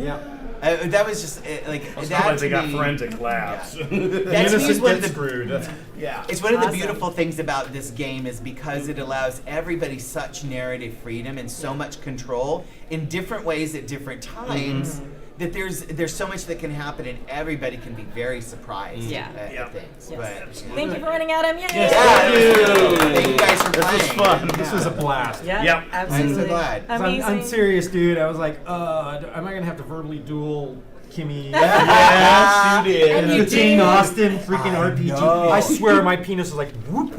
that was just like It's that not like to they got me- forensic labs. That The to me is innocent one of get the screwed. Yeah. It's one of the Awesome. beautiful things about this game is because it allows everybody such narrative freedom and so much control in different ways at different times. That there's so much that can happen and everybody can be very surprised Yeah. at Yeah. things. Yes. But Thank you for running, Adam. Yay! Yes, yeah, thank you guys for This was playing. fun. This was a blast. Yeah, Yep. absolutely. I'm so glad. Amazing. I'm serious, dude. I was like, am I gonna have to verbally duel Kimmy? Yes, you did. And you the Jane did. Austen freaking I RPG. know. I swear my penis was like, whoop.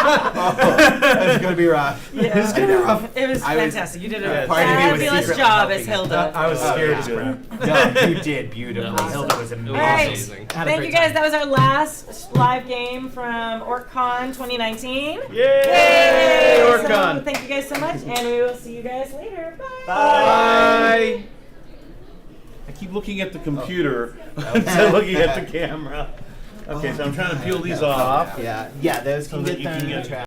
That's gonna be rough. Yeah. It's gonna be rough. It was I was- fantastic. You did a Yeah, part of me was fabulous secretly job hoping as it. Hilda. I was scared yeah. as crap. No, you did beautifully. Yeah. Hilda was It was amazing. Alright. amazing. Had a Thank great you guys. time. That was our last live game from OrcCon 2019. Yay! Yay! OrcCon. So thank you guys so much, and we will see you guys later. Bye. Bye. I keep looking at the computer instead of looking at the camera. Okay, so I'm trying to peel these off. Yeah, those So can that get you can thrown in the get- trash.